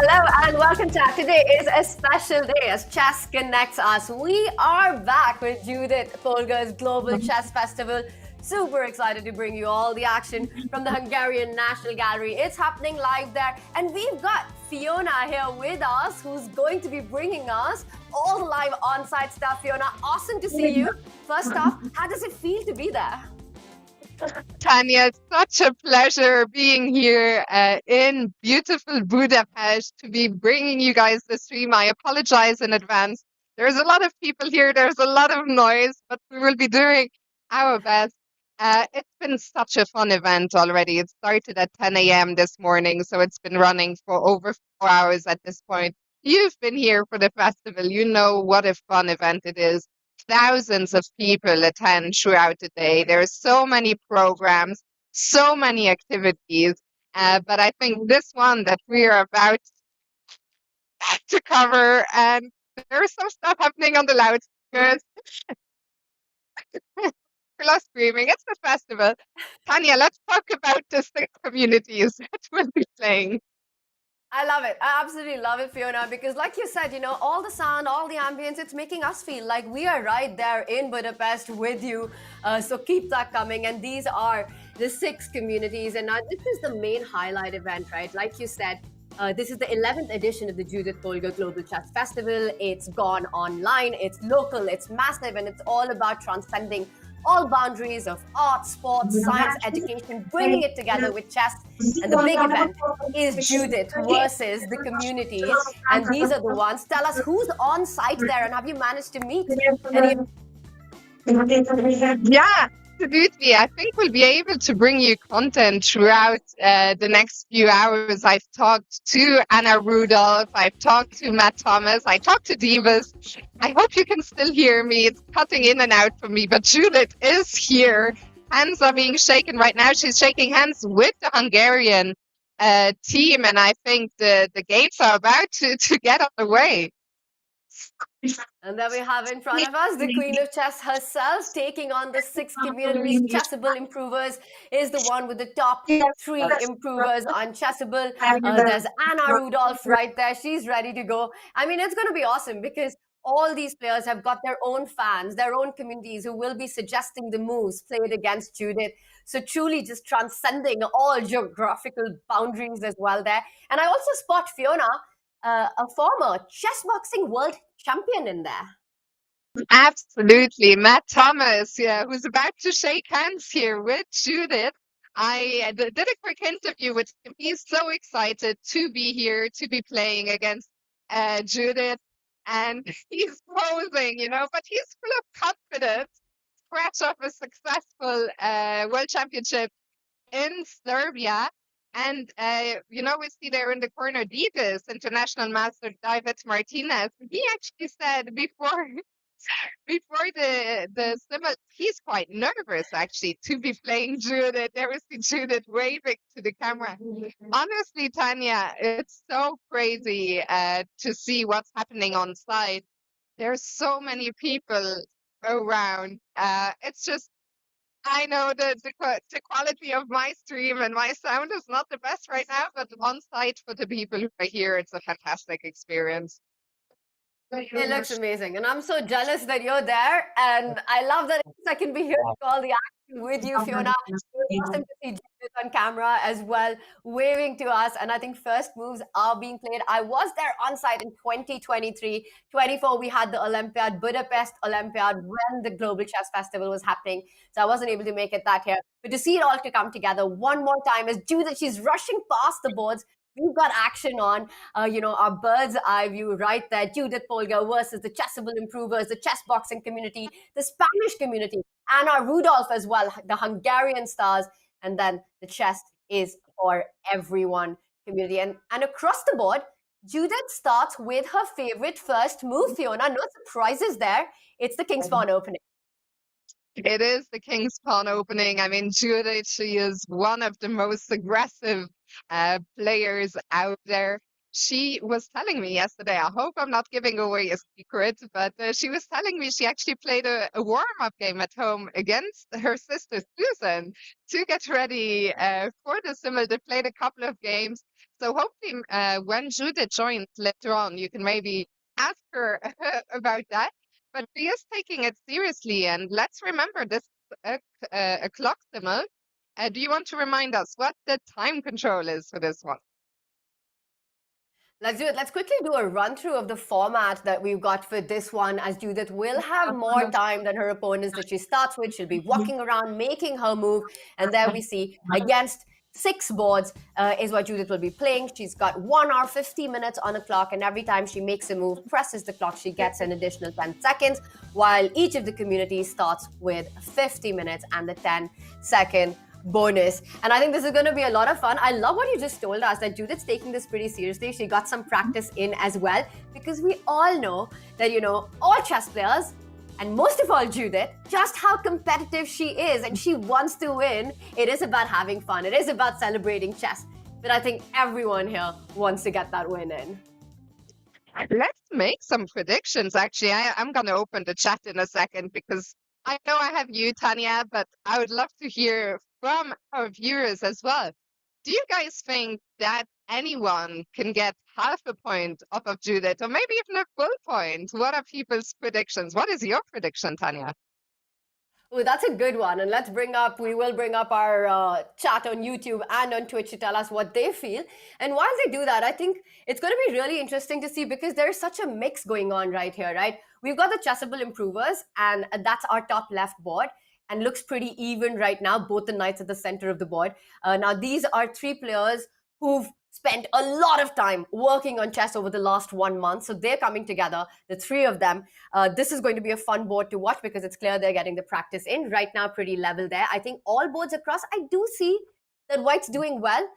Hello and welcome to today is a special day as chess connects us. We are back with Judit Polgar's Global Chess Festival. Super excited to bring you all the action from the Hungarian National Gallery. It's happening live there, and we've got Fiona here with us, who's going to be bringing us all the live on-site stuff. Fiona, awesome to see you. First off, how does it feel to be there? Tania, it's such a pleasure being here in beautiful Budapest to be bringing you guys the stream. I apologize in advance. There's a lot of people here. There's a lot of noise, but we will be doing our best. It's been such a fun event already. It started at 10 a.m. this morning, so it's been running for over 4 hours at this point. You've been here for the festival. You know what a fun event it is. Thousands of people attend throughout the day. There are so many programs, so many activities. But I think this one that we are about to cover, and there's some stuff happening on the loudspeakers. Plus screaming. It's the festival. Tania, let's talk about the 6 communities that will be playing. I love it. I absolutely love it, Fiona, because like you said, all the sound, all the ambience, it's making us feel like we are right there in Budapest with you. So keep that coming. And these are the 6 communities. And now this is the main highlight event, right? Like you said, this is the 11th edition of the Judit Polgar Global Chess Festival. It's gone online, it's local, it's massive, and it's all about transcending all boundaries of art, sports, science, education, bringing it together with chess. And the big event is Judith versus the communities. And these are the ones. Tell us who's on site there, and have you managed to meet any? Yeah, absolutely. I think we'll be able to bring you content throughout the next few hours. I've talked to Anna Rudolph, I've talked to Matt Thomas, I talked to Divas. I hope you can still hear me. It's cutting in and out for me, but Judith is here. Hands are being shaken right now. She's shaking hands with the Hungarian team, and I think the gates are about to get on the way. And then we have in front of us the Queen of Chess herself, taking on the 6 communities. Chessable Improvers is the one with the top 3 improvers on Chessable. There's Anna Rudolph right there. She's ready to go. I mean, it's going to be awesome because all these players have got their own fans, their own communities who will be suggesting the moves played against Judith. So truly just transcending all geographical boundaries as well there. And I also spot Fiona, a former chess boxing world champion in there. Absolutely. Matt Thomas, yeah, who's about to shake hands here with Judith. I did a quick interview with him. He's so excited to be here, to be playing against Judith. And he's posing, but he's full of confidence, fresh off a successful world championship in Serbia. And, we see there in the corner, Divas, international master David Martinez. He actually said before the Simul, he's quite nervous actually to be playing Judith. There was Judith waving to the camera. Honestly, Tania, it's so crazy to see what's happening on site. There's so many people around. It's just, I know that the quality of my stream and my sound is not the best right now, but on site for the people who are here, it's a fantastic experience. It looks amazing. And I'm so jealous that you're there. And I love that I can be here to call the action with you, Fiona. It was awesome to see Judith on camera as well, waving to us. And I think first moves are being played. I was there on site in 2023. 24, we had the Olympiad, Budapest Olympiad, when the Global Chess Festival was happening. So I wasn't able to make it that year. But to see it all to come together one more time as Judith, she's rushing past the boards. We've got action on, our bird's eye view right there. Judith Polgar versus the Chessable Improvers, the chess boxing community, the Spanish community, Anna Rudolph as well, the Hungarian stars, and then the chess is for everyone community. And across the board, Judith starts with her favorite first move, Fiona. No surprises there. It's the King's Pawn opening. It is the King's Pawn opening. I mean, Judith, she is one of the most aggressive players out there. She was telling me yesterday, I hope I'm not giving away a secret, but she was telling me she actually played a warm-up game at home against her sister Susan to get ready for the Simul. They played a couple of games. So hopefully, when Judith joins later on, you can maybe ask her about that. But she is taking it seriously, and let's remember this a clock simul. Do you want to remind us what the time control is for this one? Let's do it. Let's quickly do a run through of the format that we've got for this one, as Judith will have more time than her opponents that she starts with. She'll be walking around, making her move. And there we see against 6 boards is what Judith will be playing. She's got 1 hour, 50 minutes on the clock. And every time she makes a move, presses the clock, she gets an additional 10 seconds, while each of the communities starts with 50 minutes and the 10-second bonus. And I think this is going to be a lot of fun. I love what you just told us, that Judith's taking this pretty seriously. She got some practice in as well, because we all know that, all chess players, and most of all Judith, just how competitive she is, and she wants to win. It is about having fun. It is about celebrating chess. But I think everyone here wants to get that win in. Let's make some predictions. Actually, I'm going to open the chat in a second because I know I have you, Tania, but I would love to hear from our viewers as well. Do you guys think that anyone can get half a point off of Judith, or maybe even a full point? What are people's predictions? What is your prediction, Tania? Oh, that's a good one. And we will bring up our chat on YouTube and on Twitch to tell us what they feel. And while they do that, I think it's going to be really interesting to see, because there's such a mix going on right here, right? We've got the Chessable Improvers, and that's our top left board, and looks pretty even right now, both the knights at the center of the board. Now, these are 3 players who've spent a lot of time working on chess over the last 1 month. So they're coming together, the 3 of them. This is going to be a fun board to watch, because it's clear they're getting the practice in. Right now, pretty level there. I think all boards across, I do see that White's doing well.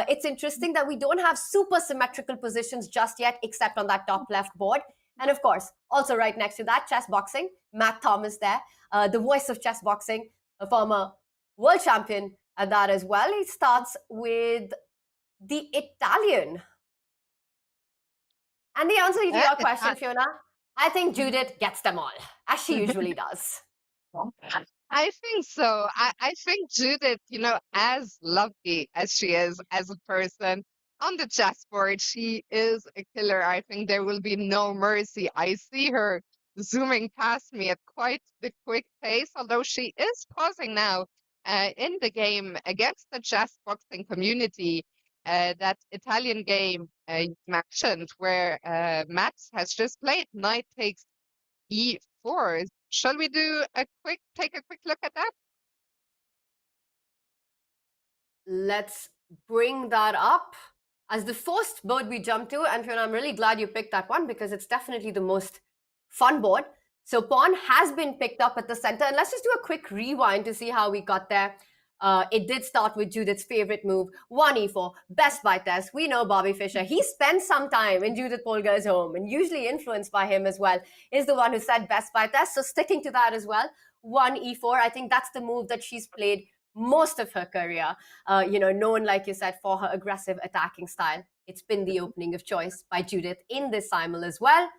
It's interesting that we don't have super symmetrical positions just yet, except on that top left board. And of course, also right next to that, chess boxing, Matt Thomas there, the voice of chess boxing, a former world champion at that as well. He starts with the Italian. And the answer to your question, Fiona, I think Judith gets them all, as she usually does. I think so. I think Judith, as lovely as she is as a person on the chessboard, she is a killer. I think there will be no mercy. I see her zooming past me at quite the quick pace, although she is pausing now in the game against the chess boxing community. That Italian game you mentioned, where Matt has just played knight takes e4. Shall we take a quick look at that? Let's bring that up as the first board we jump to. And Fiona, I'm really glad you picked that one, because it's definitely the most fun board. So pawn has been picked up at the center. And let's just do a quick rewind to see how we got there. It did start with Judith's favorite move, 1e4, best by test. We know Bobby Fischer. He spent some time in Judit Polgar's home, and usually influenced by him as well, is the one who said best by test. So sticking to that as well, 1e4. I think that's the move that she's played most of her career, known, like you said, for her aggressive attacking style. It's been the opening of choice by Judith in this simul as well.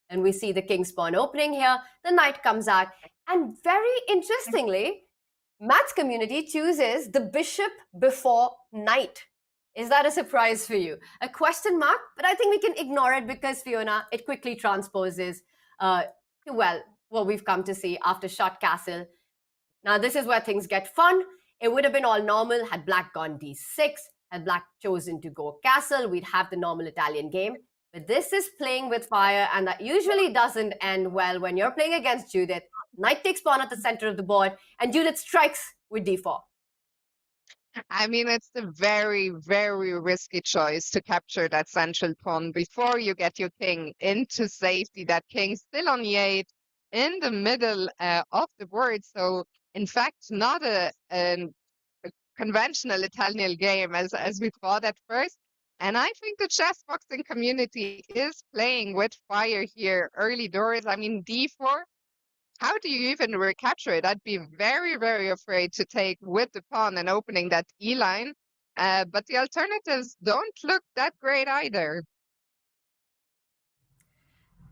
And we see the king's pawn opening here. The knight comes out. And very interestingly, Matt's community chooses the bishop before knight. Is that a surprise for you? A question mark, but I think we can ignore it, because, Fiona, it quickly transposes to, what we've come to see after shot castle. Now, this is where things get fun. It would have been all normal had black gone d6, had black chosen to go castle. We'd have the normal Italian game. But this is playing with fire, and that usually doesn't end well when you're playing against Judith. Knight takes pawn at the center of the board, and Judith strikes with d4. I mean, it's a very, very risky choice to capture that central pawn before you get your king into safety. That king still on e8 in the middle of the board. So, in fact, not a conventional Italian game as we thought at first. And I think the chess boxing community is playing with fire here early doors. I mean, d4. How do you even recapture it? I'd be very, very afraid to take with the pawn and opening that E line. But the alternatives don't look that great either.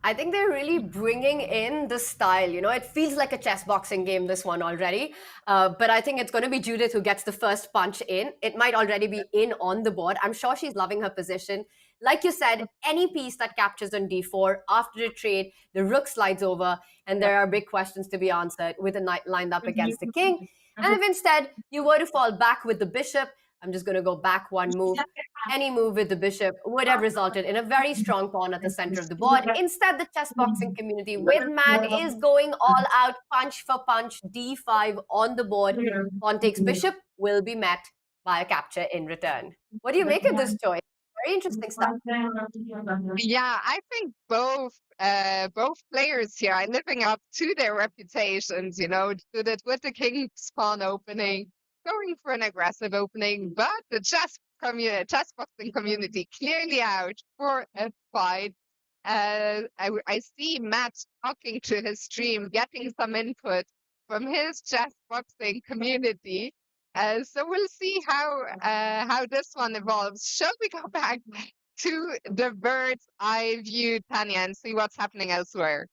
I think they're really bringing in the style. You know, it feels like a chess boxing game, this one already. But I think it's going to be Judith who gets the first punch in. It might already be in on the board. I'm sure she's loving her position. Like you said, any piece that captures on d4 after a trade, the rook slides over, and there are big questions to be answered with a knight lined up against the king. And if instead you were to fall back with the bishop, I'm just going to go back one move. Any move with the bishop would have resulted in a very strong pawn at the center of the board. Instead, the chess boxing community with Matt is going all out, punch for punch, d5 on the board. Pawn takes bishop will be met by a capture in return. What do you make of this choice? Very interesting stuff. Yeah, I think both players here are living up to their reputations, you know, with the king's pawn opening, going for an aggressive opening, but the chess boxing community clearly out for a fight. I see Matt talking to his stream, getting some input from his chess boxing community. So we'll see how this one evolves. Shall we go back to the bird's eye view, Tanya, and see what's happening elsewhere?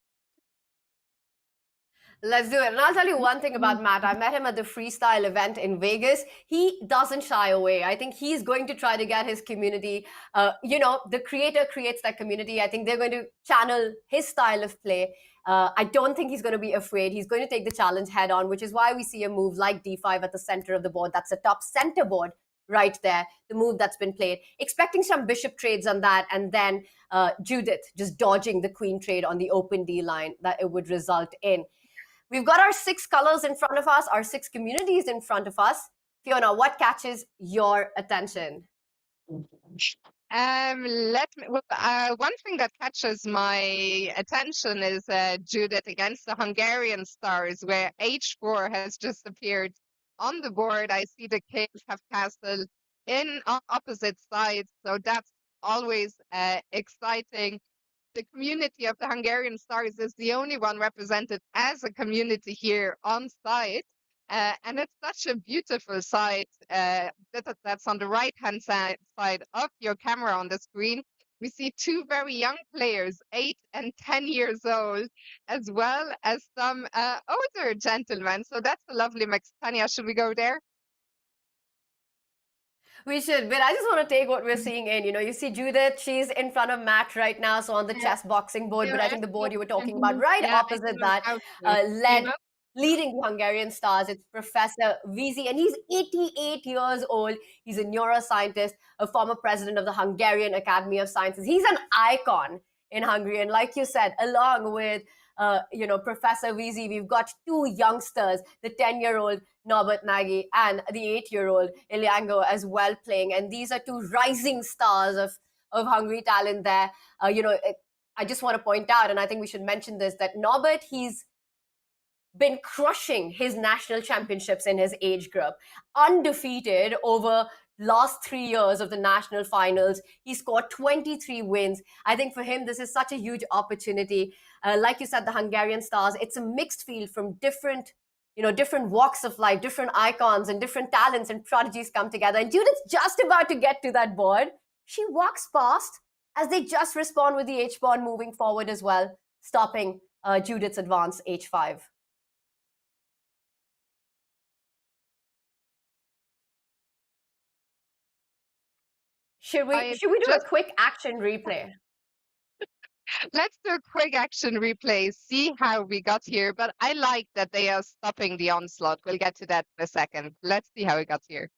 Let's do it. And I'll tell you one thing about Matt. I met him at the freestyle event in Vegas. He doesn't shy away. I think he's going to try to get his community, the creator creates that community. I think they're going to channel his style of play. I don't think he's going to be afraid. He's going to take the challenge head on, which is why we see a move like d5 at the center of the board. That's the top center board right there, the move that's been played. Expecting some bishop trades on that, and then Judith just dodging the queen trade on the open D line that it would result in. We've got our 6 colors in front of us, our 6 communities in front of us. Fiona, what catches your attention? One thing that catches my attention is Judith against the Hungarian stars, where h4 has just appeared on the board. I see the king have castle in opposite sides, so that's always exciting. The community of the Hungarian stars is the only one represented as a community here on site. And it's such a beautiful site that's on the right-hand side of your camera on the screen. We see 2 very young players, 8 and 10 years old, as well as some older gentlemen. So that's a lovely mix. Tania, should we go there? We should, but I just want to take what we're seeing in. You see Judith, she's in front of Matt right now, so on the chess boxing board, but I think the board you were talking about right opposite that, leading the Hungarian stars, it's Professor Vizi, and he's 88 years old. He's a neuroscientist, a former president of the Hungarian Academy of Sciences. He's an icon in Hungary, and like you said, along with Professor Vizi, we've got 2 youngsters, the 10-year-old Norbert Nagy and the 8-year-old Iliango as well playing. And these are 2 rising stars of Hungary talent there. I just want to point out, and I think we should mention this, that Norbert, he's been crushing his national championships in his age group, undefeated over last 3 years of the national finals. He scored 23 wins. I think for him, this is such a huge opportunity. Like you said, the Hungarian stars, it's a mixed field from different walks of life, different icons and different talents and prodigies come together. And Judith's just about to get to that board. She walks past as they just respond with the H-pawn moving forward as well, stopping Judith's advance H5. Should we do a quick action replay? Let's do a quick action replay, see how we got here. But I like that they are stopping the onslaught. We'll get to that in a second. Let's see how we got here.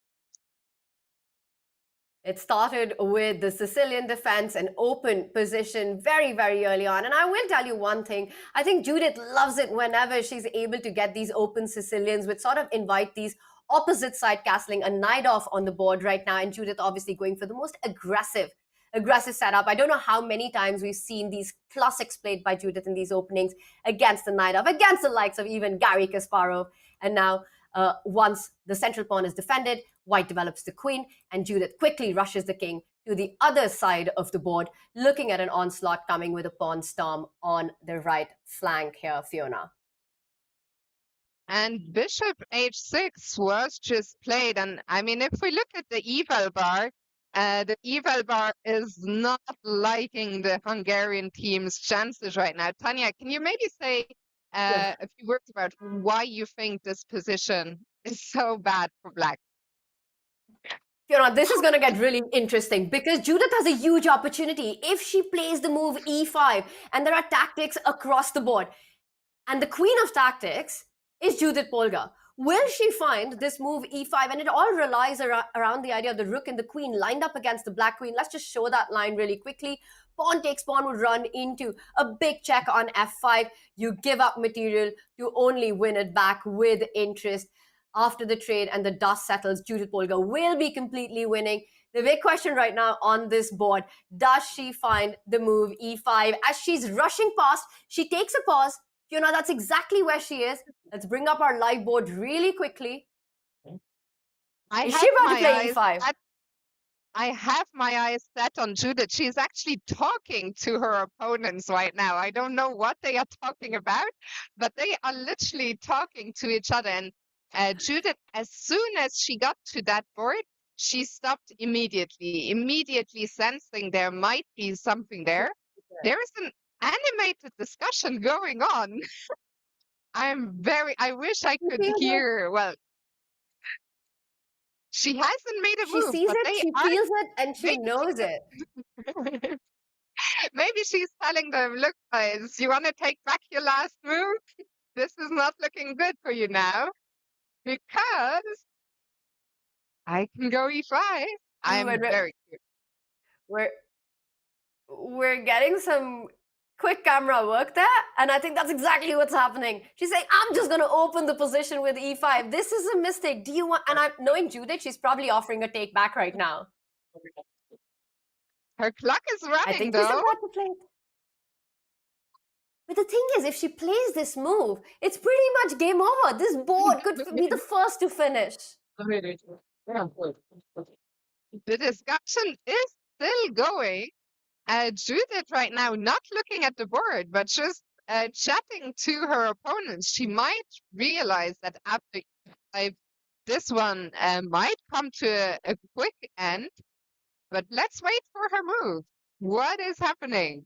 It started with the Sicilian defense, an open position very, very early on. And I will tell you one thing. I think Judith loves it whenever she's able to get these open Sicilians, which sort of invite these opposite side castling, a knight off on the board right now. And Judith obviously going for the most aggressive setup. I don't know how many times we've seen these classics played by Judith in these openings against the knight off, against the likes of even Garry Kasparov. And now once the central pawn is defended, White develops the queen, and Judith quickly rushes the king to the other side of the board, looking at an onslaught coming with a pawn storm on the right flank here, Fiona. And bishop h6 was just played. And I mean, if we look at the eval bar, The eval bar is not liking the Hungarian team's chances right now. Tanya, can you maybe say a few words about why you think this position is so bad for Black? This is going to get really interesting because Judith has a huge opportunity if she plays the move e5 and there are tactics across the board. And the queen of tactics is Judith Polgar. Will she find this move e5? And it all relies around the idea of the rook and the queen lined up against the black queen. Let's just show that line really quickly. Pawn takes pawn would run into a big check on f5. You give up material to only win it back with interest. After the trade and the dust settles, Judith Polgar will be completely winning. The big question right now on this board, does she find the move e5? As she's rushing past, she takes a pause. That's exactly where she is. Let's bring up our live board really quickly. Is she about to play e5? I have my eyes set on Judith. She's actually talking to her opponents right now. I don't know what they are talking about, but they are literally talking to each other. And Judith, as soon as she got to that board, she stopped immediately sensing there might be something there. There is an animated discussion going on. I wish I could hear, well, she hasn't made a move. She sees it, she feels it, and she knows it. Maybe she's telling them, look, guys, you want to take back your last move? This is not looking good for you now. Because I can go e5. I'm very curious. We're getting some quick camera work there, and I think that's exactly what's happening. She's saying, I'm just going to open the position with e5. This is a mistake. Do you want... And I'm knowing Judith, she's probably offering a take back right now. Her clock is running, I think though. she's about to play it. But the thing is, if she plays this move, it's pretty much game over. This board could be the first to finish. The discussion is still going. Judith right now not looking at the board, but just chatting to her opponents. She might realize that after this one might come to a quick end, but let's wait for her move. What is happening?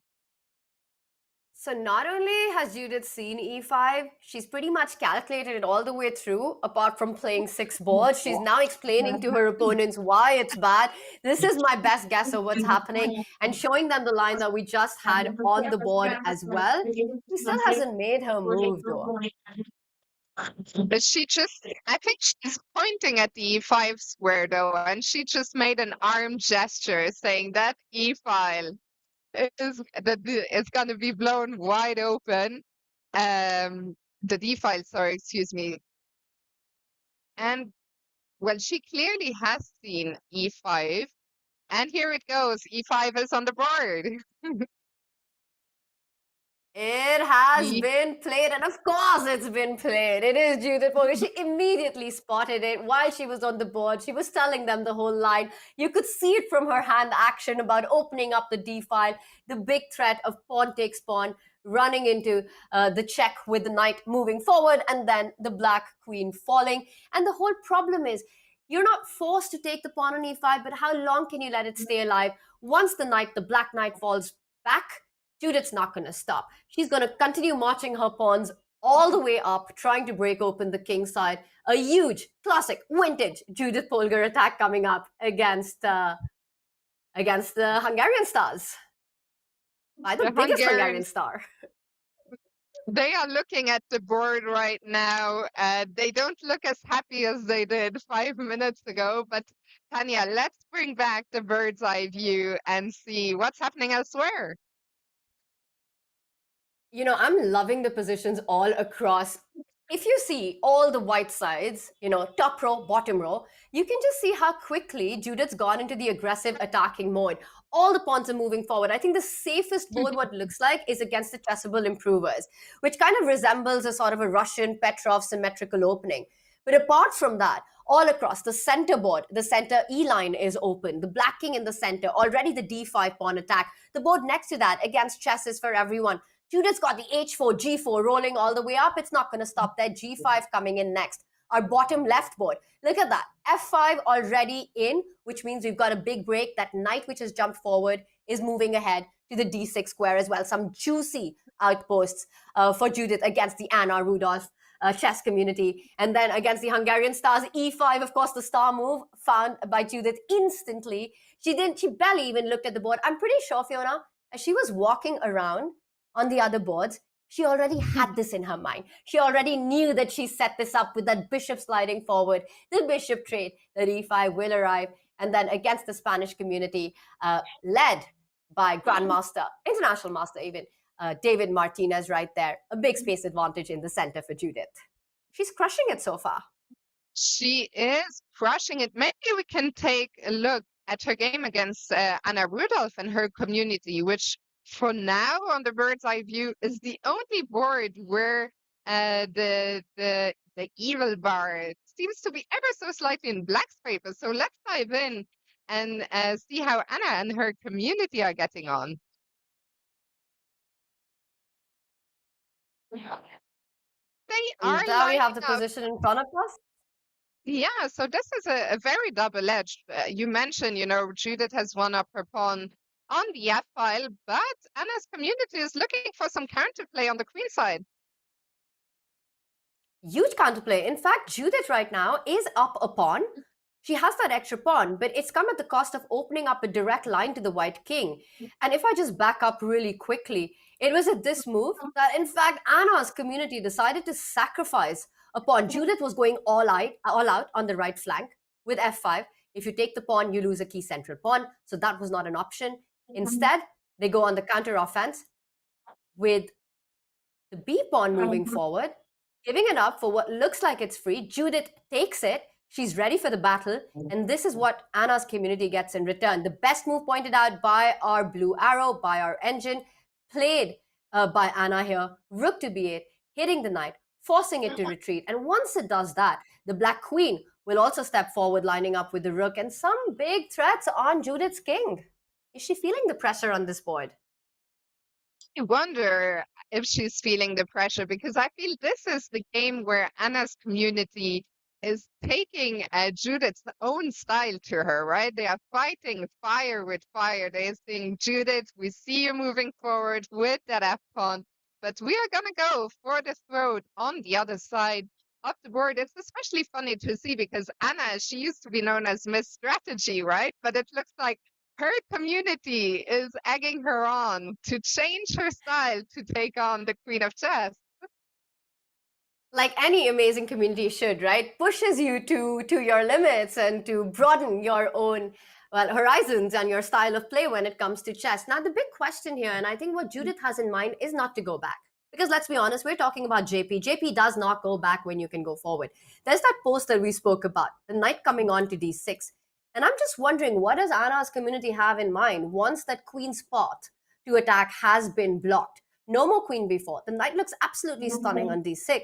So not only has Judith seen e5, she's pretty much calculated it all the way through, apart from playing 6 boards. She's now explaining to her opponents why it's bad. This is my best guess of what's happening, and showing them the line that we just had on the board as well. She still hasn't made her move, though. But I think she's pointing at the e5 square, though, and she just made an arm gesture saying that e-file it's going to be blown wide open. The D file, sorry, excuse me. And well, she clearly has seen E5, and here it goes. E5 is on the board. It has been played, and of course it's been played. It is Judith Polgar. She immediately spotted it while she was on the board. She was telling them the whole line. You could see it from her hand action about opening up the D file, the big threat of pawn takes pawn, running into the check with the knight moving forward, and then the black queen falling. And the whole problem is, you're not forced to take the pawn on e5, but how long can you let it stay alive? Once the black knight falls back, Judith's not going to stop. She's going to continue marching her pawns all the way up, trying to break open the king side. A huge, classic, vintage Judith Polgar attack coming up against the Hungarian stars. By the biggest Hungarian star. They are looking at the board right now. They don't look as happy as they did 5 minutes ago. But Tania, let's bring back the bird's eye view and see what's happening elsewhere. I'm loving the positions all across. If you see all the white sides, top row, bottom row, you can just see how quickly Judith's gone into the aggressive attacking mode. All the pawns are moving forward. I think the safest board, what it looks like, is against the chessable improvers, which kind of resembles a sort of a Russian Petrov symmetrical opening. But apart from that, all across the center board, the center E line is open. The black king in the center, already the D5 pawn attack. The board next to that, against chess, is for everyone. Judith's got the H4, G4 rolling all the way up. It's not going to stop there. G5 coming in next. our bottom left board. Look at that. F5 already in, which means we've got a big break. That knight which has jumped forward is moving ahead to the D6 square as well. Some juicy outposts for Judith against the Anna Rudolph chess community. And then against the Hungarian stars, E5, of course, the star move found by Judith instantly. She barely even looked at the board. I'm pretty sure, Fiona, as she was walking around on the other boards, she already had this in her mind. She already knew that she set this up with that bishop sliding forward, the bishop trade, that E5 will arrive. And then against the Spanish community, led by Grandmaster, International Master even, David Martinez right there. A big space advantage in the center for Judith. She's crushing it so far. She is crushing it. Maybe we can take a look at her game against Anna Rudolph and her community, which for now on the bird's eye view is the only board where the evil bar seems to be ever so slightly in black's favor. So let's dive in and see how Anna and her community are getting on. They are There we have the lining up. position in front of us. Yeah, so this is a very double-edged. You mentioned, Judith has one up her pawn on the F file, but Anna's community is looking for some counterplay on the queen side. Huge counterplay. In fact, Judith right now is up a pawn. She has that extra pawn, but it's come at the cost of opening up a direct line to the white king. And if I just back up really quickly, it was at this move that, in fact, Anna's community decided to sacrifice a pawn. Judith was going all out on the right flank with F5. If you take the pawn, you lose a key central pawn. So that was not an option. Instead, they go on the counter offense with the B pawn moving forward, giving it up for what looks like it's free. Judith takes it. She's ready for the battle. And this is what Anna's community gets in return. The best move pointed out by our blue arrow, by our engine, played by Anna here. Rook to B8, hitting the knight, forcing it to retreat. And once it does that, the black queen will also step forward, lining up with the rook, and some big threats on Judith's king. Is she feeling the pressure on this board? I wonder if she's feeling the pressure, because I feel this is the game where Anna's community is taking Judith's own style to her, right? They are fighting fire with fire. They are saying, Judith, we see you moving forward with that F-pawn, but we are going to go for the throat on the other side of the board. It's especially funny to see because Anna, she used to be known as Miss Strategy, right? But it looks like her community is egging her on to change her style to take on the Queen of Chess. Like any amazing community should, right? Pushes you to your limits and to broaden your own horizons and your style of play when it comes to chess. Now, the big question here, and I think what Judith has in mind, is not to go back. Because let's be honest, we're talking about JP. JP does not go back when you can go forward. There's that post that we spoke about, the knight coming on to D6. And I'm just wondering, what does Anna's community have in mind once that queen's path to attack has been blocked? No more queen b4. The knight looks absolutely stunning on D6.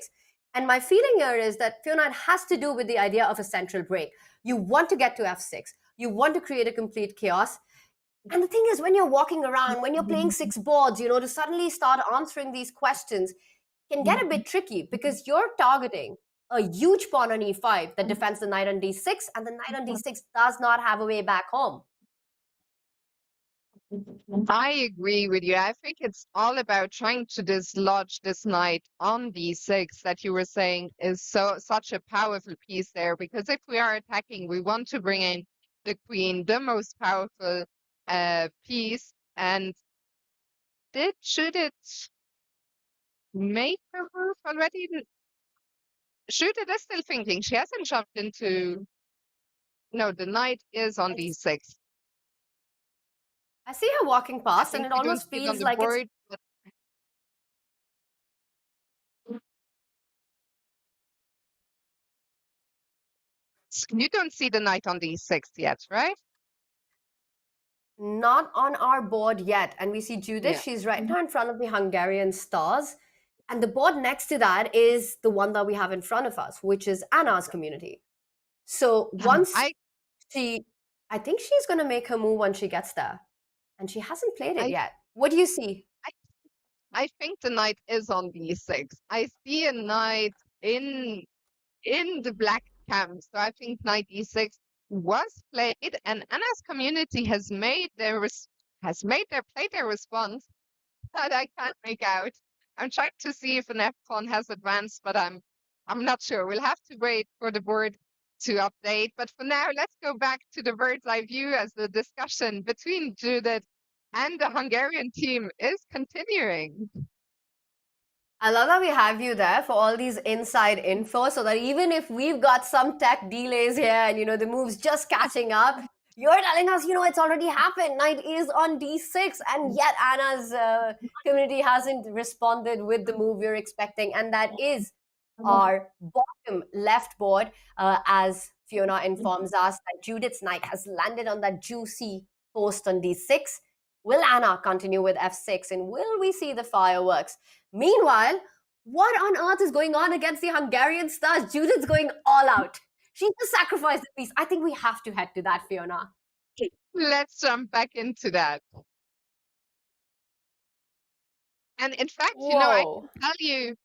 And my feeling here is that, Fiona, it has to do with the idea of a central break. You want to get to F6. You want to create a complete chaos. And the thing is, when you're walking around, when you're playing 6 boards, to suddenly start answering these questions can get a bit tricky because you're targeting a huge pawn on E5 that defends the knight on D6, and the knight on D6 does not have a way back home. I agree with you. I think it's all about trying to dislodge this knight on D6 that you were saying is such a powerful piece there, because if we are attacking, we want to bring in the queen, the most powerful piece. And should it make her move already? Judith is still thinking. She hasn't jumped into... No, the knight is on D6. I see her walking past, and it almost feels like it's... You don't see the knight on D6 yet, right? Not on our board yet. And we see Judith. Yeah. She's right now in front of the Hungarian stars. And the board next to that is the one that we have in front of us, which is Anna's community. So once I think she's going to make her move when she gets there. And she hasn't played it yet. What do you see? I think the knight is on D6. I see a knight in in the black camp. So I think knight e6 was played, and Anna's community has made played their response that I can't make out. I'm trying to see if an F pawn has advanced, but I'm not sure. We'll have to wait for the board to update. But for now, let's go back to the bird's eye view as the discussion between Judith and the Hungarian team is continuing. I love that we have you there for all these inside info so that even if we've got some tech delays here and, the move's just catching up, you're telling us, it's already happened. Knight is on d6, and yet Anna's community hasn't responded with the move you're expecting. And that is our bottom left board, as Fiona informs us that Judith's knight has landed on that juicy post on d6. Will Anna continue with f6, and will we see the fireworks? Meanwhile, what on earth is going on against the Hungarian stars? Judith's going all out. She's just sacrificed the piece. I think we have to head to that, Fiona. Let's jump back into that. And in fact, I can tell you,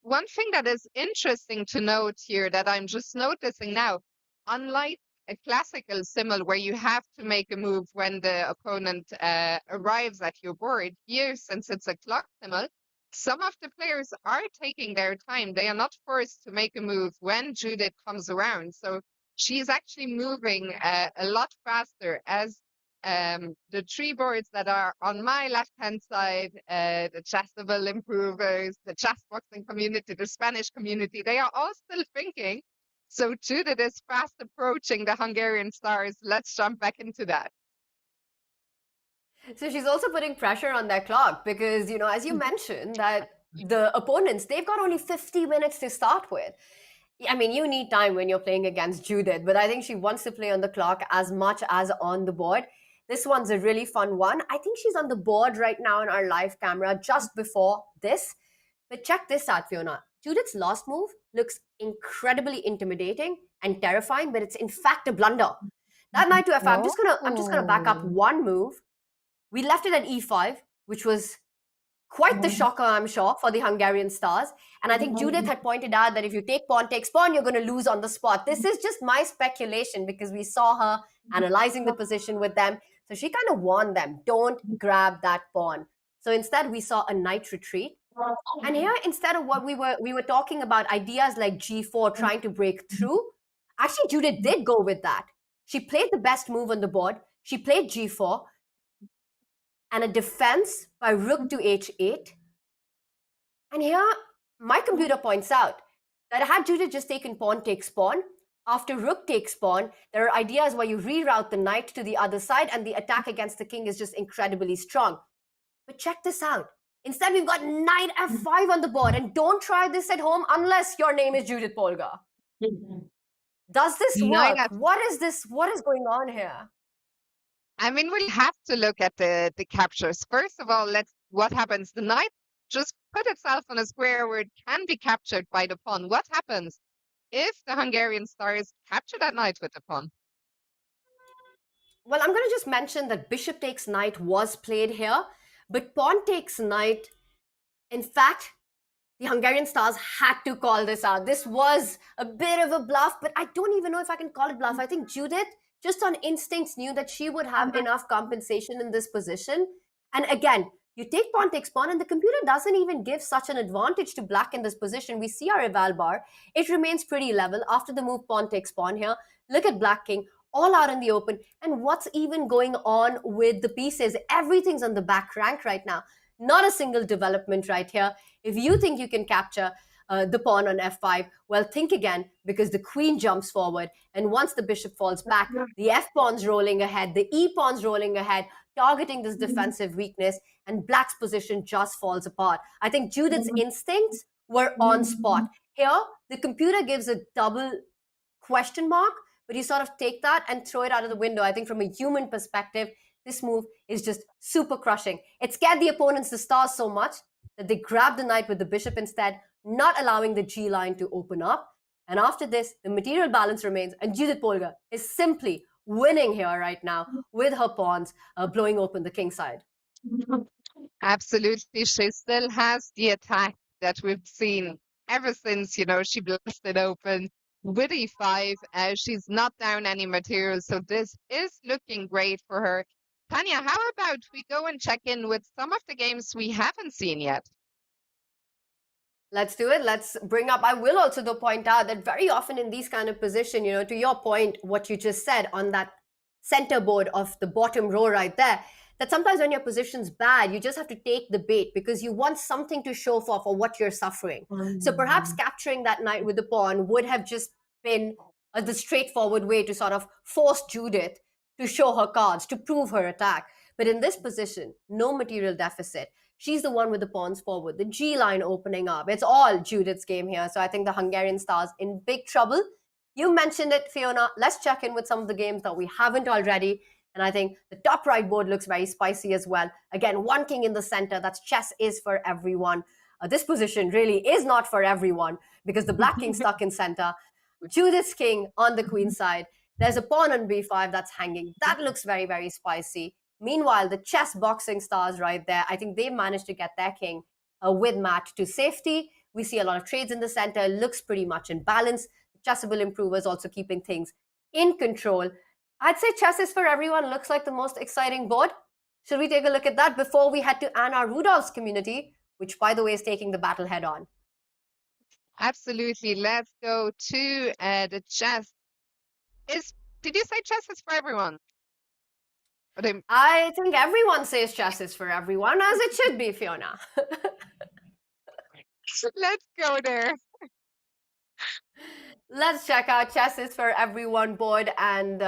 one thing that is interesting to note here that I'm just noticing now, unlike a classical Simul where you have to make a move when the opponent arrives at your board, here, since it's a clock Simul, some of the players are taking their time. They are not forced to make a move when Judith comes around. So she's actually moving a lot faster, as the three boards that are on my left-hand side, the chessable improvers, the chess boxing community, the Spanish community, they are all still thinking. So Judith is fast approaching the Hungarian stars. Let's jump back into that. So she's also putting pressure on their clock because, as you mentioned, that the opponents, they've got only 50 minutes to start with. I mean, you need time when you're playing against Judith, but I think she wants to play on the clock as much as on the board. This one's a really fun one. I think she's on the board right now in our live camera just before this. But check this out, Fiona. Judith's last move looks incredibly intimidating and terrifying, but it's in fact a blunder. That knight to f5, I'm just gonna back up one move. We left it at e5, which was quite the shocker, I'm sure, for the Hungarian stars. And I think Judith had pointed out that if you take pawn, takes pawn, you're going to lose on the spot. This is just my speculation because we saw her analyzing the position with them. So she kind of warned them, don't grab that pawn. So instead, we saw a knight retreat. And here, instead of what we were talking about, ideas like g4 trying to break through, actually Judith did go with that. She played the best move on the board. She played g4 and a defense by rook to h8. And here, my computer points out that had Judith just taken pawn takes pawn, after rook takes pawn, there are ideas where you reroute the knight to the other side and the attack against the king is just incredibly strong. But check this out. Instead, we've got knight f5 on the board, and don't try this at home unless your name is Judith Polgar. Does this work? What is this? What is going on here? I mean, we'll have to look at the captures. First of all, what happens? The knight just put itself on a square where it can be captured by the pawn. What happens if the Hungarian stars capture that knight with the pawn? Well, I'm going to just mention that bishop takes knight was played here, but pawn takes knight, in fact, the Hungarian stars had to call this out. This was a bit of a bluff, but I don't even know if I can call it bluff. I think Judith, just on instincts, knew that she would have enough compensation in this position. And again, you take pawn takes pawn, and the computer doesn't even give such an advantage to black in this position. We see our eval bar. It remains pretty level after the move pawn takes pawn here. Look at black king, all out in the open. And what's even going on with the pieces? Everything's on the back rank right now. Not a single development right here. If you think you can capture the pawn on f5, well, think again, because the queen jumps forward. And once the bishop falls back, the f-pawn's rolling ahead, the e-pawn's rolling ahead, targeting this defensive weakness, and black's position just falls apart. I think Judith's instincts were on spot. Here, the computer gives a double question mark, but you sort of take that and throw it out of the window. I think from a human perspective, this move is just super crushing. It scared the opponents, the stars, so much that they grabbed the knight with the bishop instead, not allowing the G line to open up. And after this, the material balance remains, and Judith Polgar is simply winning here right now with her pawns blowing open the king side. Absolutely. She still has the attack that we've seen ever since, she blasted open with e5. She's not down any material, so this is looking great for her. Tanya, how about we go and check in with some of the games we haven't seen yet? Let's do it. Let's bring up. I will also though point out that very often in these kind of position, to your point, what you just said on that center board of the bottom row right there, that sometimes when your position's bad, you just have to take the bait because you want something to show for what you're suffering. So perhaps capturing that knight with the pawn would have just been the straightforward way to sort of force Judith to show her cards, to prove her attack. But in this position, no material deficit. She's the one with the pawns forward, the G line opening up. It's all Judith's game here. So I think the Hungarian star's in big trouble. You mentioned it, Fiona. Let's check in with some of the games that we haven't already. And I think the top right board looks very spicy as well. Again, one king in the center. That's chess is for everyone. This position really is not for everyone because the black king stuck in center. Judith's king on the queen side. There's a pawn on b5 that's hanging. That looks very, very spicy. Meanwhile, the chess boxing stars right there, I think they managed to get their king with mat to safety. We see a lot of trades in the center. It looks pretty much in balance. The chessable improvers also keeping things in control. I'd say chess is for everyone looks like the most exciting board. Should we take a look at that before we head to Anna Rudolph's community, which, by the way, is taking the battle head on? Absolutely. Let's go to the chess. Did you say chess is for everyone? I think everyone says chess is for everyone, as it should be, Fiona. Let's go there. Let's check out chess is for everyone board, and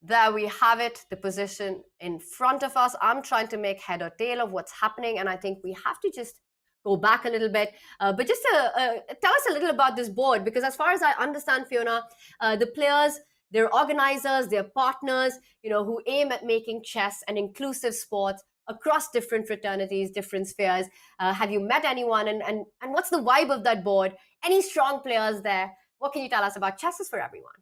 there we have it, the position in front of us. I'm trying to make head or tail of what's happening, and I think we have to just go back a little bit. But just to tell us a little about this board, because as far as I understand, Fiona, the players, they're organizers, they're partners, who aim at making chess an inclusive sport across different fraternities, different spheres. Have you met anyone, and what's the vibe of that board? Any strong players there? What can you tell us about Chess is for Everyone?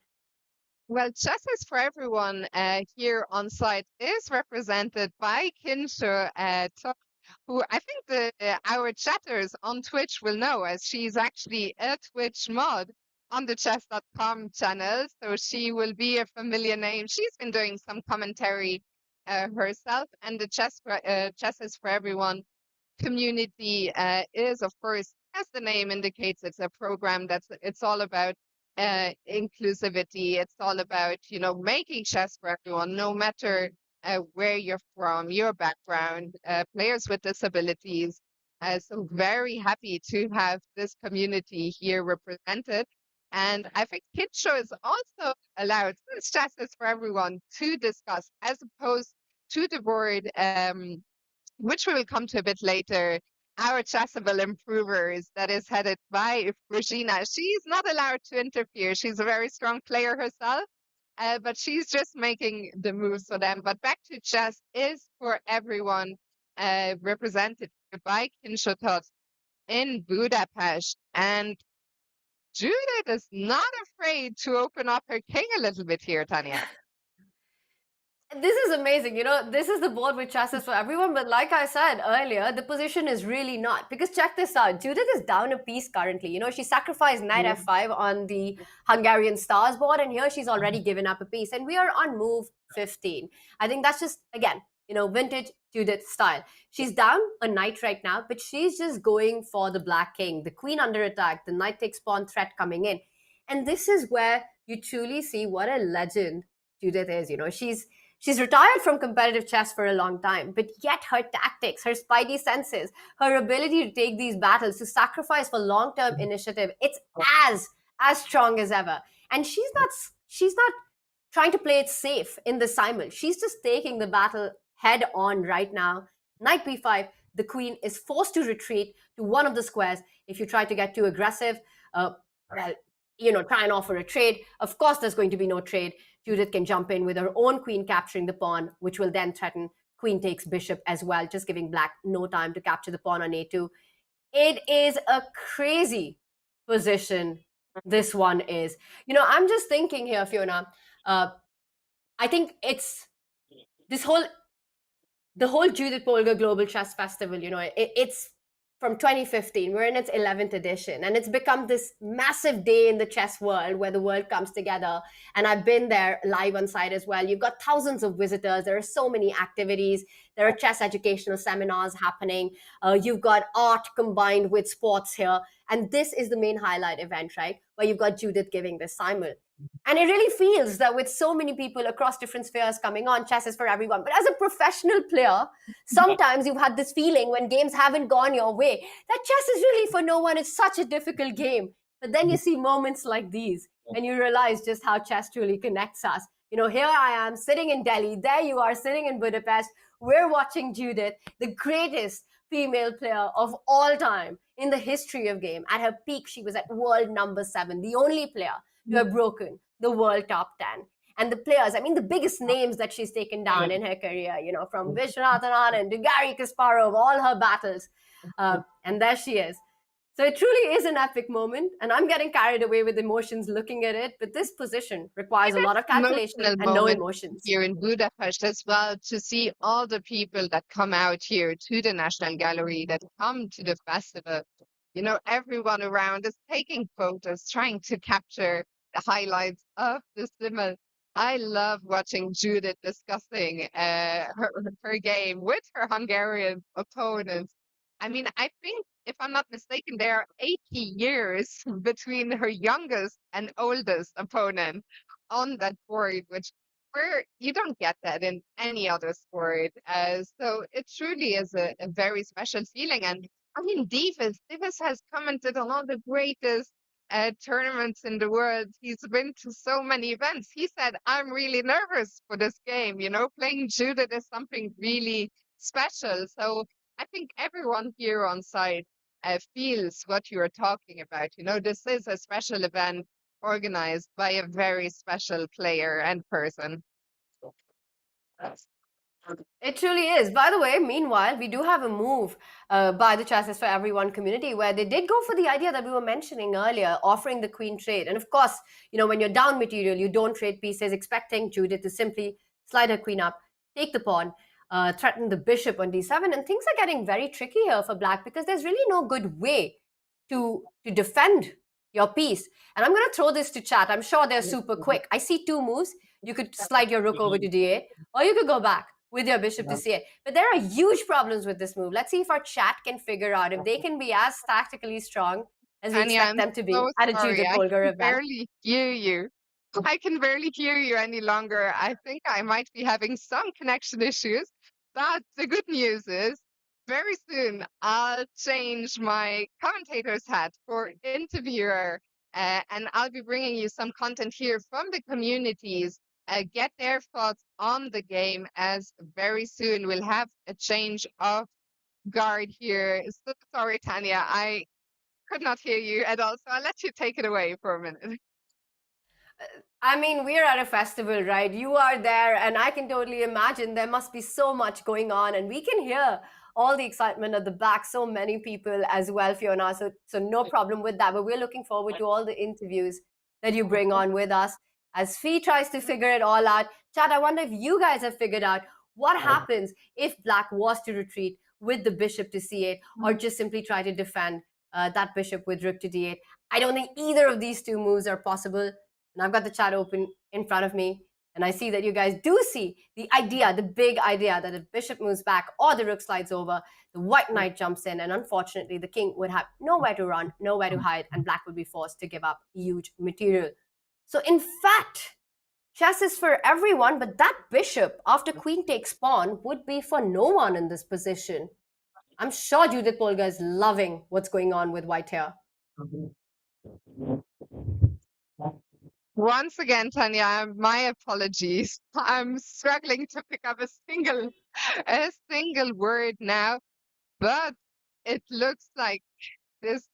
Well, Chess is for Everyone here on site is represented by Kinshu, who I think our chatters on Twitch will know, as she's actually a Twitch mod on the chess.com channel. So she will be a familiar name. She's been doing some commentary herself, and the Chess is for Everyone community is, of course, as the name indicates, it's a program it's all about inclusivity. It's all about, making chess for everyone, no matter where you're from, your background, players with disabilities. So very happy to have this community here represented. And I think Kid Show is also allowed, since chess is for everyone, to discuss, as opposed to the board, which we will come to a bit later, our chessable improvers that is headed by Regina. She's not allowed to interfere. She's a very strong player herself, but she's just making the moves for them. But back to chess is for everyone, represented by Kinshotot in Budapest. And Judith is not afraid to open up her king a little bit here, Tania. This is amazing. This is the board with chess is for everyone. But like I said earlier, the position is really not. Because check this out. Judith is down a piece currently. She sacrificed knight f5 on the Hungarian stars board. And here she's already given up a piece. And we are on move 15. I think that's just, again, vintage Judith style. She's down a knight right now, but she's just going for the black king. The queen under attack. The knight takes pawn threat coming in. And this is where you truly see what a legend Judith is. She's retired from competitive chess for a long time, but yet her tactics, her spidey senses, her ability to take these battles, to sacrifice for long-term initiative, it's as strong as ever. And she's not trying to play it safe in the simul. She's just taking the battle head on right now. Knight b5, the queen is forced to retreat to one of the squares. If you try to get too aggressive, try and offer a trade. Of course, there's going to be no trade. Judith can jump in with her own queen capturing the pawn, which will then threaten queen takes bishop as well, just giving black no time to capture the pawn on a2. It is a crazy position, this one is. I'm just thinking here, Fiona, I think it's the whole Judith Polgar Global Chess Festival, it's from 2015. We're in its 11th edition, and it's become this massive day in the chess world where the world comes together. And I've been there live on site as well. You've got thousands of visitors. There are so many activities. There are chess educational seminars happening. You've got art combined with sports here. And this is the main highlight event, right? Where you've got Judith giving this Simul. And it really feels that with so many people across different spheres coming on, chess is for everyone. But as a professional player, sometimes you've had this feeling when games haven't gone your way that chess is really for no one. It's such a difficult game. But then you see moments like these and you realize just how chess truly connects us. You know, here I am sitting in Delhi. There you are sitting in Budapest. We're watching Judith, the greatest female player of all time in the history of game. At her peak, she was at world number 7, the only player to have broken the world top 10. And the players, I mean, the biggest names that she's taken down in her career, you know, from Vishwanathan Anand to Garry Kasparov, all her battles. And there she is. So it truly is an epic moment, and I'm getting carried away with emotions looking at it. But this position requires a lot of calculation Emotional and no moment emotions. here in Budapest as well, to see all the people that come out here to the National Gallery, that come to the festival. You know, everyone around is taking photos, trying to capture the highlights of the Simul. I love watching Judith discussing her game with her Hungarian opponents. I mean, I think, if I'm not mistaken, there are 80 years between her youngest and oldest opponent on that board, which where you don't get that in any other sport. So it truly is a very special feeling. And I mean, Davis has commented on all the greatest tournaments in the world. He's been to so many events. He said, I'm really nervous for this game. You know, playing Judith is something really special. So I think everyone here on site feels what you are talking about. You know, this is a special event organized by a very special player and person. It truly is. By the way, meanwhile, we do have a move by the Chess is for Everyone community where they did go for the idea that we were mentioning earlier, offering the queen trade. And of course, you know, when you're down material, you don't trade pieces, expecting Judith to simply slide her queen up, take the pawn, threaten the bishop on d7. And things are getting very tricky here for black because there's really no good way to defend your piece. And I'm going to throw this to chat. I'm sure they're super quick. I see two moves. You could slide your rook over to d8, or you could go back with your bishop to c8. But there are huge problems with this move. Let's see if our chat can figure out if they can be as tactically strong as we Tania, expect I'm them to be so at a sorry. Judith I Polgar can event. barely hear you. I can barely hear you any longer. I think I might be having some connection issues. But the good news is, very soon I'll change my commentator's hat for interviewer, and I'll be bringing you some content here from the communities. Get their thoughts on the game, as very soon we'll have a change of guard here. So sorry, Tania, I could not hear you at all, so I'll let you take it away for a minute. I mean, we're at a festival, right? You are there, and I can totally imagine there must be so much going on, and we can hear all the excitement at the back. So many people as well, Fiona. So no problem with that. But we're looking forward to all the interviews that you bring on with us as Fee tries to figure it all out. Chad, I wonder if you guys have figured out what happens if Black was to retreat with the bishop to c8, or just simply try to defend that bishop with rook to d8. I don't think either of these two moves are possible. And I've got the chat open in front of me, and I see that you guys do see the idea, the big idea that if bishop moves back or the rook slides over, the white knight jumps in, and unfortunately the king would have nowhere to run, nowhere to hide, and black would be forced to give up huge material. So in fact, chess is for everyone, but that bishop after queen takes pawn would be for no one in this position. I'm sure Judith Polgar is loving what's going on with white here. Once again, Tania, my apologies. I'm struggling to pick up a single word now, but it looks like this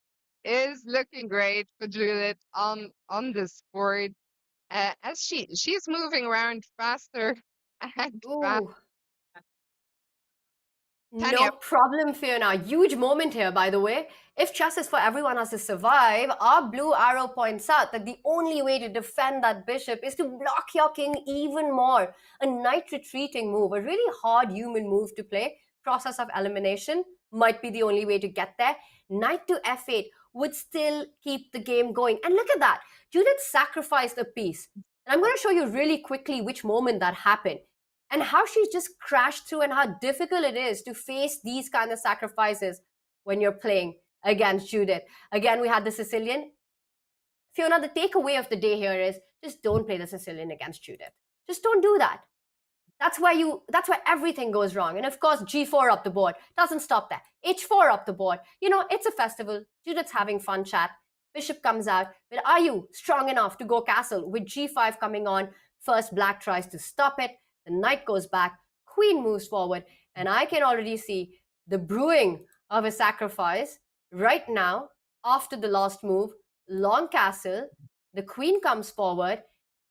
is looking great for Judith on this board. As she's moving around faster and faster. Ooh. No problem, Fiona. Huge moment here, by the way. If chess is for everyone has to survive, our blue arrow points out that the only way to defend that bishop is to block your king even more. A knight retreating move, a really hard human move to play, process of elimination. might be the only way to get there. Knight to f8 would still keep the game going. And look at that. Judith sacrificed a piece. And I'm going to show you really quickly which moment that happened and how she just crashed through and how difficult it is to face these kind of sacrifices when you're playing against Judith. Again, we had the Sicilian. Fiona, the takeaway of the day here is just don't play the Sicilian against Judith. Just don't do that. That's where everything goes wrong. And of course, G4 up the board doesn't stop there. H4 up the board. You know, it's a festival. Judith's having fun chat. Bishop comes out. But are you strong enough to go castle? With G5 coming on, first black tries to stop it. The knight goes back. Queen moves forward. And I can already see the brewing of a sacrifice right now after the last move. Long castle. The queen comes forward.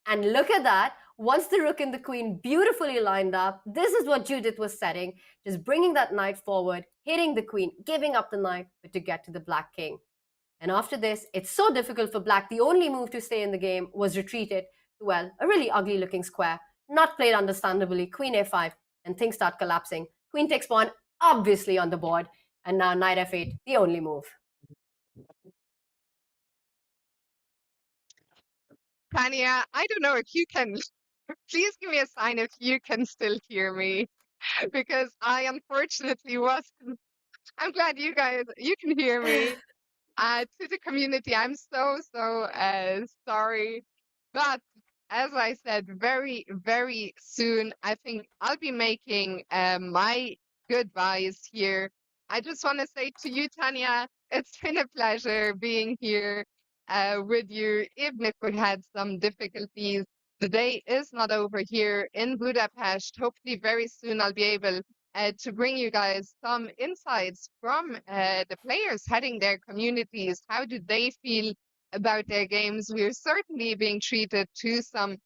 And look at that. Once the rook and the queen beautifully lined up, this is what Judith was setting, just bringing that knight forward, hitting the queen, giving up the knight, but to get to the black king. And after this, it's so difficult for black. The only move to stay in the game was retreated to, well, a really ugly looking square, not played understandably, queen a5, and things start collapsing. Queen takes pawn, obviously on the board, and now knight f8, the only move. Tania, I don't know if you can, please give me a sign if you can still hear me, because I unfortunately wasn't. I'm glad you can hear me. To the community, I'm so sorry. But as I said, very, very soon, I think I'll be making my goodbyes here. I just want to say to you, Tania, it's been a pleasure being here with you, even if we had some difficulties. The day is not over here in Budapest. Hopefully, very soon I'll be able to bring you guys some insights from the players heading their communities. How do they feel about their games? We're certainly being treated to some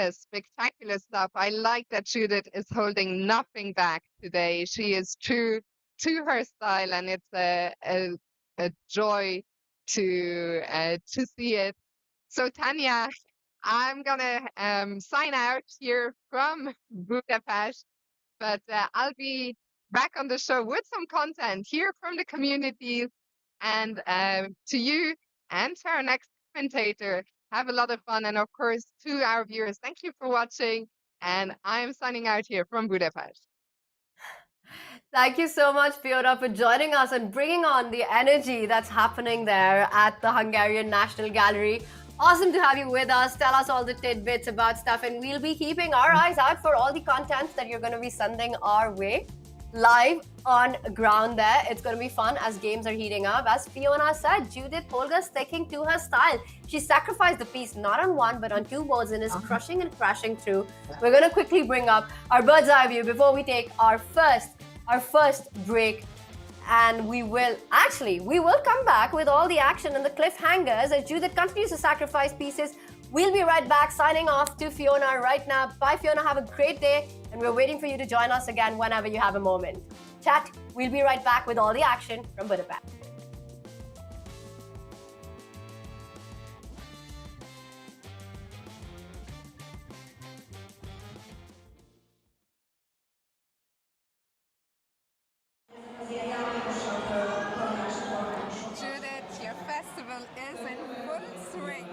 spectacular stuff. I like that Judith is holding nothing back today. She is true to her style, and it's a joy to see it. So Tania, I'm gonna sign out here from Budapest, but I'll be back on the show with some content here from the community. And to you and to our next commentator, have a lot of fun. And of course, to our viewers, thank you for watching. And I'm signing out here from Budapest. Thank you so much, Fiona, for joining us and bringing on the energy that's happening there at the Hungarian National Gallery. Awesome to have you with us. Tell us all the tidbits about stuff, and we'll be keeping our eyes out for all the content that you're going to be sending our way live on ground there. It's going to be fun as games are heating up. As Fiona said, Judit Polgar sticking to her style. She sacrificed the piece not on one but on two boards and is crushing and crashing through. We're going to quickly bring up our bird's eye view before we take our first break, and we will come back with all the action and the cliffhangers as Judith continues to sacrifice pieces. We'll be right back, signing off to Fiona right now. Bye, Fiona. Have a great day, and we're waiting for you to join us again whenever you have a moment. Chat. We'll be right back with all the action from Budapest. Judith, your festival is in full swing.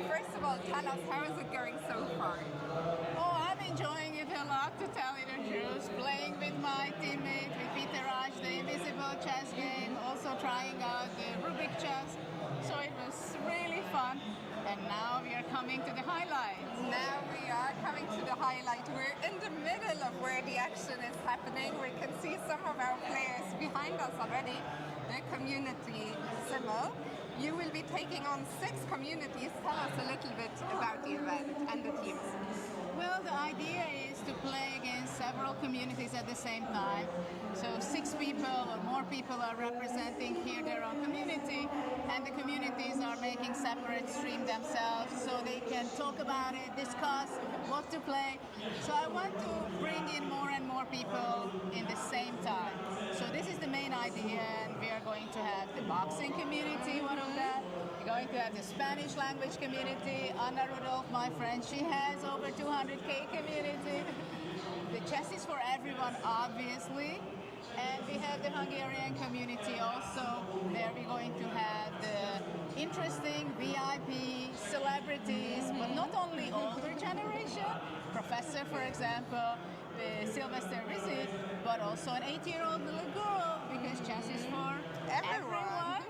First of all, tell us, how is it going so far? Oh, I'm enjoying it a lot, to tell you the truth. Playing with my teammate, with Peter Raj, the invisible chess game, also trying out the Rubik chess. So it was really fun. And now we are coming to the highlights. Now we are coming to the highlight. We're in the middle of where the action is happening. We can see some of our players behind us already. The community Simul. You will be taking on 6 communities. Tell us a little bit about the event and the teams. Well, the idea is to play against several communities at the same time. So 6 people or more people are representing here their own community, and the communities are making separate stream themselves so they can talk about it, discuss what to play. So I want to bring in more and more people in the same time. So this is the main idea, and we are going to have the boxing community, one of that. We're going to have the Spanish language community. Anna Rudolph, my friend, she has over 200K community. The chess is for everyone, obviously. And we have the Hungarian community also. There we're going to have the interesting VIP celebrities, but not only older generation, Professor, for example, the Sylvester Visit, but also an 8-year-old little girl, because chess is for everyone.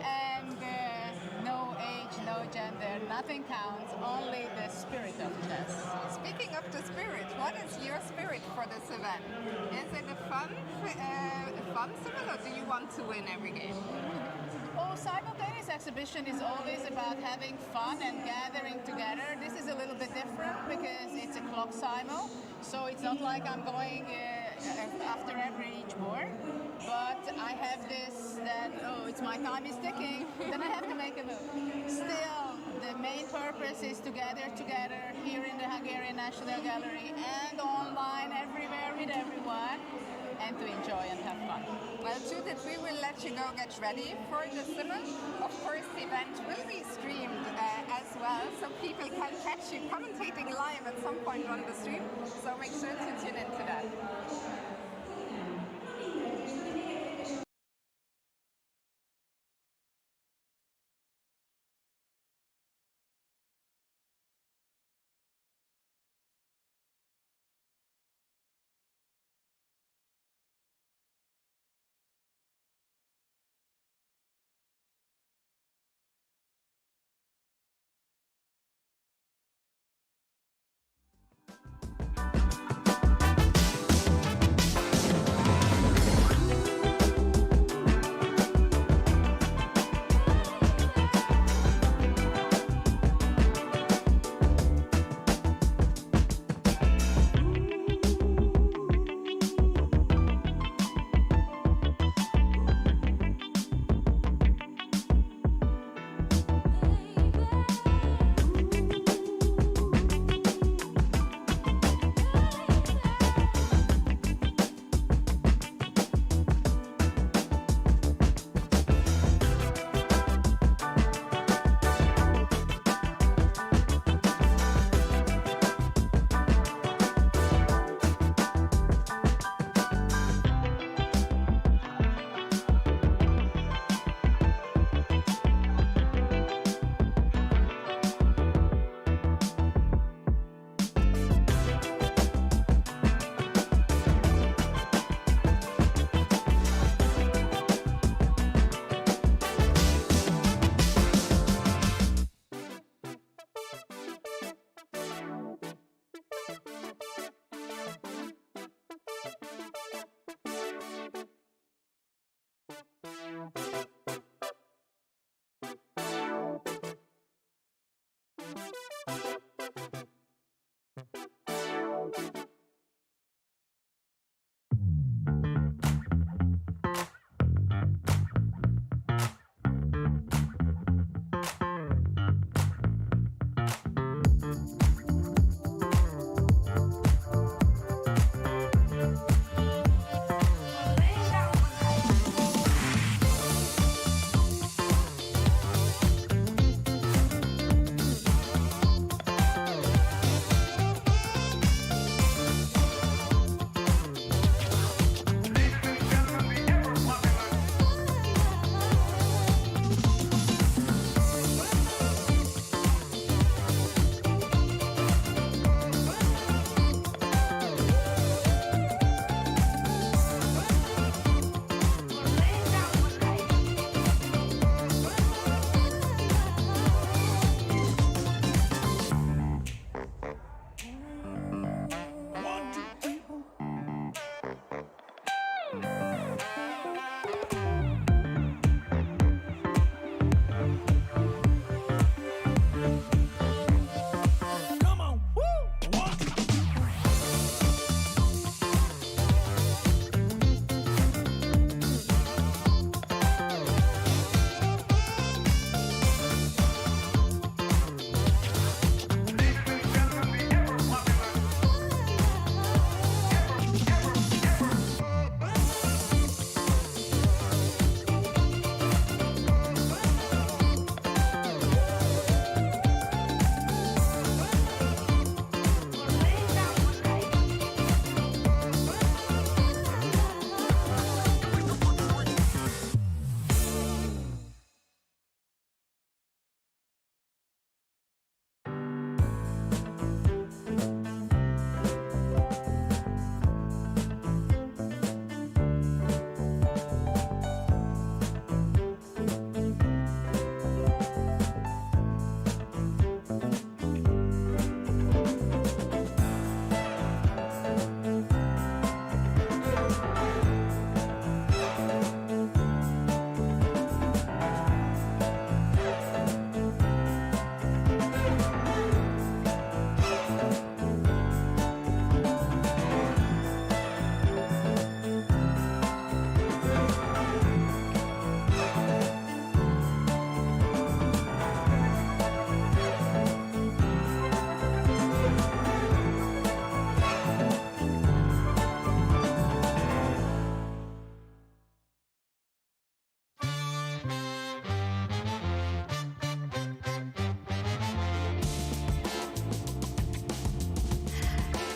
And no age, no gender, nothing counts, only the spirit of chess. Speaking of the spirit, what is your spirit for this event? Is it a fun Simul, or do you want to win every game? Oh, simultaneous exhibition is always about having fun and gathering together. This is a little bit different because it's a clock simul, so it's not like I'm going after each board, but I have this that, oh, it's my time is ticking, then I have to make a move. Still, the main purpose is to gather together here in the Hungarian National Gallery and online everywhere with everyone, and to enjoy and have fun. Well, Judith, we will let you go get ready for the Simul. Of course, the event will be streamed as well, so people can catch you commentating live at some point on the stream. So make sure to tune into that.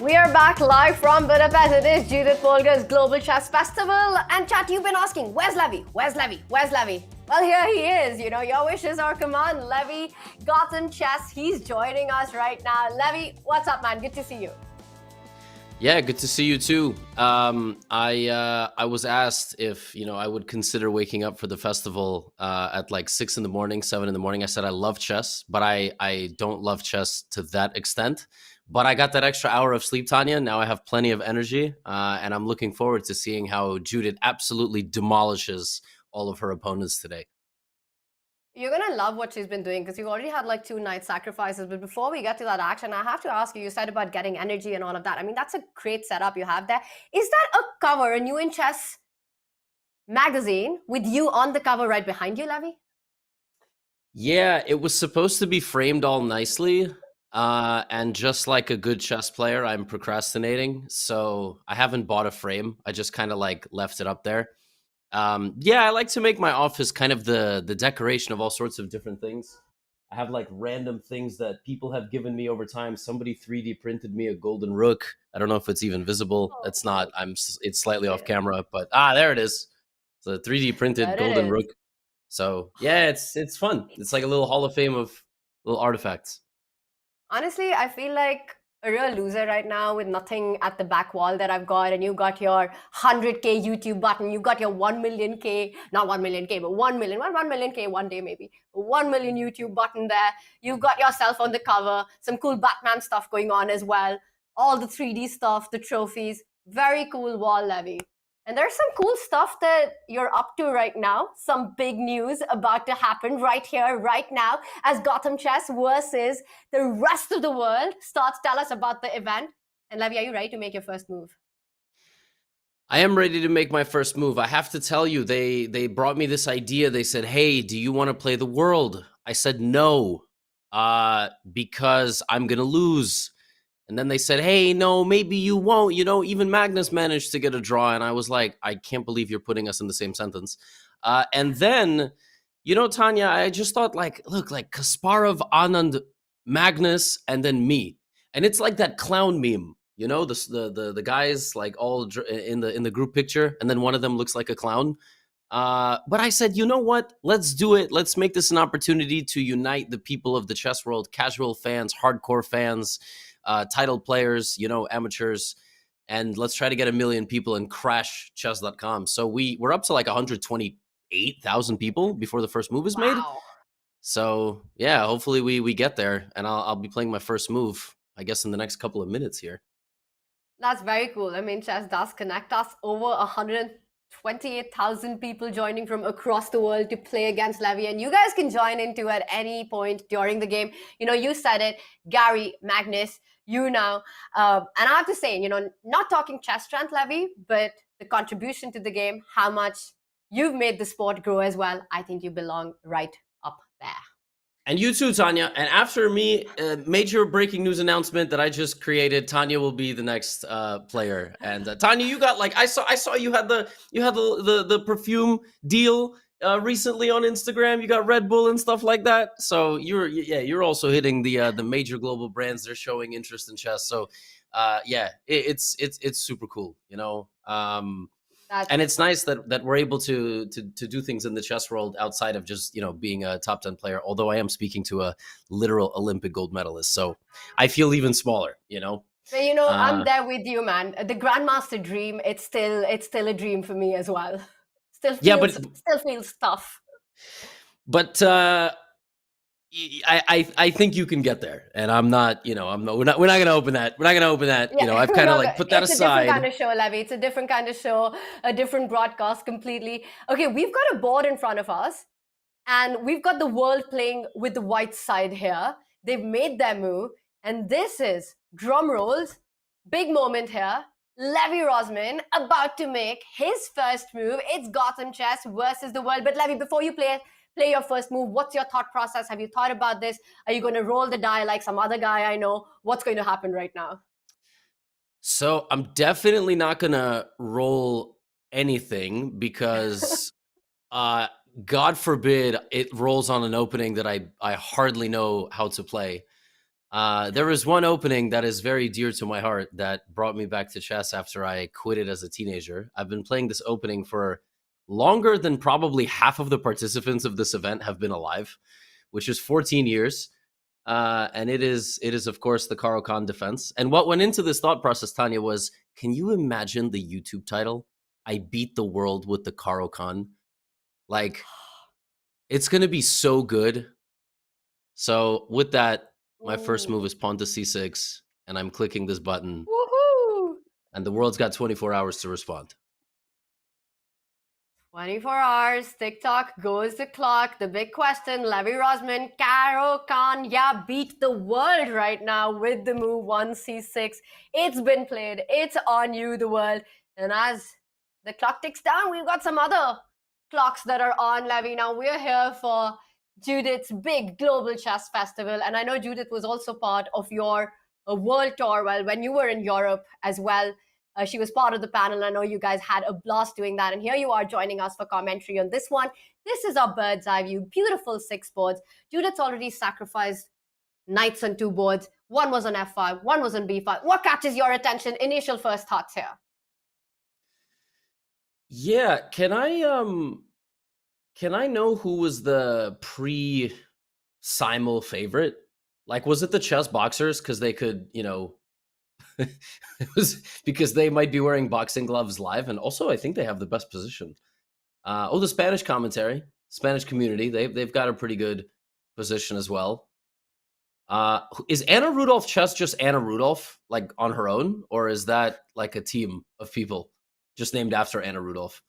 We are back live from Budapest. It is Judit Polgar's Global Chess Festival. And chat, you've been asking, where's Levy? Where's Levy? Where's Levy? Well, here he is. You know, your wishes are command. Levy, Gotham Chess, he's joining us right now. Levy, what's up, man? Good to see you. Yeah, good to see you too. I was asked if I would consider waking up for the festival at like 6 in the morning, 7 in the morning. I said I love chess, but I don't love chess to that extent. But I got that extra hour of sleep, Tanya. Now I have plenty of energy, and I'm looking forward to seeing how Judith absolutely demolishes all of her opponents today. You're going to love what she's been doing because you've already had like 2 night sacrifices. But before we get to that action, I have to ask you, you said about getting energy and all of that. I mean, that's a great setup you have there. Is that a cover, a New in Chess magazine with you on the cover right behind you, Levy? Yeah, it was supposed to be framed all nicely. And just like a good chess player, I'm procrastinating. So I haven't bought a frame. I just kind of like left it up there. Yeah, I like to make my office kind of the decoration of all sorts of different things. I have like random things that people have given me over time. Somebody 3D printed me a golden rook. I don't know if it's even visible. It's not. It's slightly off camera, but there it is. It's a 3D printed golden rook. So yeah, it's fun. It's like a little Hall of Fame of little artifacts. Honestly, I feel like a real loser right now with nothing at the back wall that I've got. And you got your 100K YouTube button. You got your 1 million K, not 1 million K, but 1 million, 1 million K one day maybe. 1 million YouTube button there. You've got yourself on the cover. Some cool Batman stuff going on as well. All the 3D stuff, the trophies. Very cool wall, Levy. And there's some cool stuff that you're up to right now. Some big news about to happen right here, right now, as Gotham Chess versus the rest of the world starts. Tell us about the event. And Levy, are you ready to make your first move? I am ready to make my first move. I have to tell you, they brought me this idea. They said, hey, do you want to play the world? I said, no, because I'm going to lose. And then they said, hey, no, maybe you won't. Even Magnus managed to get a draw. And I was like, I can't believe you're putting us in the same sentence. And then, Tanya, I just thought look, like Kasparov, Anand, Magnus, and then me. And it's like that clown meme, the guys like all in the group picture. And then one of them looks like a clown. But I said, you know what? Let's do it. Let's make this an opportunity to unite the people of the chess world, casual fans, hardcore fans, title players, amateurs, and let's try to get 1 million people and crash chess.com. So we're up to like 128,000 people before the first move is made. So yeah, hopefully we get there, and I'll be playing my first move, I guess, in the next couple of minutes here. That's very cool. I mean, chess does connect us. Over 128,000 people joining from across the world to play against Levy, and you guys can join into at any point during the game. You said it, Gary, Magnus, now. And I have to say, not talking chess strength, Levy, but the contribution to the game, how much you've made the sport grow as well. I think you belong right up there. And you too, Tanya. And after me, major breaking news announcement that I just created. Tanya will be the next player. And Tanya, you got I saw you had the perfume deal recently on Instagram. You got Red Bull and stuff like that. So you're also hitting the major global brands. They're showing interest in chess. So it's super cool. And it's nice that we're able to do things in the chess world outside of just being a top 10 player. Although I am speaking to a literal Olympic gold medalist, so I feel even smaller. But I'm there with you, man. The grandmaster dream, it's still a dream for me as well. Still feels tough. But I think you can get there, and I'm not. We're not going to open that. We're not going to open that. Yeah, I've kind of put that aside. It's a different kind of show, Levy. It's a different kind of show, a different broadcast completely. Okay, we've got a board in front of us, and we've got the world playing with the white side here. They've made their move, and this is, drum rolls, big moment here. Levy Rozman about to make his first move. It's Gotham Chess versus the world. But Levy, before you play your first move, what's your thought process? Have you thought about this? Are you going to roll the die like some other guy I know? What's going to happen right now? So I'm definitely not going to roll anything because God forbid it rolls on an opening that I hardly know how to play. There is one opening that is very dear to my heart that brought me back to chess after I quit it as a teenager. I've been playing this opening for longer than probably half of the participants of this event have been alive, which is 14 years. And it is of course the Caro Khan defense. And what went into this thought process, Tanya, was, can you imagine the YouTube title? I beat the world with the Caro Khan. Like, it's gonna be so good. So with that, my first move is pawn to c6, and I'm clicking this button, Woohoo! and the world's got 24 hours to respond. 24 hours, TikTok goes the clock. The big question, Levy Rozman, Caro Khan, yeah, beat the world right now with the move 1c6. It's been played. It's on you, the world. And as the clock ticks down, we've got some other clocks that are on, Levy. Now, we're here for Judith's big global chess festival. And I know Judith was also part of your world tour, well, when you were in Europe as well. She was part of the panel. I know you guys had a blast doing that. And here you are joining us for commentary on this one. This is our bird's eye view. Beautiful 6 boards. Judith's already sacrificed knights on 2 boards. One was on f5, one was on b5. What catches your attention? Initial first thoughts here. Yeah, can I know who was the Simul favorite? Like, was it the chess boxers because they could, it was because they might be wearing boxing gloves live, and also I think they have the best position. The Spanish commentary, Spanish community, they've got a pretty good position as well. Is Anna Rudolph chess just Anna Rudolph, like on her own, or is that like a team of people just named after Anna Rudolph?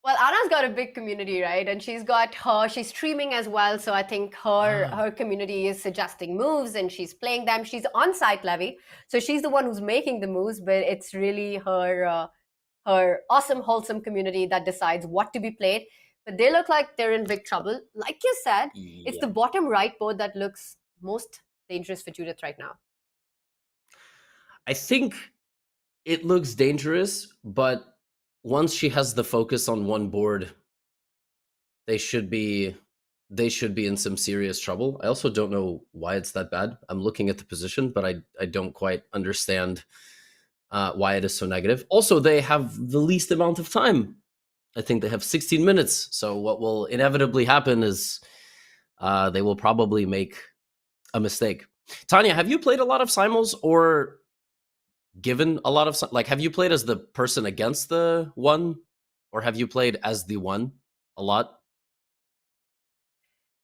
Well, Anna's got a big community, right? And she's streaming as well. So I think her community is suggesting moves and she's playing them. She's on site, Levy. So she's the one who's making the moves, but it's really her awesome, wholesome community that decides what to be played. But they look like they're in big trouble. Like you said, it's the bottom right board that looks most dangerous for Judith right now. I think it looks dangerous, but once she has the focus on one board, they should be in some serious trouble. I also don't know why it's that bad. I'm looking at the position, but I don't quite understand why it is so negative. Also, they have the least amount of time. I think they have 16 minutes. So what will inevitably happen is they will probably make a mistake. Tanya, have you played a lot of Simuls or given a lot of, like, have you played as the person against the one, or have you played as the one a lot?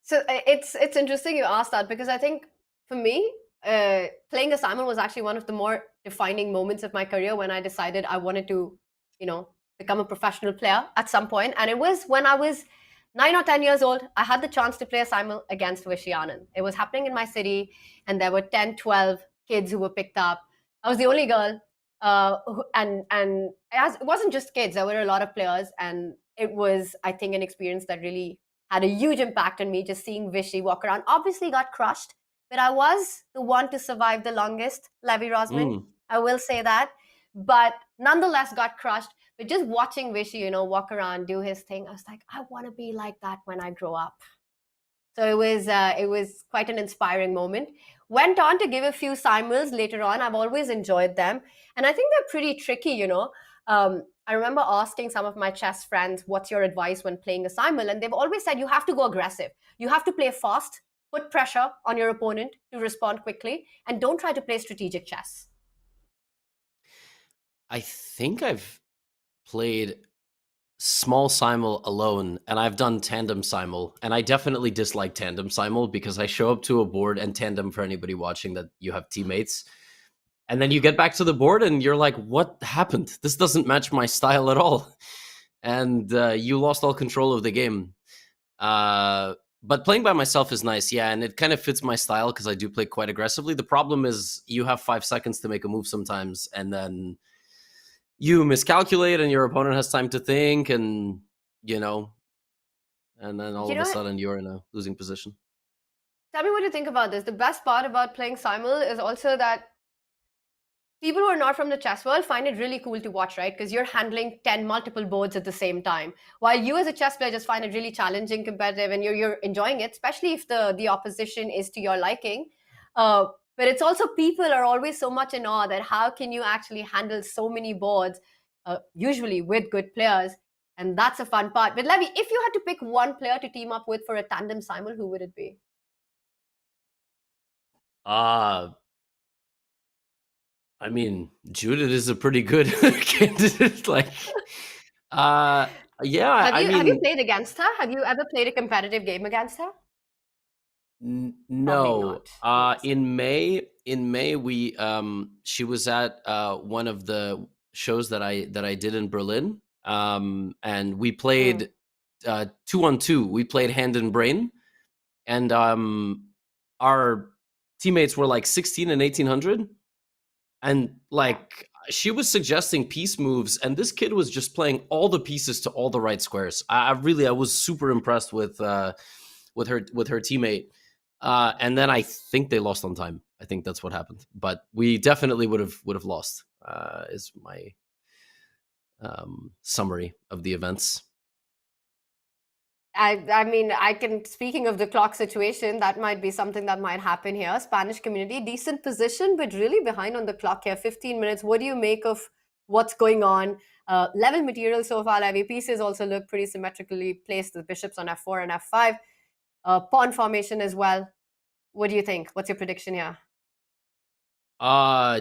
So it's interesting you asked that, because I think for me, playing a Simul was actually one of the more defining moments of my career when I decided I wanted to, become a professional player at some point. And it was when I was 9 or 10 years old. I had the chance to play a Simul against Vishy Anand. It was happening in my city, and there were 10, 12 kids who were picked up. I was the only girl, and it wasn't just kids. There were a lot of players, and it was, I think, an experience that really had a huge impact on me. Just seeing Vishy walk around, obviously got crushed, but I was the one to survive the longest, Levy Rozman. I will say that, but nonetheless got crushed. But just watching Vishy, walk around, do his thing, I was like, I want to be like that when I grow up. So it was quite an inspiring moment. Went on to give a few Simuls later on. I've always enjoyed them. And I think they're pretty tricky, I remember asking some of my chess friends, what's your advice when playing a Simul? And they've always said, you have to go aggressive. You have to play fast, put pressure on your opponent to respond quickly, and don't try to play strategic chess. I think I've played small Simul alone, and I've done tandem Simul, and I definitely dislike tandem Simul because I show up to a board, and tandem, for anybody watching, that you have teammates, and then you get back to the board and you're like, what happened? This doesn't match my style at all. And you lost all control of the game. But playing by myself is nice, yeah, and it kind of fits my style because I do play quite aggressively. The problem is you have 5 seconds to make a move sometimes, and then you miscalculate and your opponent has time to think, and and then all of a sudden you're in a losing position. Tell me what you think about this. The best part about playing Simul is also that people who are not from the chess world find it really cool to watch, right? Because you're handling 10 multiple boards at the same time. While you as a chess player just find it really challenging, competitive, and you're enjoying it, especially if the opposition is to your liking. But it's also people are always so much in awe that how can you actually handle so many boards, usually with good players. And that's a fun part. But Levy, if you had to pick one player to team up with for a tandem simul, who would it be? I mean, Judith is a pretty good candidate. Like, yeah, Have I you mean, played against her? Have you ever played a competitive game against her? Probably no. not. Yes. In May, we she was at one of the shows that I did in Berlin. And we played 2-on-2. We played Hand and Brain, and our teammates were like 16 and 1800. And like she was suggesting piece moves, and this kid was just playing all the pieces to all the right squares. I was super impressed with her teammate. And then I think they lost on time. I think that's what happened. But we definitely would have lost. Is my summary of the events. I mean, I can, speaking of the clock situation, that might be something that might happen here. Spanish community, decent position, but really behind on the clock here. 15 minutes. What do you make of what's going on? Level material so far. Levy pieces also look pretty symmetrically placed. The bishops on f4 and f5. Pawn formation as well. What do you think? What's your prediction here?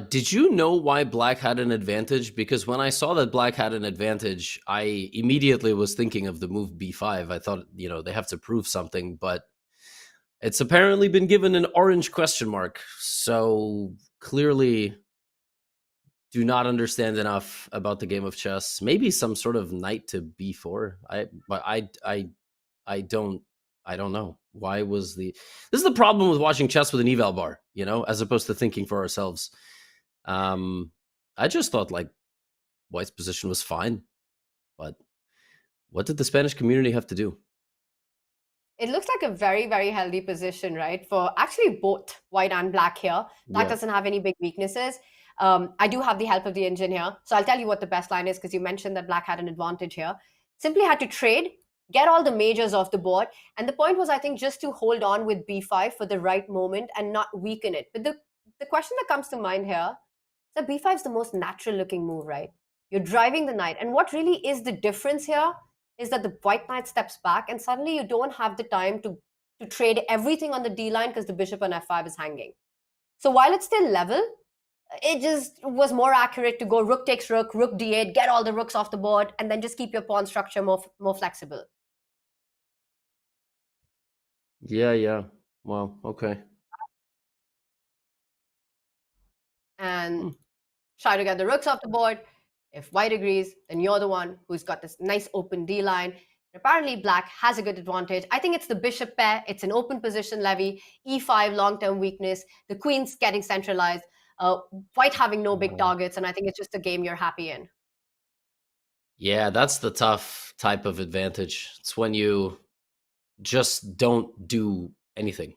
Did you know why Black had an advantage? Because when I saw that Black had an advantage, I immediately was thinking of the move b5. I thought, they have to prove something, but it's apparently been given an orange question mark. So clearly do not understand enough about the game of chess. Maybe some sort of knight to b4. I don't know. Why was this is the problem with watching chess with an eval bar, as opposed to thinking for ourselves. I just thought like White's position was fine, but what did the Spanish community have to do? It looks like a very, very healthy position, right? For actually both White and Black here. Black doesn't have any big weaknesses. I do have the help of the engine here. So I'll tell you what the best line is, because you mentioned that Black had an advantage here. Simply had to trade, get all the majors off the board. And the point was, I think, just to hold on with b5 for the right moment and not weaken it. But the question that comes to mind here is that b5 is the most natural looking move, right? You're driving the knight. And what really is the difference here is that the white knight steps back, and suddenly you don't have the time to trade everything on the d line because the bishop on f5 is hanging. So while it's still level, it just was more accurate to go rook takes rook, rook d8, get all the rooks off the board, and then just keep your pawn structure more flexible. Yeah. Wow. Okay. And try to get the rooks off the board. If White agrees, then you're the one who's got this nice open D line. Apparently, Black has a good advantage. I think it's the bishop pair. It's an open position, Levy. E5, long-term weakness. The queen's getting centralized. White having no big targets, and I think it's just a game you're happy in. Yeah, that's the tough type of advantage. It's when you just don't do anything.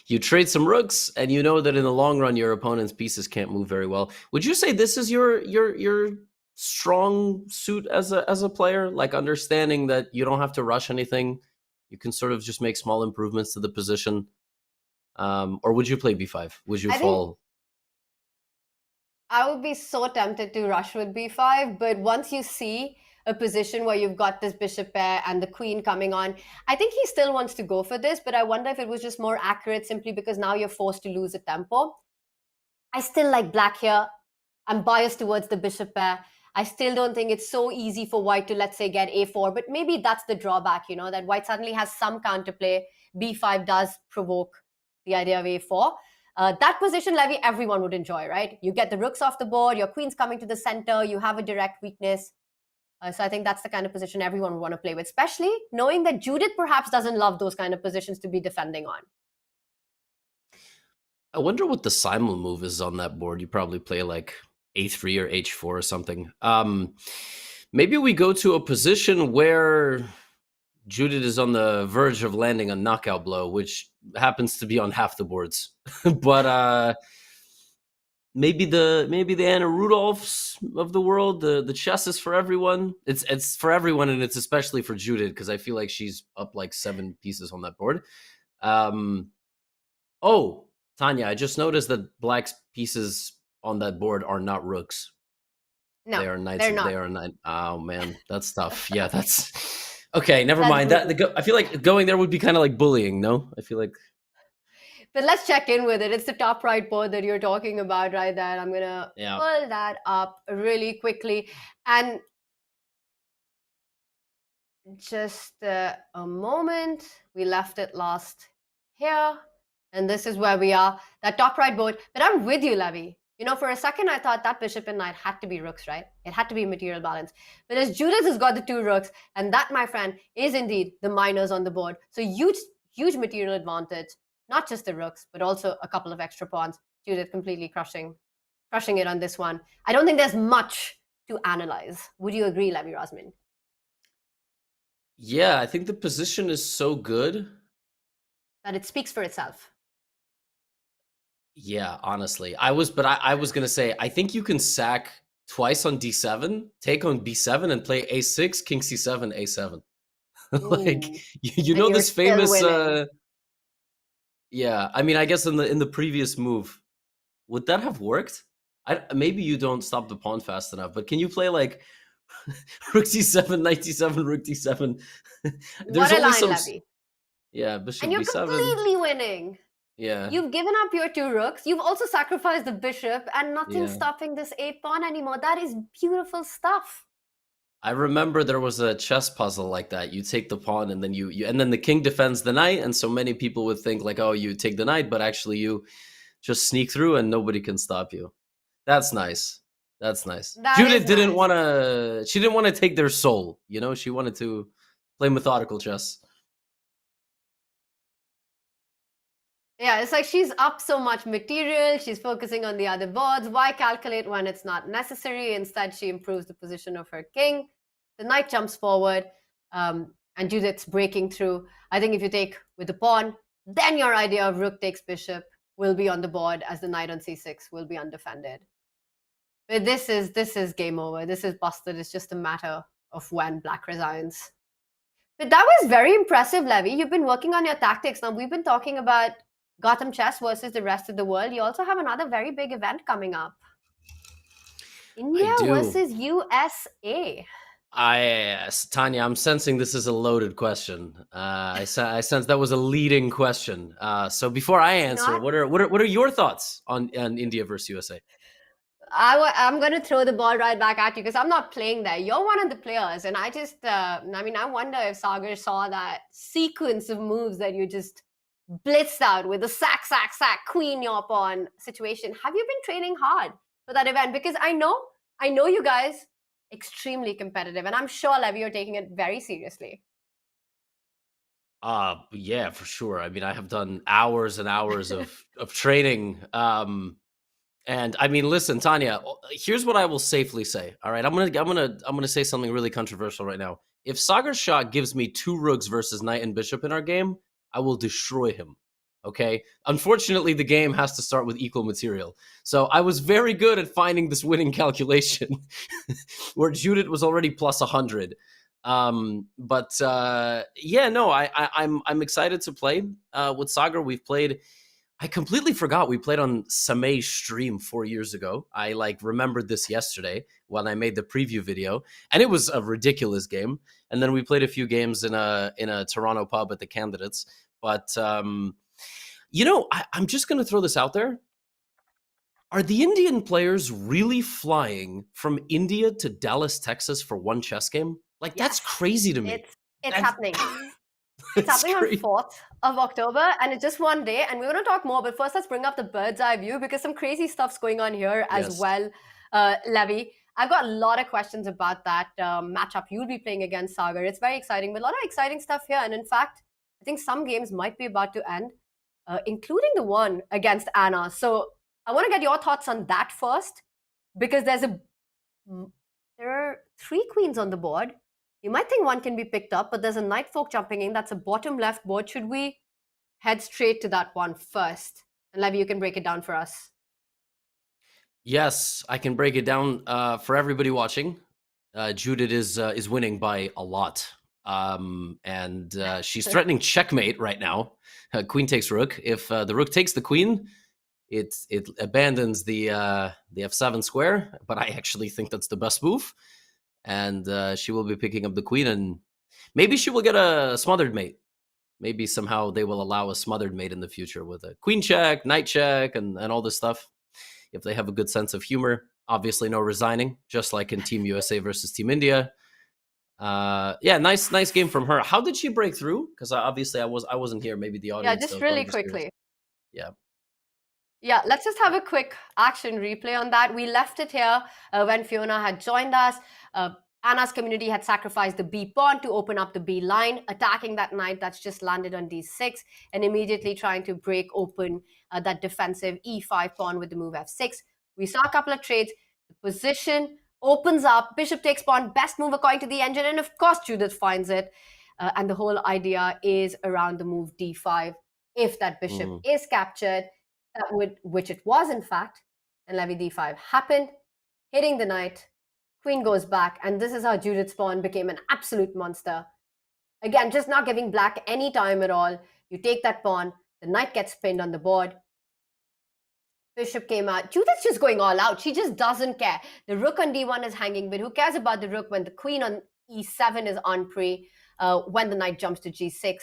You trade some rooks, and you know that in the long run, your opponent's pieces can't move very well. Would you say this is your strong suit as a player, like understanding that you don't have to rush anything, you can sort of just make small improvements to the position? Or would you play b5? Would you fall? I would be so tempted to rush with b5, but once you see a position where you've got this bishop pair and the queen coming on, I think he still wants to go for this, but I wonder if it was just more accurate simply because now you're forced to lose a tempo. I still like Black here. I'm biased towards the bishop pair. I still don't think it's so easy for White to, let's say, get a4, but maybe that's the drawback, that White suddenly has some counterplay. b5 does provoke the idea of a4. That position, Levy, everyone would enjoy, right? You get the rooks off the board, your queen's coming to the center, you have a direct weakness. So I think that's the kind of position everyone would want to play with, especially knowing that Judith perhaps doesn't love those kind of positions to be defending on. I wonder what the Simul move is on that board. You probably play like a3 or h4 or something. Maybe we go to a position where Judith is on the verge of landing a knockout blow, which happens to be on half the boards. But maybe the Anna Rudolphs of the world. The chess is for everyone. It's for everyone, and it's especially for Judith because I feel like she's up like 7 pieces on that board. Oh, Tanya, I just noticed that Black's pieces on that board are not rooks. No, They are knights. they're not. They are knight. Oh man, that's tough. Yeah, that's okay. Never That's mind. I feel like going there would be kind of like bullying. No, I feel like. But let's check in with it. It's the top right board that you're talking about right there. I'm gonna pull that up really quickly. And just a moment. We left it last here. And this is where we are, that top right board. But I'm with you, Levy. You know, for a second, I thought that bishop and knight had to be rooks, right? It had to be material balance. But as Judith has got the 2 rooks, and that, my friend, is indeed the minors on the board. So huge material advantage. Not just the rooks, but also a couple of extra pawns. Judith completely crushing it on this one. I don't think there's much to analyze. Would you agree, Levy Rozman? Yeah, I think the position is so good that it speaks for itself. Yeah, honestly. I was gonna say, I think you can sack twice on d7, take on b7, and play a6, king c7, a7. Like you know this famous yeah, I mean, I guess in the previous move, would that have worked? Maybe you don't stop the pawn fast enough, but can you play like rook c7, knight d7, rook d7? There's what a line, Levy. Yeah, bishop and you're b7. Completely winning. Yeah. You've given up your 2 rooks. You've also sacrificed the bishop, and nothing's stopping this 8 pawn anymore. That is beautiful stuff. I remember there was a chess puzzle like that. You take the pawn, and then you and then the king defends the knight, and so many people would think like, oh, you take the knight, but actually you just sneak through, and nobody can stop you. That's nice. That's nice. Judith didn't want to. She didn't want to take their soul. You know, she wanted to play methodical chess. Yeah, it's like she's up so much material. She's focusing on the other boards. Why calculate when it's not necessary? Instead, she improves the position of her king. The knight jumps forward, and Judith's breaking through. I think if you take with the pawn, then your idea of rook takes bishop will be on the board, as the knight on c6 will be undefended. But this is game over. This is busted. It's just a matter of when Black resigns. But that was very impressive, Levy. You've been working on your tactics. Now, we've been talking about Gotham chess versus the rest of the world. You also have another very big event coming up. India versus USA. Tanya, I'm sensing this is a loaded question. I sense that was a leading question. So before I answer, what are your thoughts on India versus USA? I'm going to throw the ball right back at you because I'm not playing there. You're one of the players, and I just, I wonder if Sagar saw that sequence of moves that you just blitzed out with the sack, queen your pawn situation. Have you been training hard for that event? Because I know you guys extremely competitive, and I'm sure, Levy, you're taking it very seriously. Yeah, for sure. I mean, I have done hours and hours of training. And I mean, listen, Tanya, here's what I will safely say. All right, I'm gonna say something really controversial right now. If Sagar Shah gives me 2 rooks versus knight and bishop in our game, I will destroy him. Okay. Unfortunately, the game has to start with equal material. So I was very good at finding this winning calculation, where Judith was already plus 100. Yeah, no, I'm excited to play with Sagar. We've played. I completely forgot we played on Samay's stream 4 years ago. I remembered this yesterday when I made the preview video, and it was a ridiculous game. And then we played a few games in a Toronto pub at the Candidates. But I'm just going to throw this out there. Are the Indian players really flying from India to Dallas, Texas for one chess game? That's crazy to me. It's happening. It's happening on 4th of October, and it's just one day, and we're going to talk more, but first let's bring up the bird's eye view, because some crazy stuff's going on here as well, Levy. I've got a lot of questions about that matchup you'll be playing against Sagar. It's very exciting, but a lot of exciting stuff here, and in fact, I think some games might be about to end, including the one against Anna. So I want to get your thoughts on that first, because there are 3 queens on the board. You might think one can be picked up, but there's a knight fork jumping in. That's a bottom left board. Should we head straight to that one first? And Levy, you can break it down for us. Yes, I can break it down for everybody watching. Judith is winning by a lot, and she's threatening checkmate right now. Queen takes rook. If the rook takes the queen, it abandons the f7 square. But I actually think that's the best move, and she will be picking up the queen, and maybe she will get a smothered mate. Maybe somehow they will allow a smothered mate in the future with a queen check, knight check, and all this stuff. If they have a good sense of humor, obviously no resigning, just like in Team USA versus Team India. Yeah, nice game from her. How did she break through? Because obviously I wasn't here. Maybe the Yeah, audience just knows, but I'm really just curious. quickly. Yeah. Yeah, let's just have a quick action replay on that. We left it here when Fiona had joined us. Anna's community had sacrificed the B pawn to open up the B line, attacking that knight that's just landed on D6, and immediately trying to break open that defensive E5 pawn with the move F6. We saw a couple of trades. The position opens up, bishop takes pawn, best move according to the engine, and of course Judith finds it. And the whole idea is around the move D5. If that bishop is captured, which it was in fact, and Levy D5 happened, hitting the knight. Queen goes back, and this is how Judith's pawn became an absolute monster. Again, just not giving black any time at all. You take that pawn, the knight gets pinned on the board. Bishop came out. Judith's just going all out. She just doesn't care. The rook on D1 is hanging, but who cares about the rook when the queen on E7 is on pre, when the knight jumps to G6?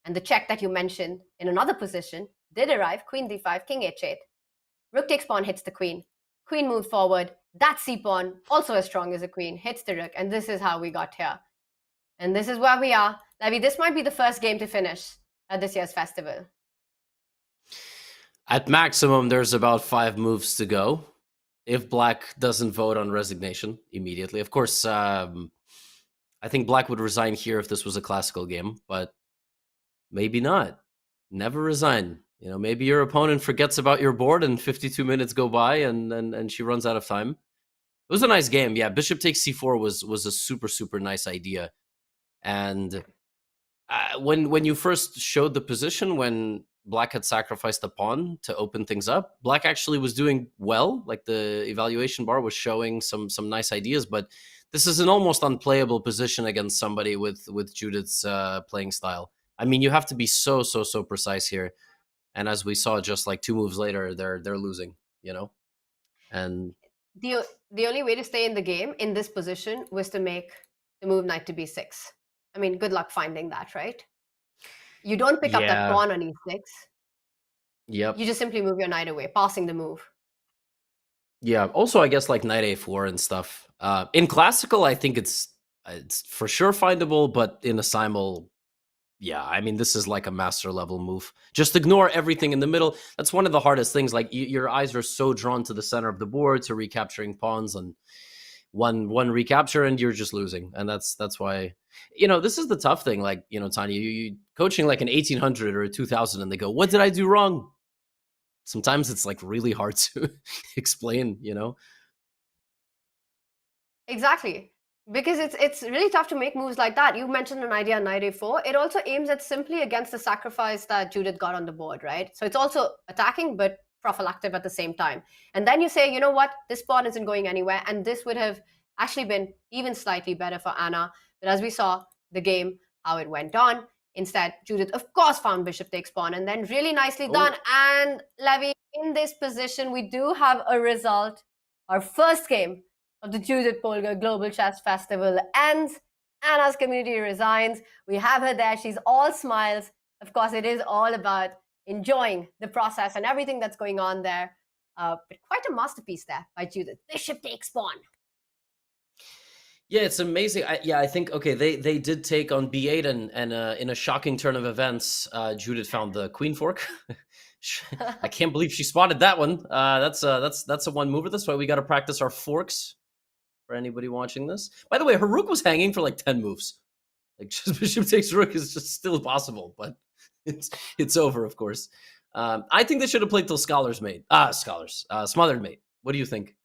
And the check that you mentioned in another position did arrive. Queen D5, king H8. Rook takes pawn, hits the queen. Queen moved forward. That C pawn, also as strong as a queen, hits the rook. And this is how we got here. And this is where we are. Levy, this might be the first game to finish at this year's festival. At maximum, there's about 5 moves to go. If black doesn't vote on resignation immediately. Of course, I think black would resign here if this was a classical game, but maybe not. Never resign. You know, maybe your opponent forgets about your board and 52 minutes go by and she runs out of time. It was a nice game. Yeah, bishop takes c4 was a super nice idea. And when you first showed the position, when black had sacrificed the pawn to open things up, black actually was doing well. Like the evaluation bar was showing some nice ideas, but this is an almost unplayable position against somebody with Judith's playing style. I mean, you have to be so precise here. And as we saw, just like 2 moves later, they're losing, you know? And the only way to stay in the game in this position was to make the move knight to b6. I mean, good luck finding that, right? You don't pick up that pawn on e6. Yep. You just simply move your knight away, passing the move. Yeah. Also, I guess like knight a4 and stuff. In classical, I think it's for sure findable, but in a simul, yeah, I mean, this is like a master level move. Just ignore everything in the middle. That's one of the hardest things. Like your eyes are so drawn to the center of the board, to recapturing pawns, and one recapture and you're just losing. And that's why, you know, this is the tough thing. Like, you know, Tania, you coaching like an 1800 or a 2000 and they go, what did I do wrong? Sometimes it's like really hard to explain, you know? Exactly. Because it's really tough to make moves like that. You mentioned an idea, knight a4. It also aims at simply against the sacrifice that Judith got on the board, right? So it's also attacking, but prophylactic at the same time. And then you say, you know what? This pawn isn't going anywhere. And this would have actually been even slightly better for Anna. But as we saw the game, how it went on, instead, Judith, of course, found bishop takes pawn. And then really nicely done. And Levy, in this position, we do have a result. Our first game of the Judit Polgar Global Chess Festival ends. Anna's community resigns. We have her there. She's all smiles. Of course, it is all about enjoying the process and everything that's going on there. But quite a masterpiece there by Judith. Bishop takes pawn. Yeah, it's amazing. I think, okay, they did take on b8 and in a shocking turn of events, Judith found the queen fork. I can't believe she spotted that one. That's a one mover. That's why we got to practice our forks. For anybody watching this, by the way, her rook was hanging for like 10 moves. Like just bishop takes rook is just still possible, but it's over, of course. I think they should have played till smothered mate. What do you think?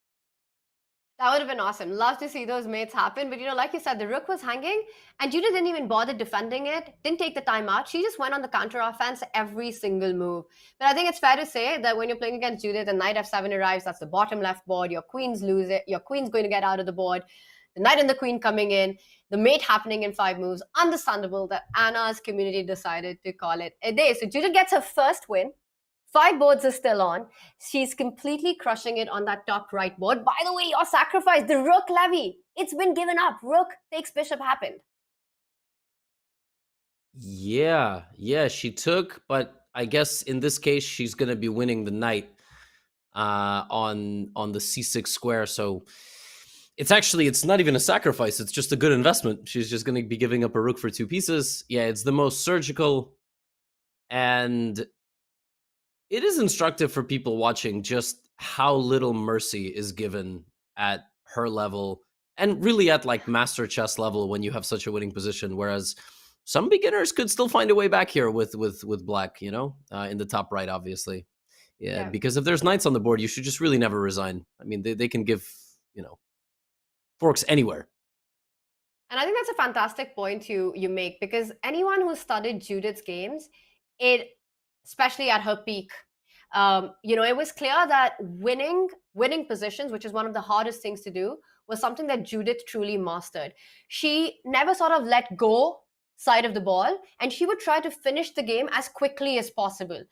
That would have been awesome. Love to see those mates happen. But like you said, the rook was hanging, and Judith didn't even bother defending it, didn't take the time out. She just went on the counter offense every single move. But I think it's fair to say that when you're playing against Judith and knight f7 arrives, that's the bottom left board, your queens lose it, your queen's going to get out of the board, the knight and the queen coming in, the mate happening in 5 moves. Understandable that Anna's community decided to call it a day. So Judith gets her first win. 5 boards are still on. She's completely crushing it on that top right board. By the way, your sacrifice, the rook, Levy, it's been given up. Rook takes bishop happened. Yeah, she took, but I guess in this case she's going to be winning the knight on the c6 square. So it's not even a sacrifice. It's just a good investment. She's just going to be giving up a rook for 2 pieces. Yeah, it's the most surgical, and it is instructive for people watching just how little mercy is given at her level, and really at like master chess level when you have such a winning position. Whereas some beginners could still find a way back here with black, in the top right, obviously. Yeah, because if there's knights on the board, you should just really never resign. I mean, they can give, forks anywhere. And I think that's a fantastic point you make, because anyone who studied Judith's games, especially at her peak, it was clear that winning positions, which is one of the hardest things to do, was something that Judith truly mastered. She never sort of let go side of the ball, and she would try to finish the game as quickly as possible.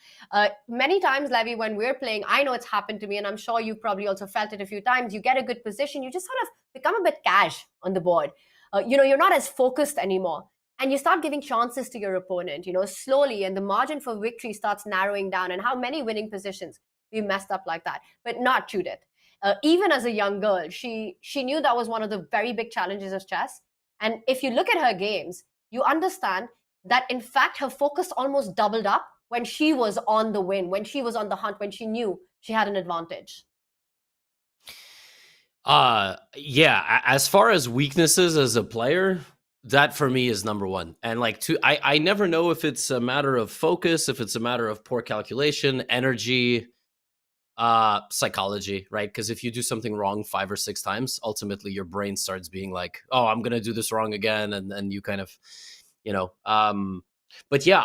Many times, Levy, when we're playing, I know it's happened to me, and I'm sure you probably also felt it a few times, you get a good position, you just sort of become a bit cash on the board. You're not as focused anymore. And you start giving chances to your opponent, slowly, and the margin for victory starts narrowing down. And how many winning positions we messed up like that? But not Judith. Even as a young girl, she knew that was one of the very big challenges of chess. And if you look at her games, you understand that, in fact, her focus almost doubled up when she was on the win, when she was on the hunt, when she knew she had an advantage. Yeah, as far as weaknesses as a player, that for me is number one. And I never know if it's a matter of focus, if it's a matter of poor calculation, energy, psychology, right? Because if you do something wrong 5 or 6 times, ultimately your brain starts being like, oh, I'm going to do this wrong again. And you kind of, but yeah,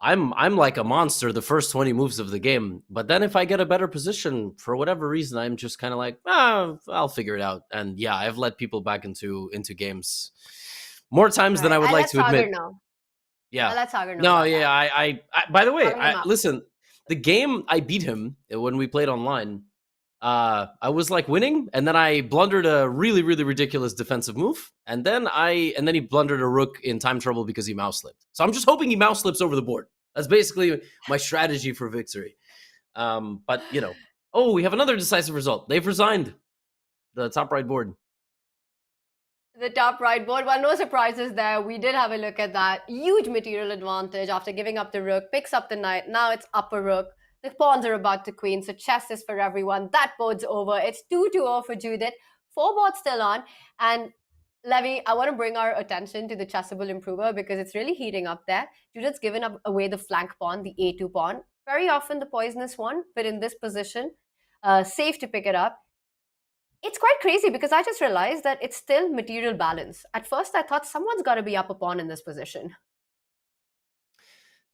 I'm like a monster the first 20 moves of the game. But then if I get a better position, for whatever reason, I'm just kind of like, I'll figure it out. And yeah, I've let people back into games more times than I would like to admit. Yeah. Let's Sagar know. No, yeah. I by the way, listen, the game I beat him when we played online, I was like winning, and then I blundered a really, really ridiculous defensive move, and then he blundered a rook in time trouble because he mouse slipped. So I'm just hoping he mouse slips over the board. That's basically my strategy for victory. But we have another decisive result. They've resigned the top right board. The top right board. Well, no surprises there. We did have a look at that. Huge material advantage after giving up the rook, picks up the knight. Now it's upper rook. The pawns are about to queen, so chess is for everyone. That board's over. It's 2-0 for Judith. 4 boards still on. And Levy, I want to bring our attention to the Chessable Improver because it's really heating up there. Judith's given away the flank pawn, the A2 pawn. Very often the poisonous one, but in this position, safe to pick it up. It's quite crazy because I just realized that it's still material balance. At first, I thought someone's got to be up a pawn in this position.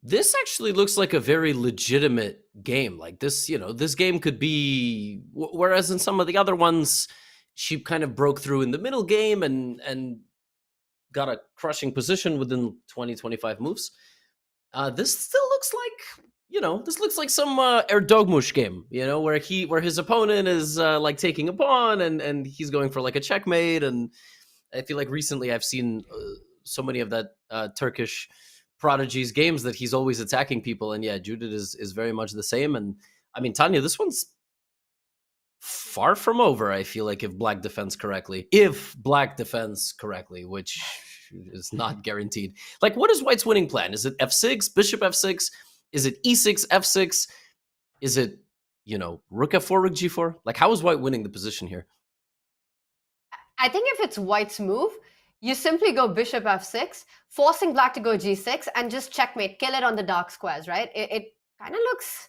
This actually looks like a very legitimate game. Like this, this game could be, whereas in some of the other ones, she kind of broke through in the middle game and got a crushing position within 20, 25 moves. This still looks like, this looks like some Erdogmush game, where his opponent is like taking a pawn and he's going for like a checkmate. And I feel like recently I've seen so many of that Turkish prodigy's games that he's always attacking people. And yeah, Judith is very much the same. And I mean, Tania, this one's far from over, I feel like, if black defends correctly, which is not guaranteed. Like, what is white's winning plan? Is it f6, bishop f6? Is it e6, f6? Is it, rook f4, rook g4? Like, how is white winning the position here? I think if it's white's move, you simply go bishop f6, forcing black to go g6, and just checkmate, kill it on the dark squares, right? It kind of looks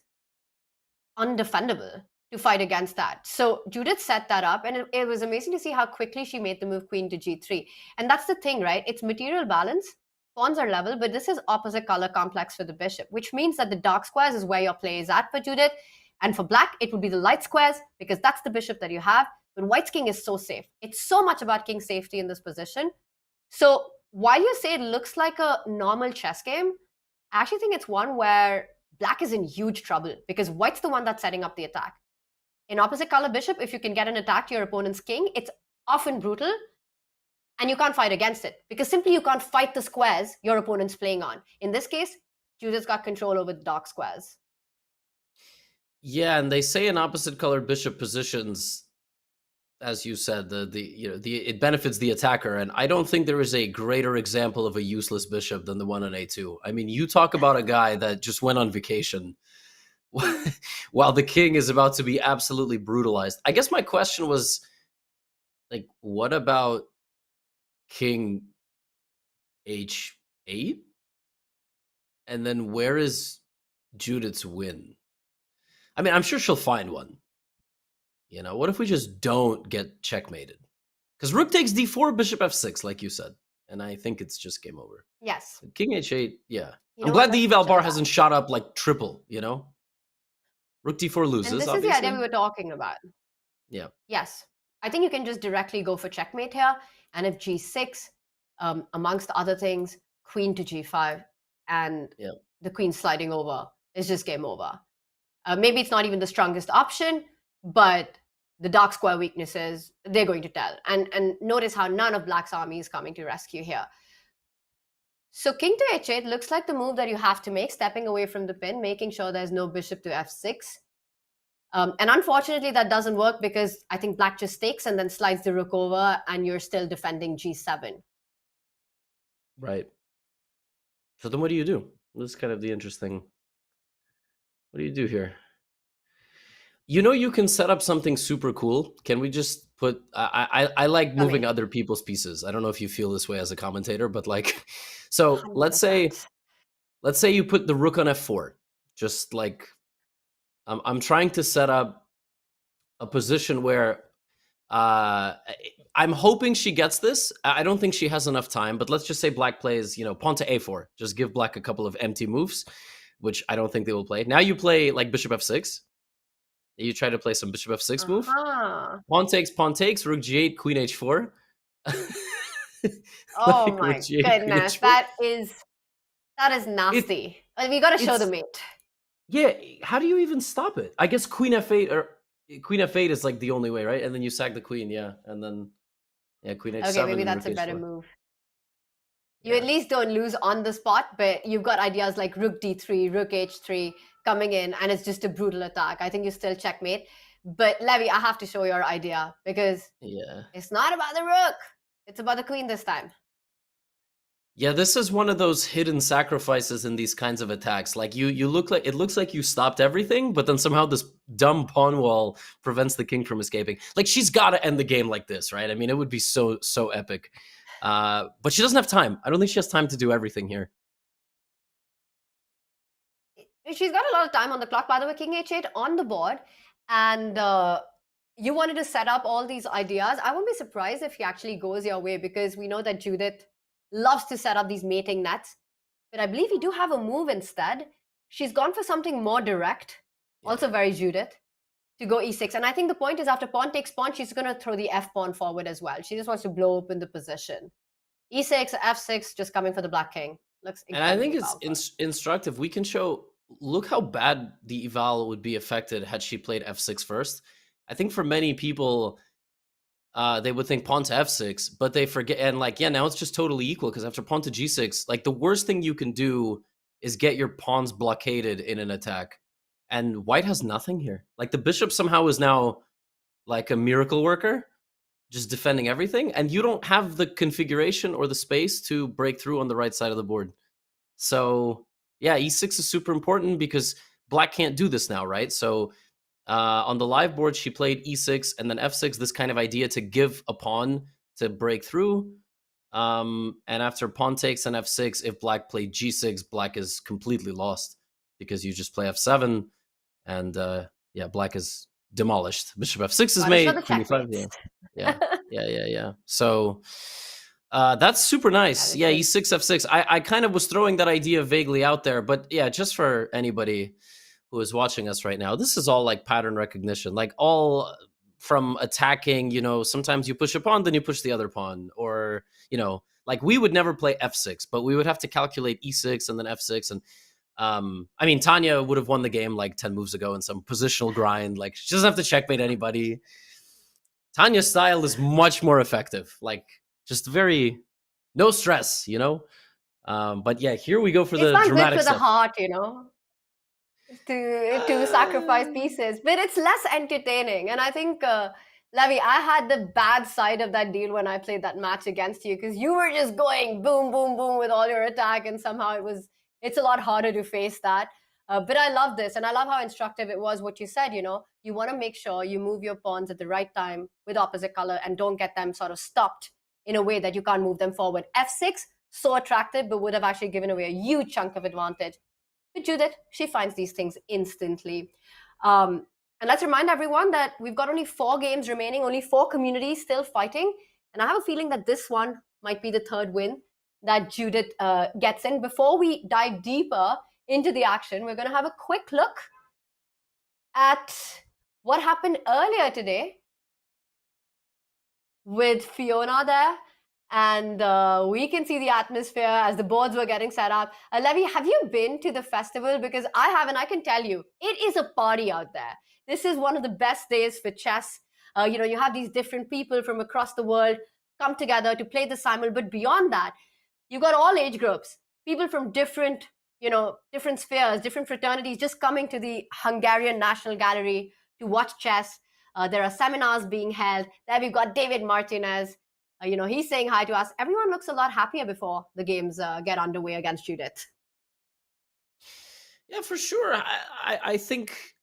undefendable. to fight against that. So Judith set that up, and it was amazing to see how quickly she made the move queen to g3. And that's the thing, right? It's material balance. Pawns are level, but this is opposite color complex for the bishop, which means that the dark squares is where your play is at for Judith. And for black, it would be the light squares because that's the bishop that you have. But white's king is so safe. It's so much about king safety in this position. So while you say it looks like a normal chess game, I actually think it's one where black is in huge trouble because white's the one that's setting up the attack. In opposite color bishop, if you can get an attack to your opponent's king, it's often brutal and you can't fight against it because simply you can't fight the squares your opponent's playing on. In this case, Judith's got control over the dark squares. Yeah, and they say in opposite color bishop positions, as you said, it benefits the attacker, and I don't think there is a greater example of a useless bishop than the one on a2. I mean, you talk about a guy that just went on vacation while the king is about to be absolutely brutalized. I guess my question was, like, what about king h8? And then where is Judith's win? I mean, I'm sure she'll find one. You know, what if we just don't get checkmated? Because rook takes d4, bishop f6, like you said. And I think it's just game over. Yes. King h8, yeah. You I'm glad the eval bar hasn't shot up like triple, you know? Rook d4 loses, and this obviously. is the idea we were talking about. Yeah. Yes. I think you can just directly go for checkmate here. And if g6, amongst other things, queen to g5, and the queen sliding over, is just game over. Maybe it's not even the strongest option, but the dark square weaknesses, they're going to tell. And notice how none of black's army is coming to rescue here. So king to h8 looks like the move that you have to make, stepping away from the pin, making sure there's no bishop to f6. And unfortunately, that doesn't work because I think black just takes and then slides the rook over, and you're still defending g7. Right. So then what do you do? This is kind of the interesting... What do you do here? You know, you can set up something super cool. Can we just put... I like moving other people's pieces. I don't know if you feel this way as a commentator, but like... So 100%. Let's say you put the rook on f4. Just like... I'm trying to set up a position where... I'm hoping she gets this. I don't think she has enough time, but let's just say black plays, you know, pawn to a4. Just give black a couple of empty moves, which I don't think they will play. Now you play like bishop f6. You try to play some bishop f6 move. Pawn takes, rook g8, queen h4. Oh like my goodness, that is nasty. We got to show the mate. Yeah, how do you even stop it? I guess queen f8 or queen f8 is like the only way, right? And then you sack the queen, and then queen h7. Okay, maybe that's a better move. You at least don't lose on the spot, but you've got ideas like rook d3, rook h3 coming in, and it's just a brutal attack. I think you still checkmate. But Levy, I have to show your idea because it's not about the rook. It's about the queen this time. Yeah, this is one of those hidden sacrifices in these kinds of attacks. Like you look like, it looks like you stopped everything, but then somehow this dumb pawn wall prevents the king from escaping. Like, she's got to end the game like this, right? I mean, it would be so epic. But she doesn't have time. I don't think she has time to do everything here. She's got a lot of time on the clock. By the way, king h8 on the board. And you wanted to set up all these ideas. I won't be surprised if he actually goes your way because we know that Judith loves to set up these mating nets. But I believe you do have a move instead. She's gone for something more direct, also very Judith, to go e6. And I think the point is after pawn takes pawn, she's going to throw the f pawn forward as well. She just wants to blow open the position. e6, f6, just coming for the black king. Looks and I think it's instructive. We can show, look how bad the eval would be affected had she played f6 first. I think for many people, they would think pawn to f6, but they forget. And like, now it's just totally equal because after pawn to g6, like the worst thing you can do is get your pawns blockaded in an attack. And white has nothing here. Like the bishop somehow is now like a miracle worker, just defending everything. And you don't have the configuration or the space to break through on the right side of the board. So yeah, e6 is super important because black can't do this now, right? So on the live board, she played e6 and then f6, this kind of idea to give a pawn to break through. And after pawn takes and f6, if black played g6, black is completely lost because you just play f7 and black is demolished. Bishop f6 is Gotta show the made. Queen e5. checkmates. Yeah. So that's super nice. That Yeah, is e6 f6. I kind of was throwing that idea vaguely out there, but yeah, just for anybody who is watching us right now, this is all like pattern recognition, like all from attacking. Sometimes you push a pawn, then you push the other pawn, or like we would never play f6, but we would have to calculate e6 and then f6. And I mean, Tania would have won the game like 10 moves ago in some positional grind. Like, she doesn't have to checkmate anybody. Tanya's style is much more effective. Like, just very no stress. But yeah, here we go for it's the not good dramatic for the stuff. heart, to sacrifice pieces, but it's less entertaining. And I think, Levy, I had the bad side of that deal when I played that match against you, because you were just going boom, boom, boom with all your attack, and somehow it's a lot harder to face that. But I love this, and I love how instructive it was. What you said, you want to make sure you move your pawns at the right time with opposite color, and don't get them sort of stopped in a way that you can't move them forward. F6, so attractive, but would have actually given away a huge chunk of advantage. But Judith, she finds these things instantly. And let's remind everyone that we've got only 4 games remaining, only 4 communities still fighting. And I have a feeling that this one might be the third win that Judith gets in. Before we dive deeper into the action, we're going to have a quick look at what happened earlier today with Fiona there. And we can see the atmosphere as the boards were getting set up. Levy, have you been to the festival? Because I haven't. I can tell you, it is a party out there. This is one of the best days for chess. You have these different people from across the world come together to play the Simul. But beyond that, you've got all age groups, people from different spheres, different fraternities, just coming to the Hungarian National Gallery to watch chess. There are seminars being held. There we've got David Martinez. He's saying hi to us. Everyone looks a lot happier before the games get underway against Judith. Yeah, for sure. I think,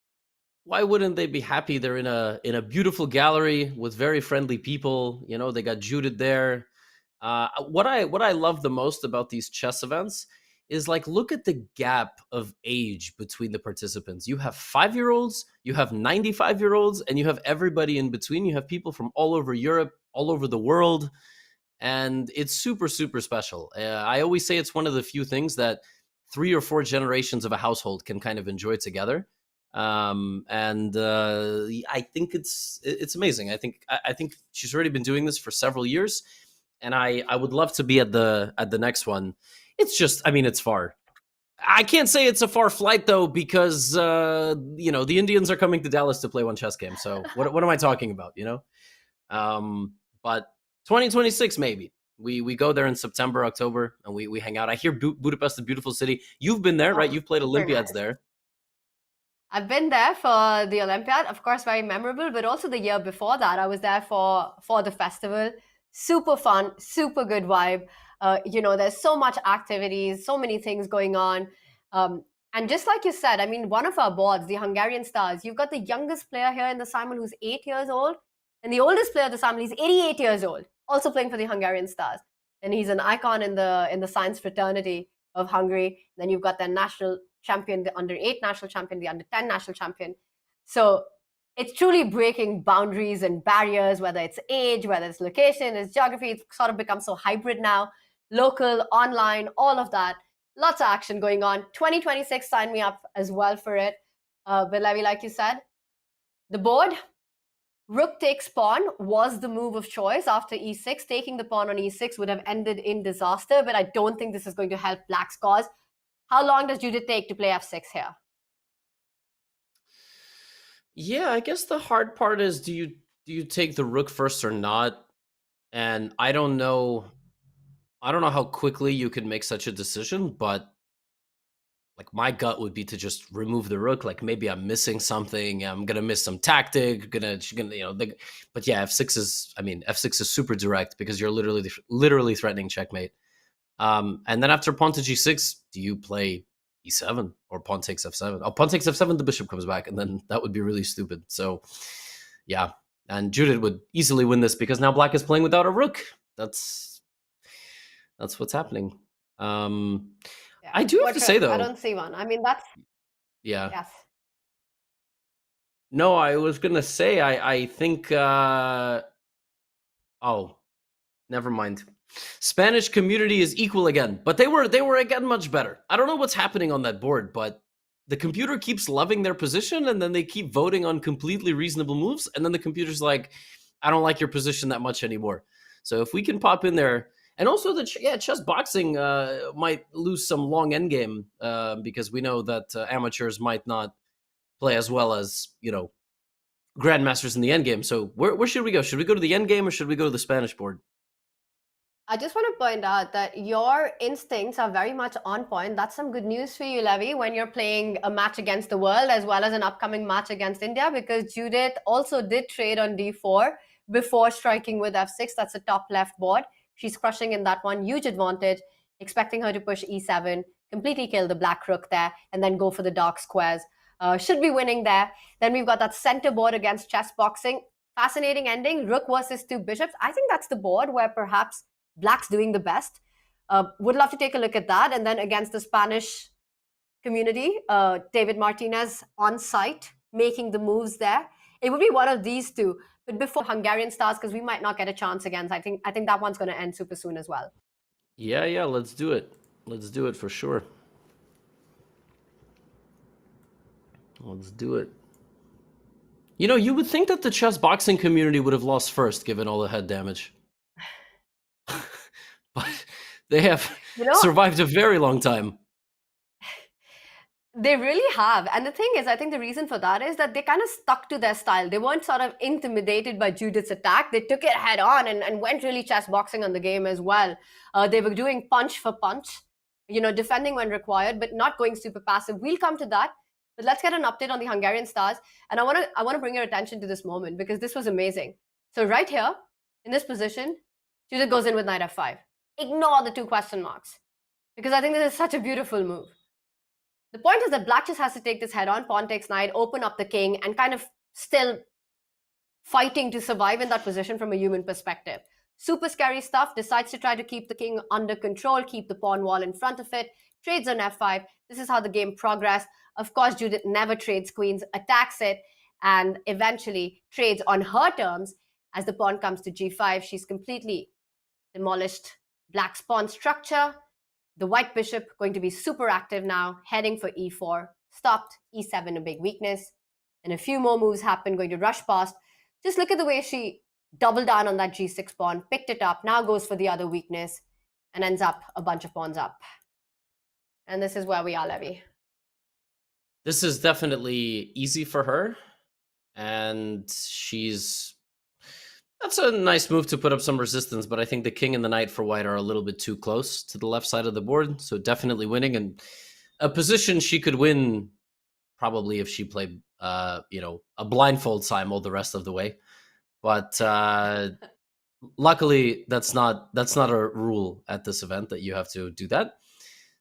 why wouldn't they be happy? They're in a beautiful gallery with very friendly people. They got Judith there. What I love the most about these chess events is, like, look at the gap of age between the participants. You have 5-year-olds, you have 95-year-olds, and you have everybody in between. You have people from all over Europe, all over the world, and it's super, super special. I always say it's one of the few things that 3 or 4 generations of a household can kind of enjoy together. And I think it's amazing. I think she's already been doing this for several years, and I would love to be at the next one. It's just, I mean, it's far. I can't say it's a far flight though, because the Indians are coming to Dallas to play one chess game. So what am I talking about? But 2026 maybe. We go there in September, October, and we hang out. I hear Budapest, a beautiful city. You've been there, right? You've played Olympiads there. I've been there for the Olympiad, of course, very memorable, but also the year before that, I was there for the festival. Super fun, super good vibe. There's so much activities, so many things going on. And just like you said, I mean, one of our boards, the Hungarian Stars, you've got the youngest player here in the Simul who's 8 years old, and the oldest player of the Simul, he's 88 years old, also playing for the Hungarian Stars. And he's an icon in the science fraternity of Hungary. Then you've got the national champion, the under-8 national champion, the under-10 national champion. So it's truly breaking boundaries and barriers, whether it's age, whether it's location, it's geography. It's sort of become so hybrid now. Local, online, all of that. Lots of action going on. 2026, sign me up as well for it. But Levy, like you said, the board, rook takes pawn was the move of choice after e6. Taking the pawn on e6 would have ended in disaster, but I don't think this is going to help Black's cause. How long does Judith take to play f6 here? Yeah, I guess the hard part is, do you take the rook first or not? And I don't know how quickly you could make such a decision, but like, my gut would be to just remove the rook. Like, maybe I'm missing something. I'm gonna miss some tactic. But yeah, f6 is super direct because you're literally threatening checkmate. And then after pawn to g6, do you play e7 or pawn takes f7? Oh, pawn takes f7, the bishop comes back, and then that would be really stupid. So yeah, and Judith would easily win this because now Black is playing without a rook. That's what's happening. Yeah. I do have to say though, I don't see one. I mean, that's yeah. yes. No, I was gonna say I think oh, never mind. Spanish community is equal again, but they were again much better. I don't know what's happening on that board, but the computer keeps loving their position, and then they keep voting on completely reasonable moves, and then the computer's like, I don't like your position that much anymore. So if we can pop in there, and also the chess boxing might lose some long endgame because we know that amateurs might not play as well as grandmasters in the endgame. So where should we go? Should we go to the endgame or should we go to the Spanish board? I just want to point out that your instincts are very much on point. That's some good news for you, Levy, when you're playing a match against the world as well as an upcoming match against India, because Judith also did trade on d4 before striking with f6. That's the top left board. She's crushing in that one. Huge advantage. Expecting her to push e7, completely kill the black rook there, and then go for the dark squares. Should be winning there. Then we've got that center board against chess boxing. Fascinating ending. Rook versus two bishops. I think that's the board where perhaps Black's doing the best. Would love to take a look at that. And then against the Spanish community, David Martinez on site, making the moves there. It would be one of these two. But before Hungarian stars, because we might not get a chance against, I think that one's going to end super soon as well. Yeah, let's do it. Let's do it for sure. Let's do it. You would think that the chess boxing community would have lost first, given all the head damage. But they have survived a very long time. They really have. And the thing is, I think the reason for that is that they kind of stuck to their style. They weren't sort of intimidated by Judith's attack. They took it head on and went really chess boxing on the game as well. They were doing punch for punch, defending when required, but not going super passive. We'll come to that. But let's get an update on the Hungarian stars. And I want to bring your attention to this moment because this was amazing. So right here, in this position, Judith goes in with knight f5. Ignore the 2 question marks because I think this is such a beautiful move. The point is that Black just has to take this head on, pawn takes knight, open up the king, and kind of still fighting to survive in that position from a human perspective. Super scary stuff. Decides to try to keep the king under control, keep the pawn wall in front of it, trades on f5. This is how the game progressed. Of course, Judith never trades queens, attacks it, and eventually trades on her terms. As the pawn comes to g5, she's completely demolished Black's pawn structure. The white bishop going to be super active now, heading for e4. Stopped, e7 a big weakness. And a few more moves happen, going to rush past. Just look at the way she doubled down on that g6 pawn, picked it up, now goes for the other weakness, and ends up a bunch of pawns up. And this is where we are, Levy. This is definitely easy for her. And that's a nice move to put up some resistance, but I think the king and the knight for white are a little bit too close to the left side of the board, so definitely winning, and a position she could win probably if she played, a blindfold Simul the rest of the way. But luckily, that's not a rule at this event that you have to do that.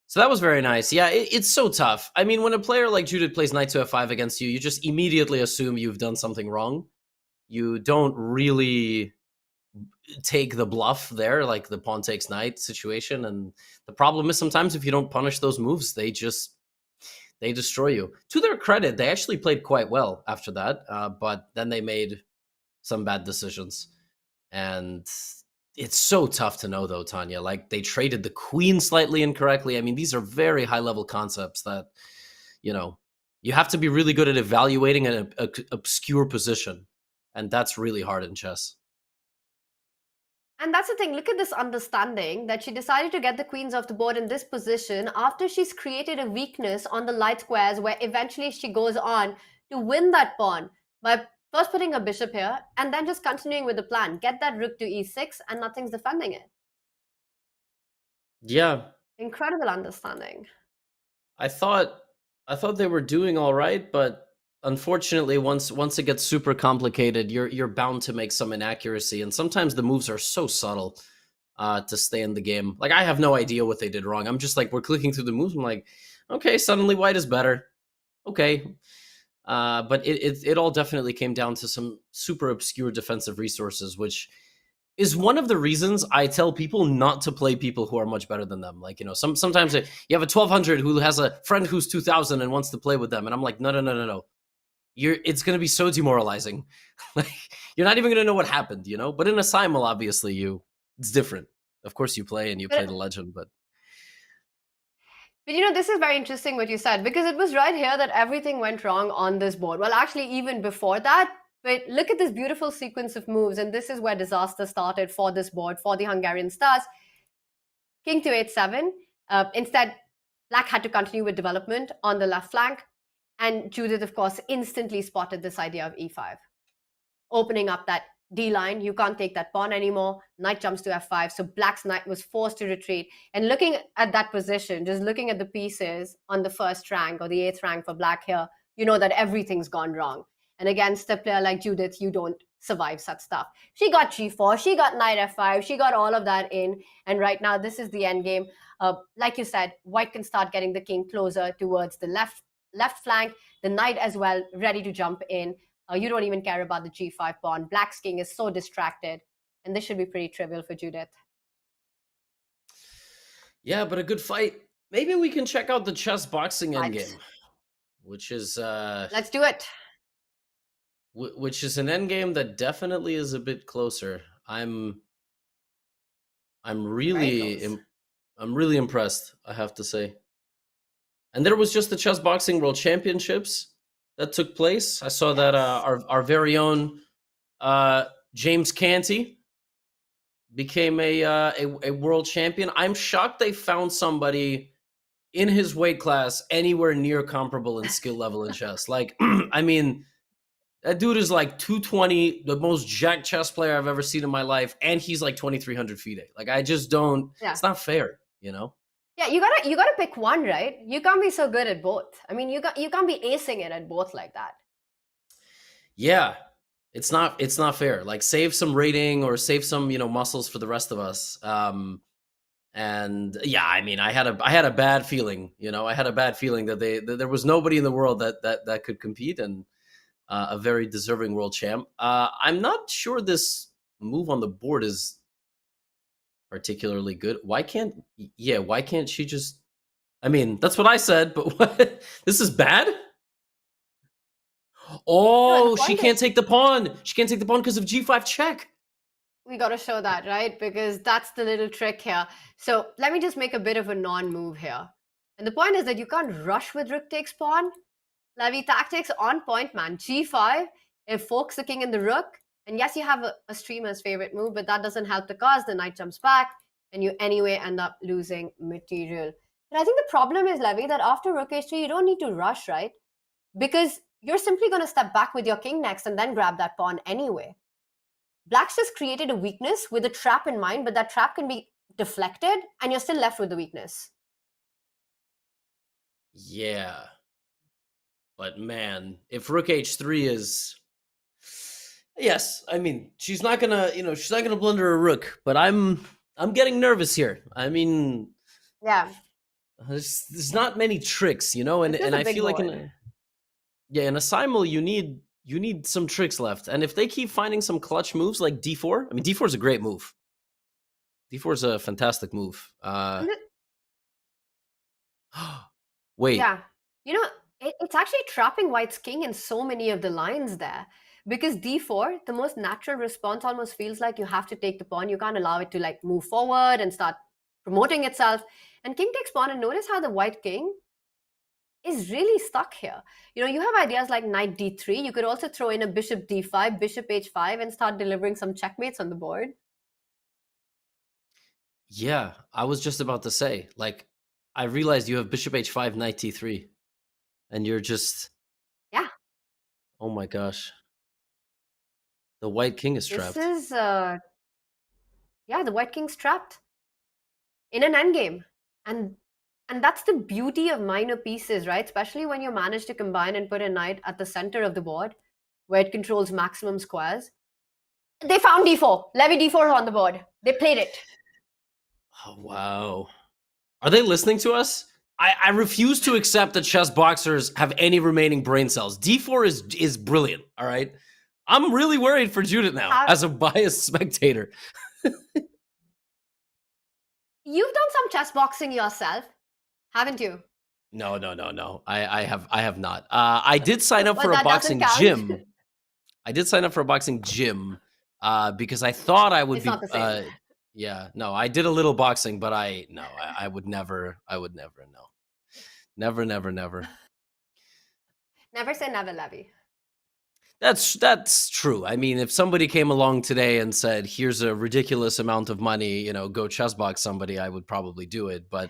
So that was very nice. Yeah, it's so tough. I mean, when a player like Judith plays knight to f5 against you, you just immediately assume you've done something wrong. You don't really take the bluff there, like the pawn takes knight situation. And the problem is sometimes if you don't punish those moves, they destroy you. To their credit, they actually played quite well after that, but then they made some bad decisions. And it's so tough to know, though, Tania. Like, they traded the queen slightly incorrectly. I mean, these are very high-level concepts that, you have to be really good at evaluating an obscure position. And that's really hard in chess. And that's the thing. Look at this understanding that she decided to get the queens off the board in this position after she's created a weakness on the light squares where eventually she goes on to win that pawn by first putting a bishop here and then just continuing with the plan. Get that rook to e6 and nothing's defending it. Yeah. Incredible understanding. I thought they were doing all right, but unfortunately, once it gets super complicated, you're bound to make some inaccuracy, and sometimes the moves are so subtle to stay in the game. Like, I have no idea what they did wrong. I'm just like, we're clicking through the moves. I'm like, okay, suddenly white is better. Okay, but it all definitely came down to some super obscure defensive resources, which is one of the reasons I tell people not to play people who are much better than them. Like, sometimes you have a 1200 who has a friend who's 2000 and wants to play with them, and I'm like, no. it's going to be so demoralizing. Like, you're not even going to know what happened, you know? But in a Simul, obviously, it's different. Of course, you play But the legend, but But this is very interesting what you said, because it was right here that everything went wrong on this board. Well, actually, even before that. But look at this beautiful sequence of moves, and this is where disaster started for this board, for the Hungarian stars. King to h7. Instead, Black had to continue with development on the left flank, and Judith, of course, instantly spotted this idea of e5, opening up that D line. You can't take that pawn anymore. Knight jumps to f5. So Black's knight was forced to retreat. And looking at that position, just looking at the pieces on the first rank or the 8th rank for Black here, you know that everything's gone wrong. And against a player like Judith, you don't survive such stuff. She got g4, she got knight f5, she got all of that in. And right now, this is the end game. Like you said, White can start getting the king closer towards the left flank, the knight as well, ready to jump in. You don't even care about the g5 pawn. Black's king is so distracted, and this should be pretty trivial for Judith. yeah, but a good fight. Maybe we can check out the chess boxing Right. endgame, which is Let's do it. which is an endgame that definitely is a bit closer. I'm really I'm really impressed, I have to say. And there was just the chess boxing world championships that took place. I saw that our very own James Canty became a world champion. I'm shocked they found somebody in his weight class anywhere near comparable in skill level in chess. Like, I mean, that dude is like 220, the most jacked chess player I've ever seen in my life, and he's like 2,300 FIDE. Like, I just don't. Yeah. It's not fair, you know. Yeah, you gotta pick one, right? You can't be so good at both. I mean, you can't be acing it at both like that. Yeah, it's not fair. Like, save some rating or save some muscles for the rest of us. And yeah, I mean, I had a bad feeling. I had a bad feeling that there was nobody in the world that could compete, and a very deserving world champ. I'm not sure this move on the board is particularly good. Why can't she just? I mean, that's what I said, but what? This is bad. Oh, she can't take the pawn. She can't take the pawn because of g5 check. We got to show that, right? Because that's the little trick here. So let me just make a bit of a non-move here. And the point is that you can't rush with rook takes pawn. Levy tactics on point, man. g5, it forks the king and the rook. And yes, you have a streamer's favorite move, but that doesn't help the cause. The knight jumps back, and you anyway end up losing material. But I think the problem is, Levy, that after rook h3, you don't need to rush, right? Because you're simply going to step back with your king next and then grab that pawn anyway. Black's just created a weakness with a trap in mind, but that trap can be deflected, and you're still left with the weakness. Yeah. But man, if rook h3 is... Yes, I mean, she's not gonna blunder a rook, but I'm getting nervous here. I mean... Yeah. There's not many tricks, and I feel like in a Simul, you need some tricks left. And if they keep finding some clutch moves like d4, I mean, d4 is a great move. d4 is a fantastic move. Wait. Yeah. It's actually trapping White's king in so many of the lines there. Because d4, the most natural response almost feels like you have to take the pawn. You can't allow it to move forward and start promoting itself. And king takes pawn, and notice how the White king is really stuck here. You have ideas like knight d3. You could also throw in a bishop d5, bishop h5, and start delivering some checkmates on the board. Yeah, I was just about to say, I realized you have bishop h5, knight t3, and you're just... Yeah. Oh my gosh. The White king is trapped. This is, the White king's trapped in an endgame. And that's the beauty of minor pieces, right? Especially when you manage to combine and put a knight at the center of the board, where it controls maximum squares. They found d4. Levy d4 on the board. They played it. Oh, wow. Are they listening to us? I refuse to accept that chess boxers have any remaining brain cells. d4 is brilliant, all right? I'm really worried for Judith now, as a biased spectator. You've done some chess boxing yourself, haven't you? No. I have not. I did sign up Well, for a that doesn't boxing count. gym. I did sign up for a boxing gym because I thought I would It's be. not the same. Yeah, no, I did a little boxing, but I would never. I would never. No, never. Never say never, Levy. That's true. I mean, if somebody came along today and said, "Here's a ridiculous amount of money, go chess box somebody," I would probably do it. But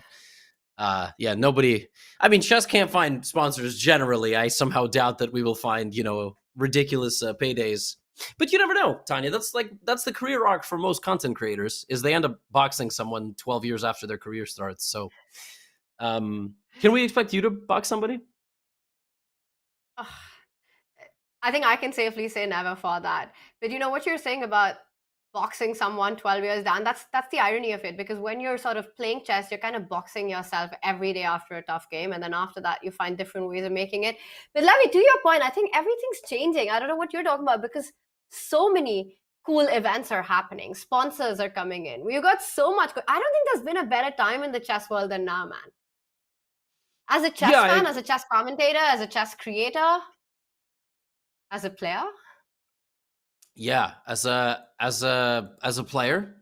yeah, nobody. I mean, chess can't find sponsors generally. I somehow doubt that we will find ridiculous paydays. But you never know, Tanya. That's the career arc for most content creators. Is they end up boxing someone 12 years after their career starts. So, can we expect you to box somebody? Ugh. I think I can safely say never for that. But you know what you're saying about boxing someone 12 years down, that's the irony of it, because when you're sort of playing chess, you're kind of boxing yourself every day after a tough game, and then after that you find different ways of making it. But Levy, to your point, I think everything's changing. I don't know what you're talking about, because so many cool events are happening, sponsors are coming in, we've got so much I don't think there's been a better time in the chess world than now, man. As a chess fan, as a chess commentator, as a chess creator, as a player. Yeah, as a player,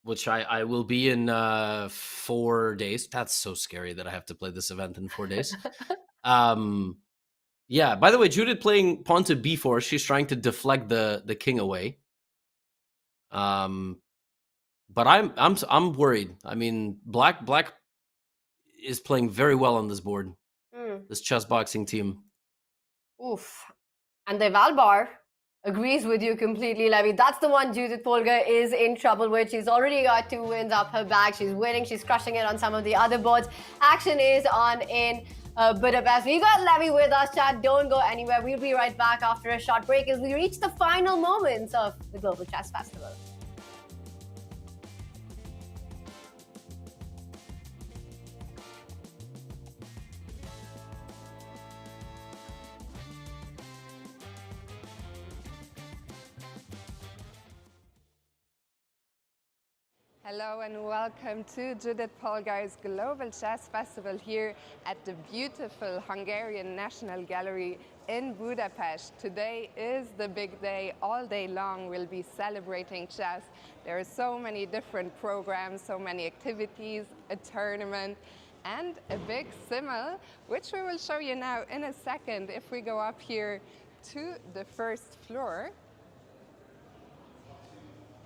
which I will be in 4 days. That's so scary that I have to play this event in 4 days. Yeah. By the way, Judith playing pawn to b4. She's trying to deflect the king away. But I'm worried. I mean, black is playing very well on this board. This chess boxing team. Oof. And the Valbar agrees with you completely, Levy. That's the one Judit Polgar is in trouble with. She's already got 2 wins up her bag. She's winning. She's crushing it on some of the other boards. Action is on in Budapest. We've got Levy with us, chat. Don't go anywhere. We'll be right back after a short break as we reach the final moments of the Global Chess Festival. Hello and welcome to Judit Polgar's Global Chess Festival here at the beautiful Hungarian National Gallery in Budapest. Today is the big day. All day long we'll be celebrating chess. There are so many different programs, so many activities, a tournament and a big Simul, which we will show you now in a second. If we go up here to the first floor,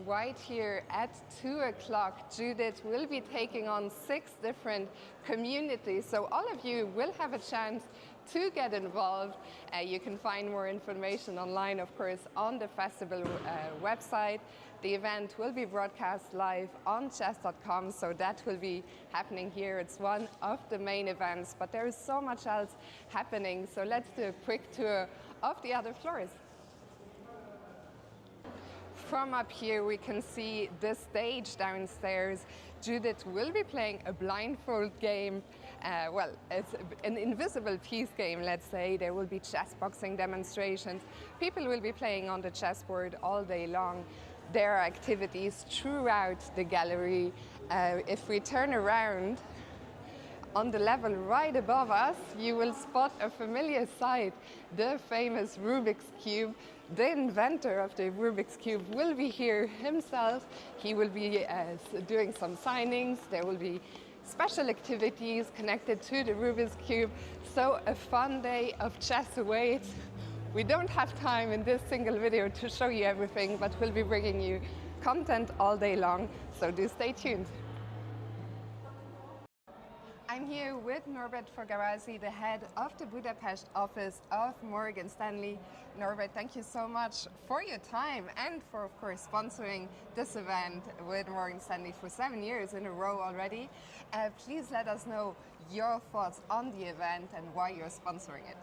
right here at 2 o'clock, Judith will be taking on 6 different communities. So all of you will have a chance to get involved. You can find more information online, of course, on the festival website. The event will be broadcast live on chess.com, so that will be happening here. It's one of the main events, but there is so much else happening. So let's do a quick tour of the other floors. From up here we can see the stage downstairs. Judith will be playing a blindfold game. Well, it's an invisible piece game, let's say. There will be chess boxing demonstrations. People will be playing on the chessboard all day long. There are activities throughout the gallery. If we turn around, on the level right above us, you will spot a familiar sight, the famous Rubik's Cube. The inventor of the Rubik's Cube will be here himself. He will be doing some signings. There will be special activities connected to the Rubik's Cube. So a fun day of chess awaits. We don't have time in this single video to show you everything, but we'll be bringing you content all day long. So do stay tuned. I'm here with Norbert Fogarasi, the head of the Budapest office of Morgan Stanley. Norbert, thank you so much for your time and for, of course, sponsoring this event with Morgan Stanley for 7 years in a row already. Please let us know your thoughts on the event and why you're sponsoring it.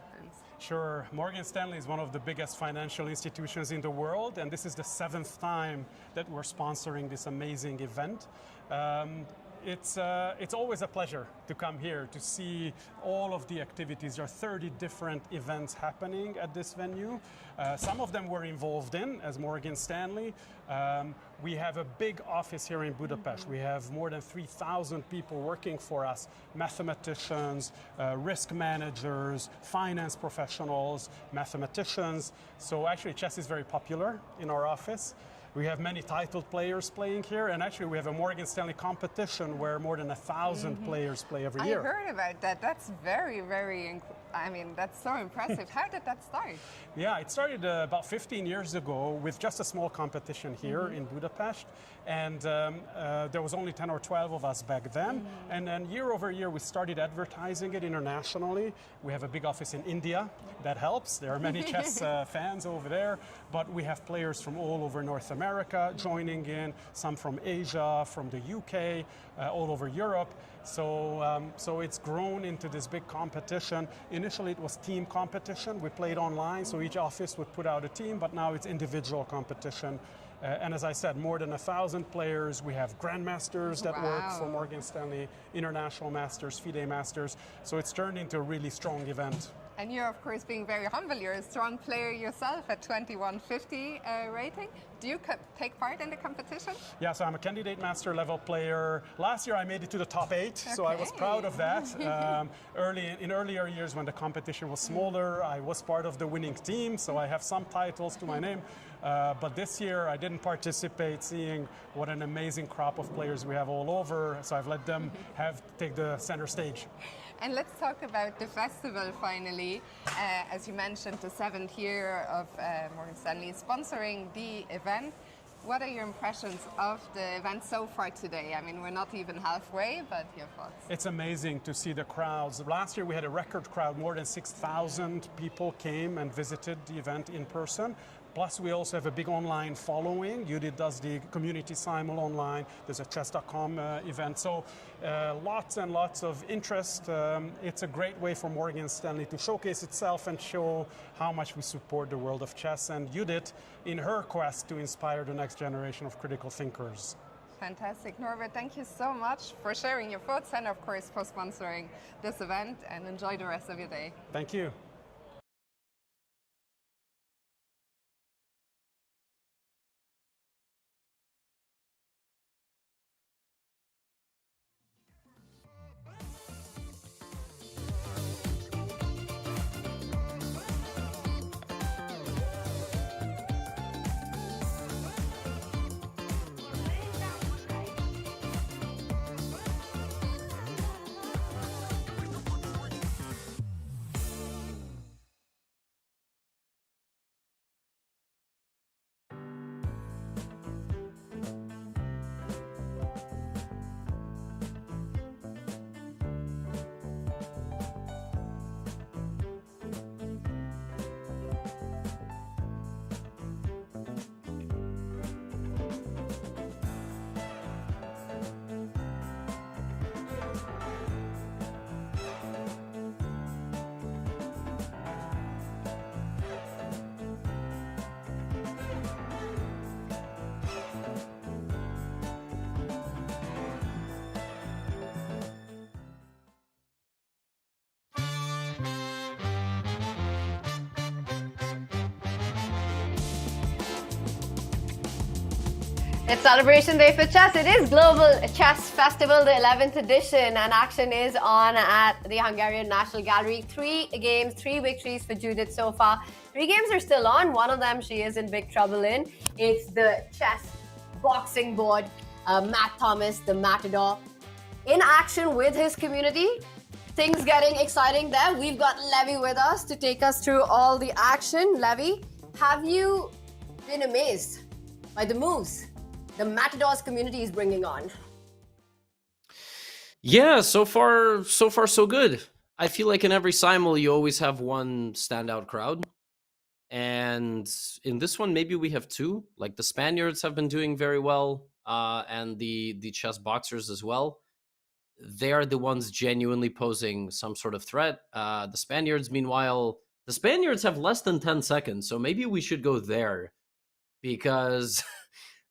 Sure. Morgan Stanley is one of the biggest financial institutions in the world, and this is the 7th time that we're sponsoring this amazing event. It's always a pleasure to come here to see all of the activities. There are 30 different events happening at this venue. Some of them we're involved in as Morgan Stanley. We have a big office here in Budapest. We have more than 3,000 people working for us, mathematicians, risk managers, finance professionals, mathematicians. So actually chess is very popular in our office. We have many titled players playing here, and actually we have a Morgan Stanley competition where more than 1,000 players play every year. I heard about that. That's I mean, that's so impressive. How did that start? Yeah, it started about 15 years ago with just a small competition here in Budapest, and there was only 10 or 12 of us back then. And then year over year we started advertising it internationally. We have a big office in India. That helps. There are many chess fans over there, but we have players from all over North America joining in, some from Asia, from the UK, all over Europe. So it's grown into this big competition. Initially it was team competition. We played online, so each office would put out a team, but now it's individual competition. And as I said, more than 1,000 players. We have grandmasters that work for Morgan Stanley, international masters, FIDE masters. So it's turned into a really strong event. And you're, of course, being very humble. You're a strong player yourself at 2150 rating. Do you take part in the competition? Yeah, so I'm a candidate master level player. Last year I made it to the top 8, so I was proud of that. In earlier years when the competition was smaller, I was part of the winning team, so I have some titles to my name. But this year I didn't participate, seeing what an amazing crop of players we have all over, so I've let them take the center stage. And let's talk about the festival finally. As you mentioned, the 7th year of Morgan Stanley sponsoring the event. What are your impressions of the event so far today? I mean, we're not even halfway, but your thoughts? It's amazing to see the crowds. Last year we had a record crowd. More than 6,000 people came and visited the event in person. Plus, we also have a big online following. Judit does the community Simul online. There's a chess.com event. So lots and lots of interest. It's a great way for Morgan Stanley to showcase itself and show how much we support the world of chess, and Judit in her quest to inspire the next generation of critical thinkers. Fantastic. Norbert, thank you so much for sharing your thoughts and, of course, for sponsoring this event, and enjoy the rest of your day. Thank you. It's Celebration Day for Chess. It is Global Chess Festival, the 11th edition, and action is on at the Hungarian National Gallery. 3 games, 3 victories for Judit so far. 3 games are still on. One of them she is in big trouble in. It's the chess boxing board. Matt Thomas, the Matador, in action with his community. Things getting exciting there. We've got Levy with us to take us through all the action. Levy, have you been amazed by the moves the Matadors community is bringing on? Yeah, so far so good. I feel like in every Simul you always have one standout crowd. And in this one, maybe we have 2. Like the Spaniards have been doing very well, and the chess boxers as well. They are the ones genuinely posing some sort of threat. The Spaniards, meanwhile, the Spaniards have less than 10 seconds, so maybe we should go there, because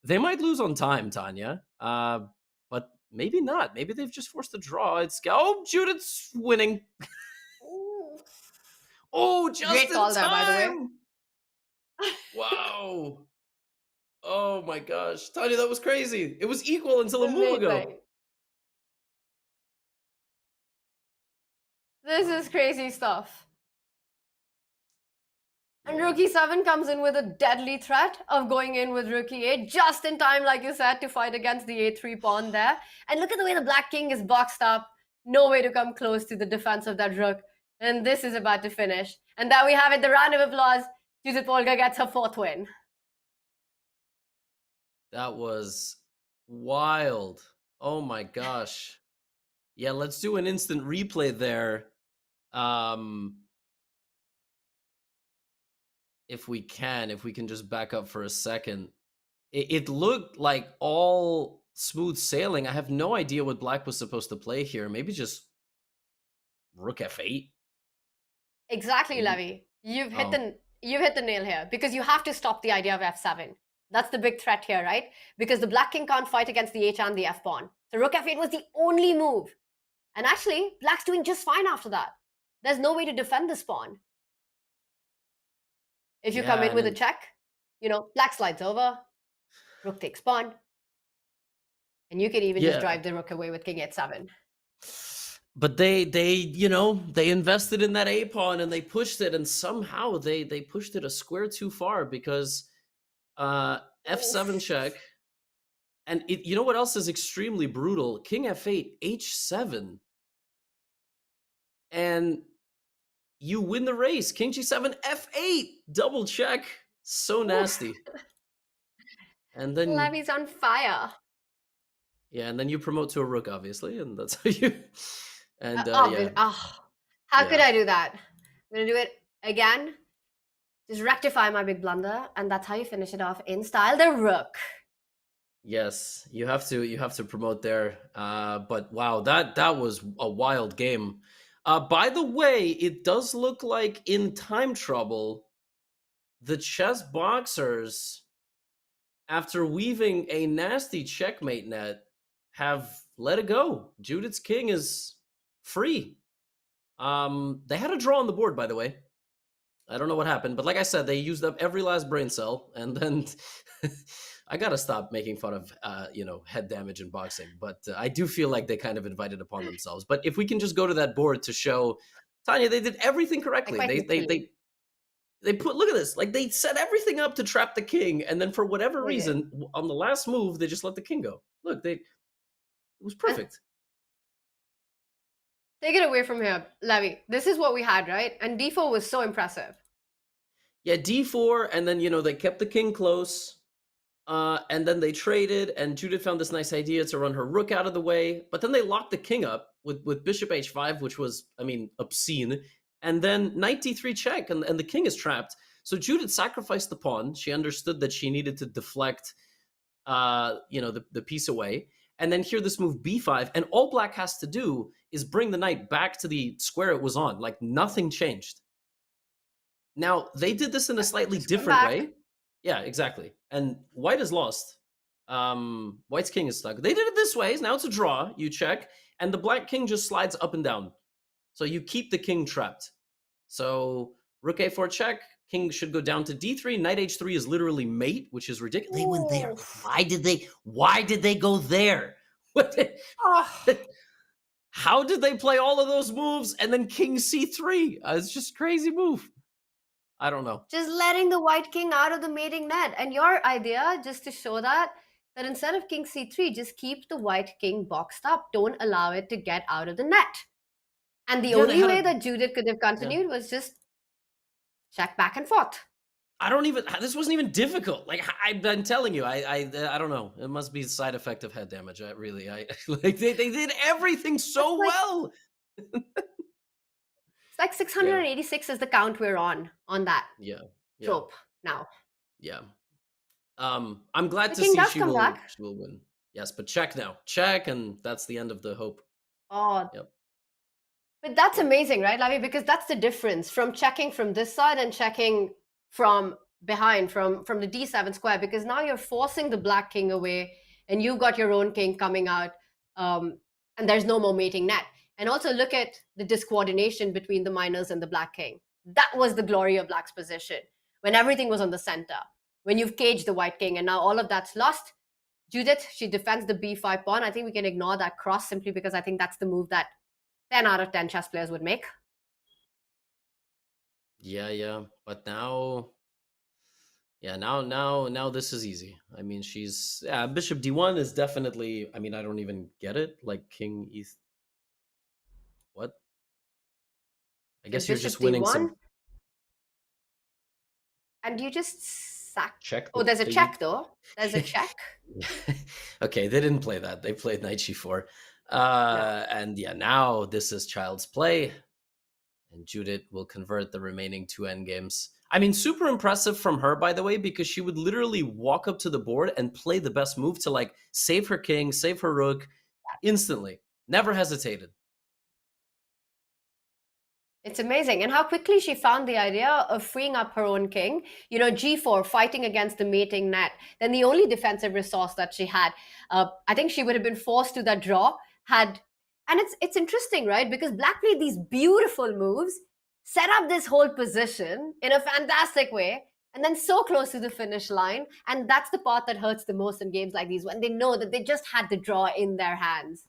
they might lose on time, Tania. But maybe not. Maybe they've just forced a draw. It's Judith's winning. Oh, just Great in call there, by the way. time. Wow. Oh my gosh, Tanya, that was crazy. It was equal until a move ago. Amazing. This is crazy stuff. And Rookie 7 comes in with a deadly threat of going in with Rookie 8 just in time, like you said, to fight against the A3 pawn there. And look at the way the Black King is boxed up. No way to come close to the defense of that Rook. And this is about to finish. And there we have it, the round of applause. Judit Polgar gets her 4th win. That was wild. Oh my gosh. Yeah, let's do an instant replay there. If we can just back up for a second. It looked like all smooth sailing. I have no idea what Black was supposed to play here. Maybe just Rook F8. Exactly, Levy. You've hit the nail here, because you have to stop the idea of F7. That's the big threat here, right? Because the Black King can't fight against the H and the F pawn. So Rook F8 was the only move. And actually, Black's doing just fine after that. There's no way to defend this pawn. If you come in with a check, Black slides over, Rook takes pawn, and you can even just drive the Rook away with King H7. But they invested in that A pawn and they pushed it, and somehow they pushed it a square too far, because F7 check, and you know what else is extremely brutal? King F8, H7, and you win the race. King G7, F8, double check, so nasty. And then Levy's on fire. Yeah, and then you promote to a Rook, obviously, and that's how you. And how could I do that? I'm gonna do it again. Just rectify my big blunder, and that's how you finish it off in style. The Rook. Yes, you have to promote there. But wow, that was a wild game. By the way, it does look like in time trouble, the chess boxers, after weaving a nasty checkmate net, have let it go. Judith's king is free. They had a draw on the board, by the way. I don't know what happened, but like I said, they used up every last brain cell, and then I gotta stop making fun of head damage in boxing. But I do feel like they kind of invited upon themselves. But if we can just go to that board to show Tanya, they did everything correctly. They put, look at this, like they set everything up to trap the king, and then for whatever reason, on the last move, they just let the king go. Look, it was perfect. Take it away from here, Levy. This is what we had, right? And D4 was so impressive. Yeah, D4, and then, they kept the king close, and then they traded, and Judith found this nice idea to run her rook out of the way, but then they locked the king up with bishop h5, which was, obscene, and then knight d3 check, and the king is trapped. So Judith sacrificed the pawn. She understood that she needed to deflect, the piece away. And then here, this move b5, and all Black has to do is bring the knight back to the square it was on. Like, nothing changed. Now, they did this in a slightly different way. Yeah, exactly. And White is lost. White's king is stuck. They did it this way. Now it's a draw. You check. And the Black king just slides up and down. So you keep the king trapped. So rook a4 check. King should go down to d3. Knight h3 is literally mate, which is ridiculous. They went there. Why did they go there? How did they play all of those moves and then king c3? It's just crazy move. I don't know. Just letting the white king out of the mating net. And your idea, just to show that instead of king c3, just keep the white king boxed up. Don't allow it to get out of the net. And the only way that Judith could have continued was just check back and forth. This wasn't even difficult. Like, I've been telling you, I don't know. It must be a side effect of head damage. They did everything so well. It's like 686 is the count we're on that trope now. Yeah. I'm glad to see she will win. Yes, but check now. Check, and that's the end of the hope. Oh. Yep. But that's amazing, right, Levy? Because that's the difference from checking from this side and checking from behind, from the d7 square, because now you're forcing the Black king away, and you've got your own king coming out and there's no more mating net. And also look at the discoordination between the minors and the black king. That was the glory of black's position, when everything was on the center, when you've caged the white king, and now all of that's lost. Judith, she defends the b5 pawn. I think we can ignore that cross simply because I think that's the move that 10 out of 10 chess players would make. Yeah. But now, yeah, now this is easy. I mean, bishop d1 is definitely, I mean, I don't even get it. Like king e, what? I guess you're Bishop just winning d1, some and you just sack. check. Oh, there's a check though. There's a check. Okay, they didn't play that. They played knight g4. And yeah, now this is child's play. And Judith will convert the remaining 2 endgames. I mean, super impressive from her, by the way, because she would literally walk up to the board and play the best move to like save her king, save her rook instantly. Never hesitated. It's amazing. And how quickly she found the idea of freeing up her own king. You know, g4, fighting against the mating net. Then the only defensive resource that she had, I think she would have been forced to that draw had. And it's interesting, right? Because black played these beautiful moves, set up this whole position in a fantastic way, and then so close to the finish line. And that's the part that hurts the most in games like these, when they know that they just had the draw in their hands.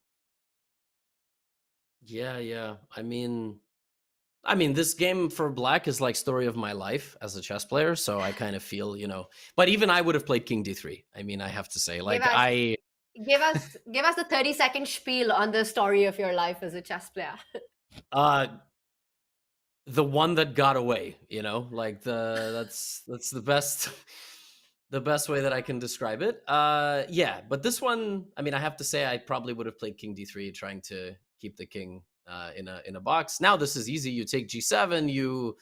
Yeah. I mean, this game for black is like story of my life as a chess player. So I kind of feel, but even I would have played king d3. I mean, I have to say, like, give us the 30-second spiel on the story of your life as a chess player. The one that got away, like that's the best the best way that I can describe it. Yeah, but this one, I mean, I have to say I probably would have played king d3, trying to keep the king in a box. Now this is easy. You take g7,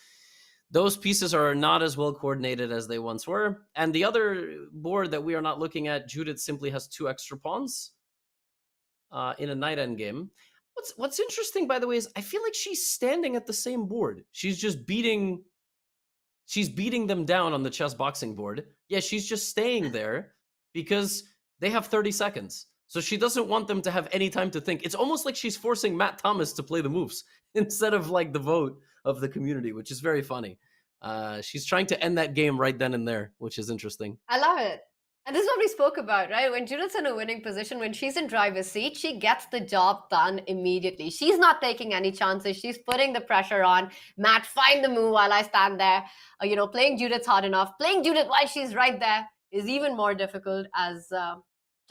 those pieces are not as well coordinated as they once were. And the other board that we are not looking at, Judith simply has 2 extra pawns in a knight endgame. What's interesting, by the way, is I feel like she's standing at the same board. She's beating them down on the chess boxing board. Yeah, she's just staying there because they have 30 seconds. So she doesn't want them to have any time to think. It's almost like she's forcing Matt Thomas to play the moves instead of like the vote of the community, which is very funny. She's trying to end that game right then and there, which is interesting. I love it. And this is what we spoke about, right? When Judith's in a winning position, when she's in driver's seat, she gets the job done immediately. She's not taking any chances. She's putting the pressure on. Matt, find the move while I stand there. Playing Judith's hard enough. Playing Judith while she's right there is even more difficult as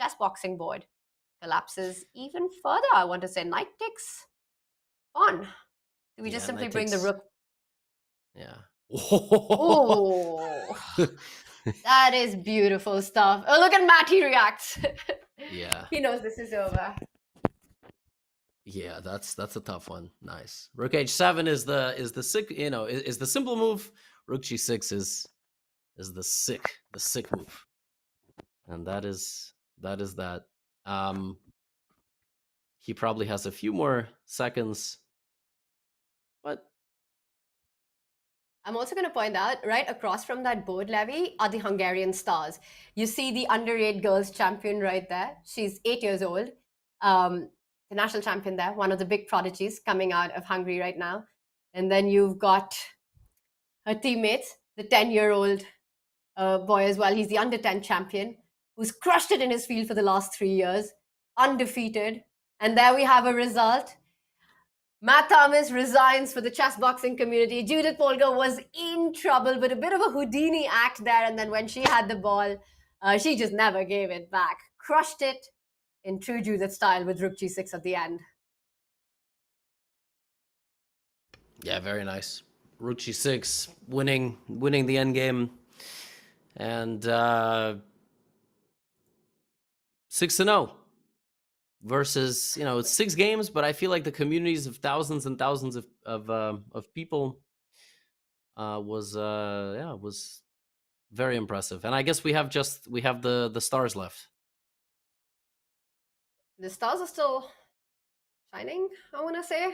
chess boxing board collapses even further. I want to say knight takes on. Do we just simply bring the rook? Yeah. Oh. That is beautiful stuff. Oh, look at Matt, he reacts. Yeah. He knows this is over. Yeah, that's a tough one. Nice. Rook h7 is the sick, is the simple move. Rook g6 is the sick move. And that is that. He probably has a few more seconds. But I'm also going to point out, right across from that board, Levy, are the Hungarian stars. You see the under-8 girls champion right there. She's 8 years old. The national champion there, one of the big prodigies coming out of Hungary right now. And then you've got her teammate, the 10-year-old boy as well. He's the under-10 champion who's crushed it in his field for the last 3 years, undefeated. And there we have a result. Matt Thomas resigns for the chess boxing community. Judit Polgar was in trouble, but a bit of a Houdini act there. And then when she had the ball, she just never gave it back. Crushed it in true Judith style with Rook G6 at the end. Yeah, very nice. Rook G6, winning the endgame. And 6-0. Versus, it's 6 games, but I feel like the communities of thousands and thousands of people was very impressive. And I guess we have the stars left. The stars are still shining, I want to say,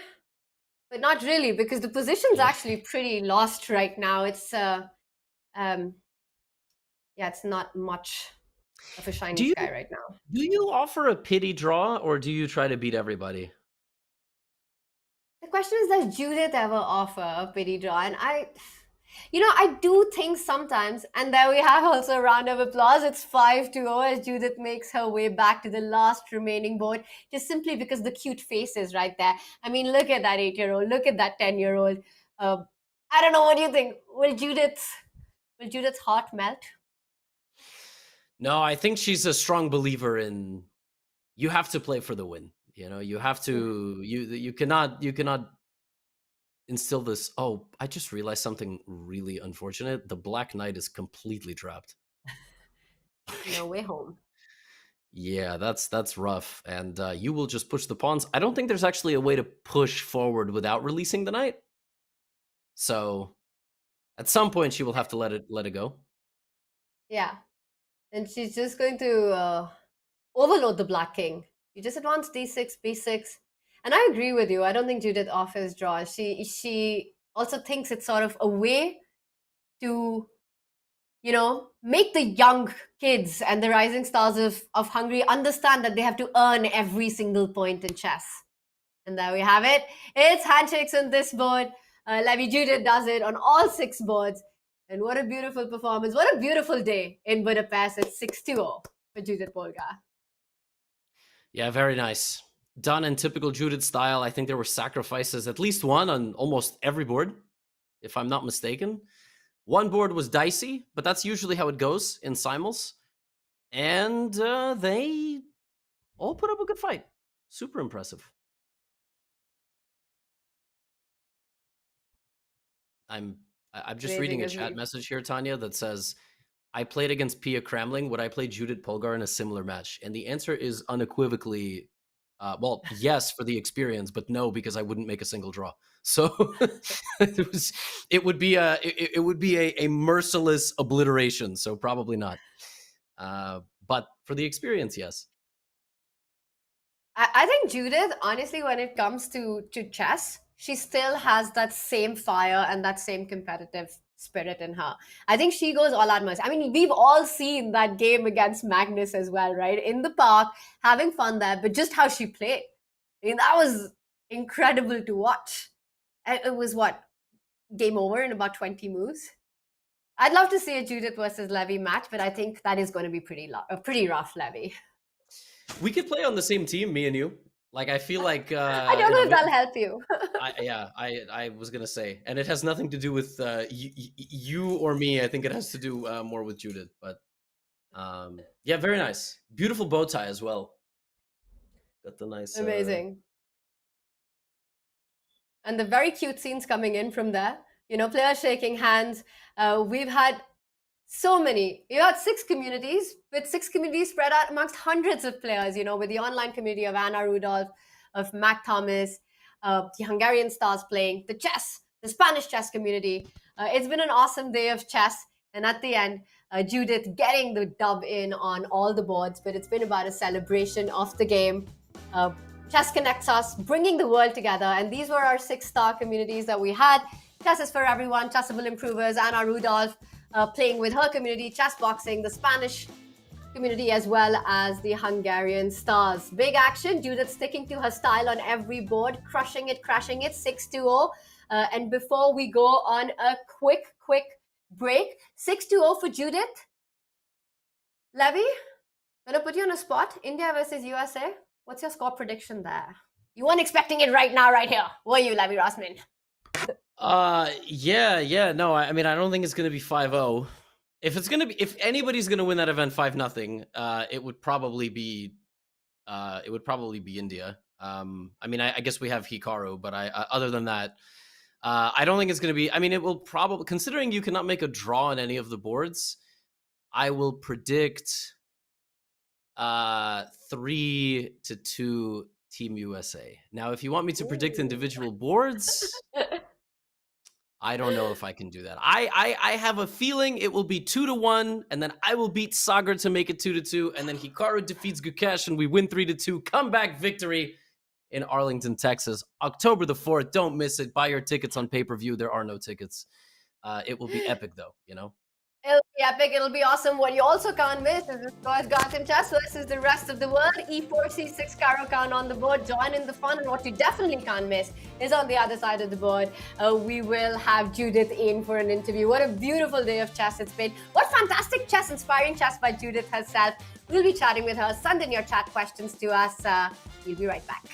but not really, because the position's actually pretty lost right now. It's it's not much of a shiny Do you sky right now. do you offer a pity draw, or do you try to beat everybody? The question is, does Judith ever offer a pity draw? And I do think sometimes, and there we have also a round of applause. It's 5-0 as Judith makes her way back to the last remaining board, just simply because the cute face is right there. I mean, look at that 8-year-old, look at that 10-year-old. I don't know, what do you think? Will Judith's heart melt? No, I think she's a strong believer in you have to play for the win. You know, you have to you cannot instill this. Oh, I just realized something really unfortunate. The Black Knight is completely trapped. No way home. Yeah, that's rough. And you will just push the pawns. I don't think there's actually a way to push forward without releasing the knight. So at some point she will have to let it go. Yeah. And she's just going to overload the Black King. You just advance d6, b6. And I agree with you. I don't think Judith offers draws. She also thinks it's sort of a way to, make the young kids and the rising stars of Hungary understand that they have to earn every single point in chess. And there we have it. It's handshakes on this board. Levy Judith does it on all 6 boards. And what a beautiful performance. What a beautiful day in Budapest. It's 6-0 for Judith Polgar. Yeah, very nice. Done in typical Judith style. I think there were sacrifices, at least one on almost every board, if I'm not mistaken. One board was dicey, but that's usually how it goes in Simuls. And they all put up a good fight. Super impressive. I'm just reading a chat message here, Tanya, that says, I played against Pia Kramling. Would I play Judith Polgar in a similar match? And the answer is unequivocally, well, yes for the experience, but no, because I wouldn't make a single draw. So it would be a merciless obliteration. So probably not. But for the experience, yes. I think Judith, honestly, when it comes to chess, she still has that same fire and that same competitive spirit in her. I think she goes all out much. I mean, we've all seen that game against Magnus as well, right? In the park, having fun there, but just how she played. I mean, that was incredible to watch. It was game over in about 20 moves. I'd love to see a Judith versus Levy match, but I think that is going to be pretty rough, Levy. We could play on the same team, me and you. Like, I feel like I don't know if that'll help you. I was gonna say, and it has nothing to do with you or me. I think it has to do more with Judith. But yeah, very nice, beautiful bow tie as well. Got the nice amazing, and the very cute scenes coming in from there. Players shaking hands. We've had so many. You had 6 communities, with 6 communities spread out amongst hundreds of players, with the online community of Anna Rudolph, of Mac Thomas, the Hungarian stars playing, the Spanish chess community. It's been an awesome day of chess. And at the end, Judith getting the dub in on all the boards, but it's been about a celebration of the game. Chess connects us, bringing the world together. And these were our 6-star communities that we had. Chess is for everyone, Chessable Improvers, Anna Rudolph, playing with her community, chess boxing, the Spanish community, as well as the Hungarian stars. Big action. Judith sticking to her style on every board, crushing it, crashing it, 6-0. And before we go on a quick break, 6-0 for Judith. Levy, I'm going to put you on a spot. India versus USA. What's your score prediction there? You weren't expecting it right now, right here, were you, Levy Rozman? Yeah. No, I mean, I don't think it's gonna be 5-0. If anybody's gonna win that event 5-0, it would probably be India. I mean, I guess we have Hikaru, but other than that, I don't think it's gonna be. I mean, it will probably, considering you cannot make a draw on any of the boards, I will predict 3-2 Team USA. Now, if you want me to predict individual boards, I don't know if I can do that. I have a feeling it will be 2-1, and then I will beat Sagar to make it 2-2, and then Hikaru defeats Gukesh, and we win 3-2. Comeback victory in Arlington, Texas, October the 4th. Don't miss it. Buy your tickets on pay-per-view. There are no tickets. It will be epic, though. It'll be epic. It'll be awesome. What you also can't miss is, of course, Gotham Chess versus the rest of the world. E4, C6, Caro-Kann on the board. Join in the fun. And what you definitely can't miss is on the other side of the board, we will have Judith in for an interview. What a beautiful day of chess it's been. What fantastic chess, inspiring chess by Judith herself. We'll be chatting with her. Send in your chat questions to us. We'll be right back.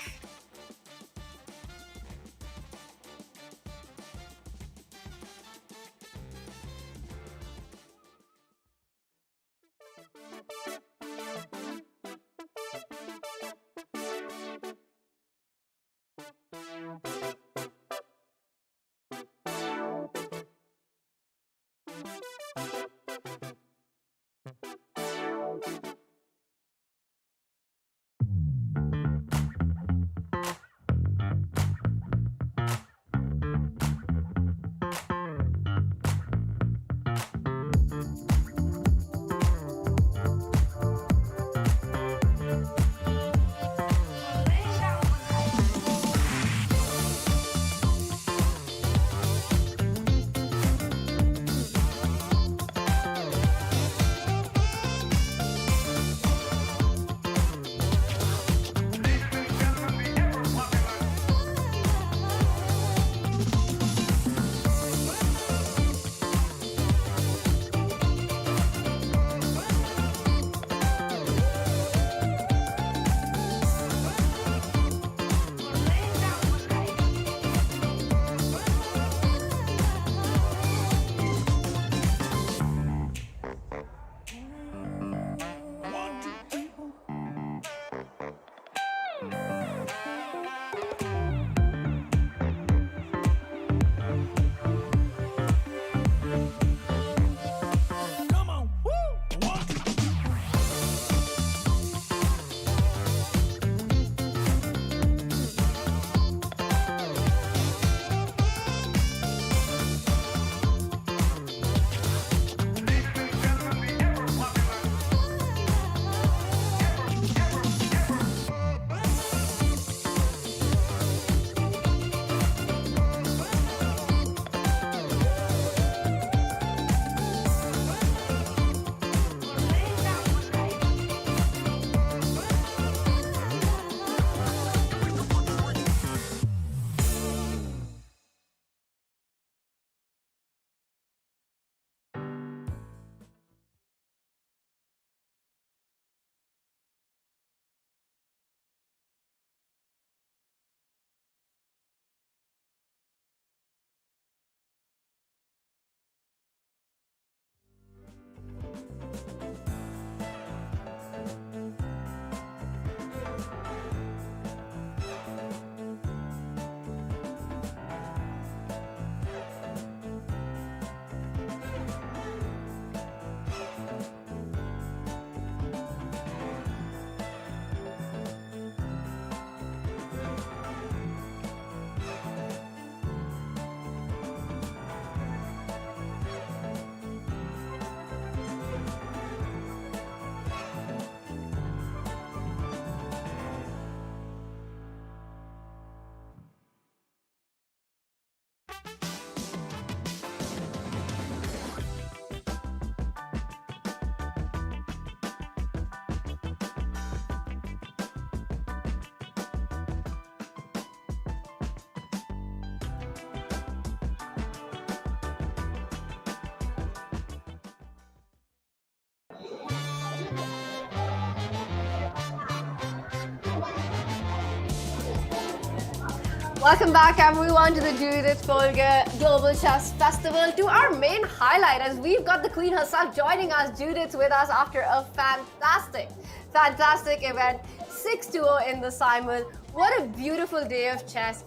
Welcome back, everyone, to the Judit Polgar Global Chess Festival. To our main highlight, as we've got the Queen herself joining us. Judith's with us after a fantastic event. 6-0 in the Simul. What a beautiful day of chess.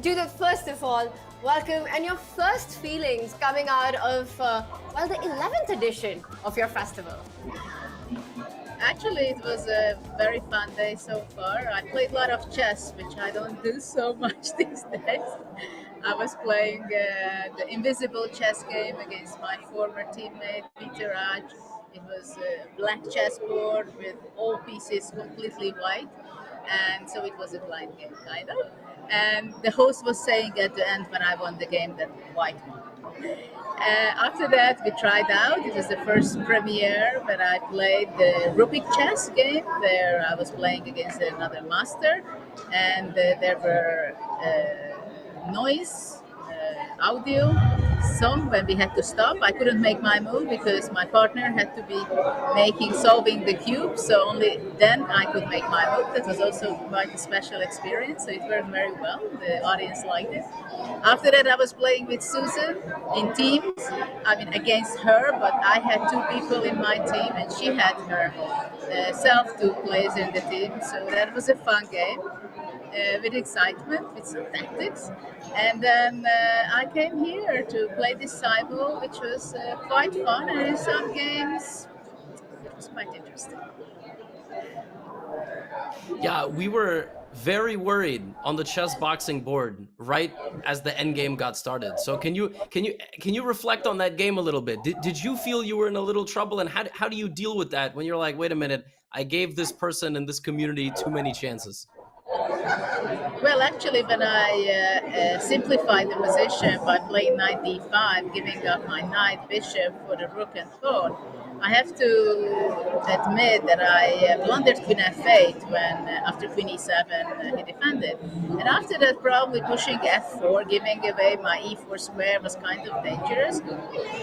Judith, first of all, welcome, and your first feelings coming out of, well, the 11th edition of your festival. Actually, it was a very fun day so far. I played a lot of chess, which I don't do so much these days. I was playing the invisible chess game against my former teammate, Peter Raj. It was a black chessboard with all pieces completely white. And so it was a blind game, kind of. And the host was saying at the end when I won the game that white won. After that, we tried out. It was the first premiere when I played the Rubik chess game. There, I was playing against another master, and there were noise, audio, song when we had to stop. I couldn't make my move because my partner had to be solving the cube. So only then I could make my move. That was also quite a special experience. So it worked very well. The audience liked it. After that, I was playing with Susan in teams. I mean, against her, but I had two people in my team, and she had her self two players in the team. So that was a fun game. With excitement, with some tactics. And then I came here to play this Simul, which was quite fun. And in some games, it was quite interesting. Yeah, we were very worried on the chess boxing board right as the end game got started. So can you reflect on that game a little bit? Did you feel you were in a little trouble, and how do you deal with that when you're like, wait a minute, I gave this person in this community too many chances? Well, actually, when I simplified the position by playing knight d5, giving up my knight, bishop for the rook and pawn, I have to admit that I blundered queen f8 when after queen e7 he defended, and after that probably pushing f4, giving away my e4 square was kind of dangerous.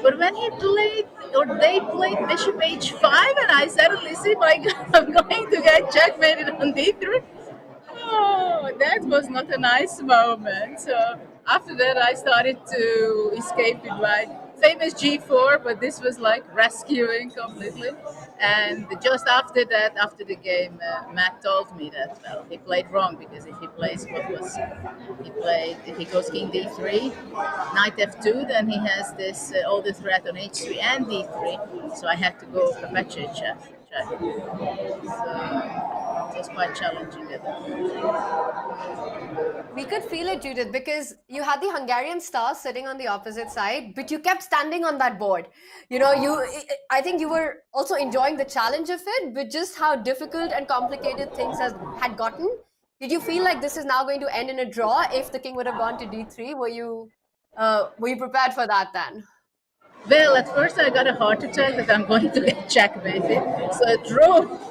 But when he played or they played bishop h5, and I suddenly see my God, I'm going to get checkmated on d3. Oh, that was not a nice moment. So after that, I started to escape with my famous G4, but this was like rescuing completely. And just after that, after the game, Matt told me that well, he played wrong because if he plays if he goes king d3, knight f2, then he has this all the threat on h3 and d3. So I had to go perpetuate check. So it was quite challenging at that point. We could feel it, Judith, because you had the Hungarian star sitting on the opposite side, but you kept standing on that board. I think you were also enjoying the challenge of it, but just how difficult and complicated things had gotten. Did you feel like this is now going to end in a draw if the king would have gone to d3? Were you prepared for that then? Well, at first I got a heart attack that I'm going to get checkmated. So a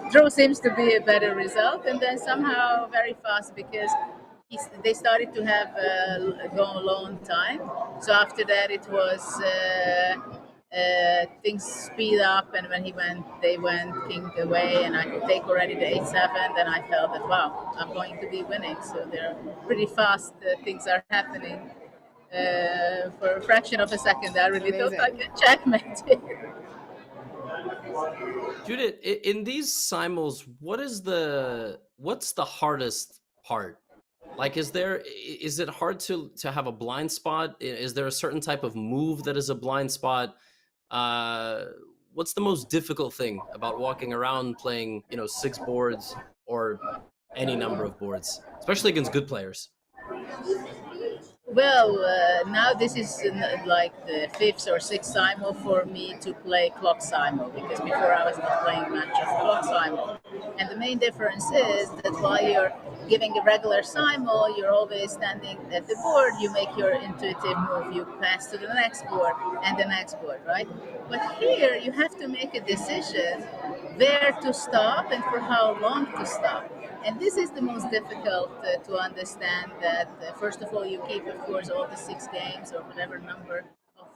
draw seems to be a better result. And then somehow very fast because they started to have go a long time. So after that it was things speed up, and when they went king away, and I could take already the h7. Then I felt that wow, I'm going to be winning. So they're pretty fast. Things are happening. For a fraction of a second, I really thought I could checkmate. Judith, in these simuls, what's the hardest part? Like, is it hard to have a blind spot? Is there a certain type of move that is a blind spot? What's the most difficult thing about walking around playing, 6 boards or any number of boards, especially against good players? Well, now this is like the 5th or 6th simul for me to play clock simul, because before I was not playing much of clock simul. And the main difference is that while you're giving a regular simul, you're always standing at the board, you make your intuitive move, you pass to the next board and the next board, right? But here you have to make a decision where to stop and for how long to stop. And this is the most difficult to understand, that first of all, you keep, of course, all the 6 games or whatever number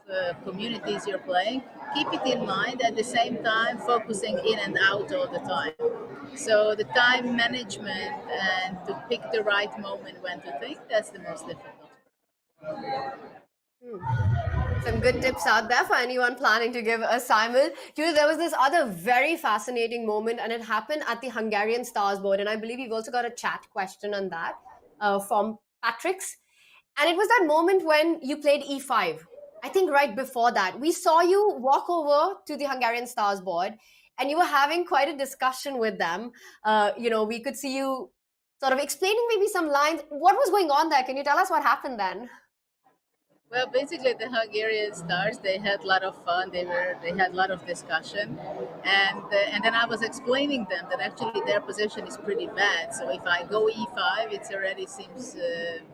of communities you're playing. Keep it in mind at the same time, focusing in and out all the time. So the time management and to pick the right moment when to think, that's the most difficult. Some good tips out there for anyone planning to give a simul. There was this other very fascinating moment, and it happened at the Hungarian Stars board. And I believe you've also got a chat question on that from Patrick's. And it was that moment when you played e5. I think right before that, we saw you walk over to the Hungarian Stars board, and you were having quite a discussion with them. We could see you sort of explaining maybe some lines. What was going on there? Can you tell us what happened then? Well, basically, the Hungarian Stars, they had a lot of fun. They had a lot of discussion, and then I was explaining them that actually their position is pretty bad. So if I go e5, it already seems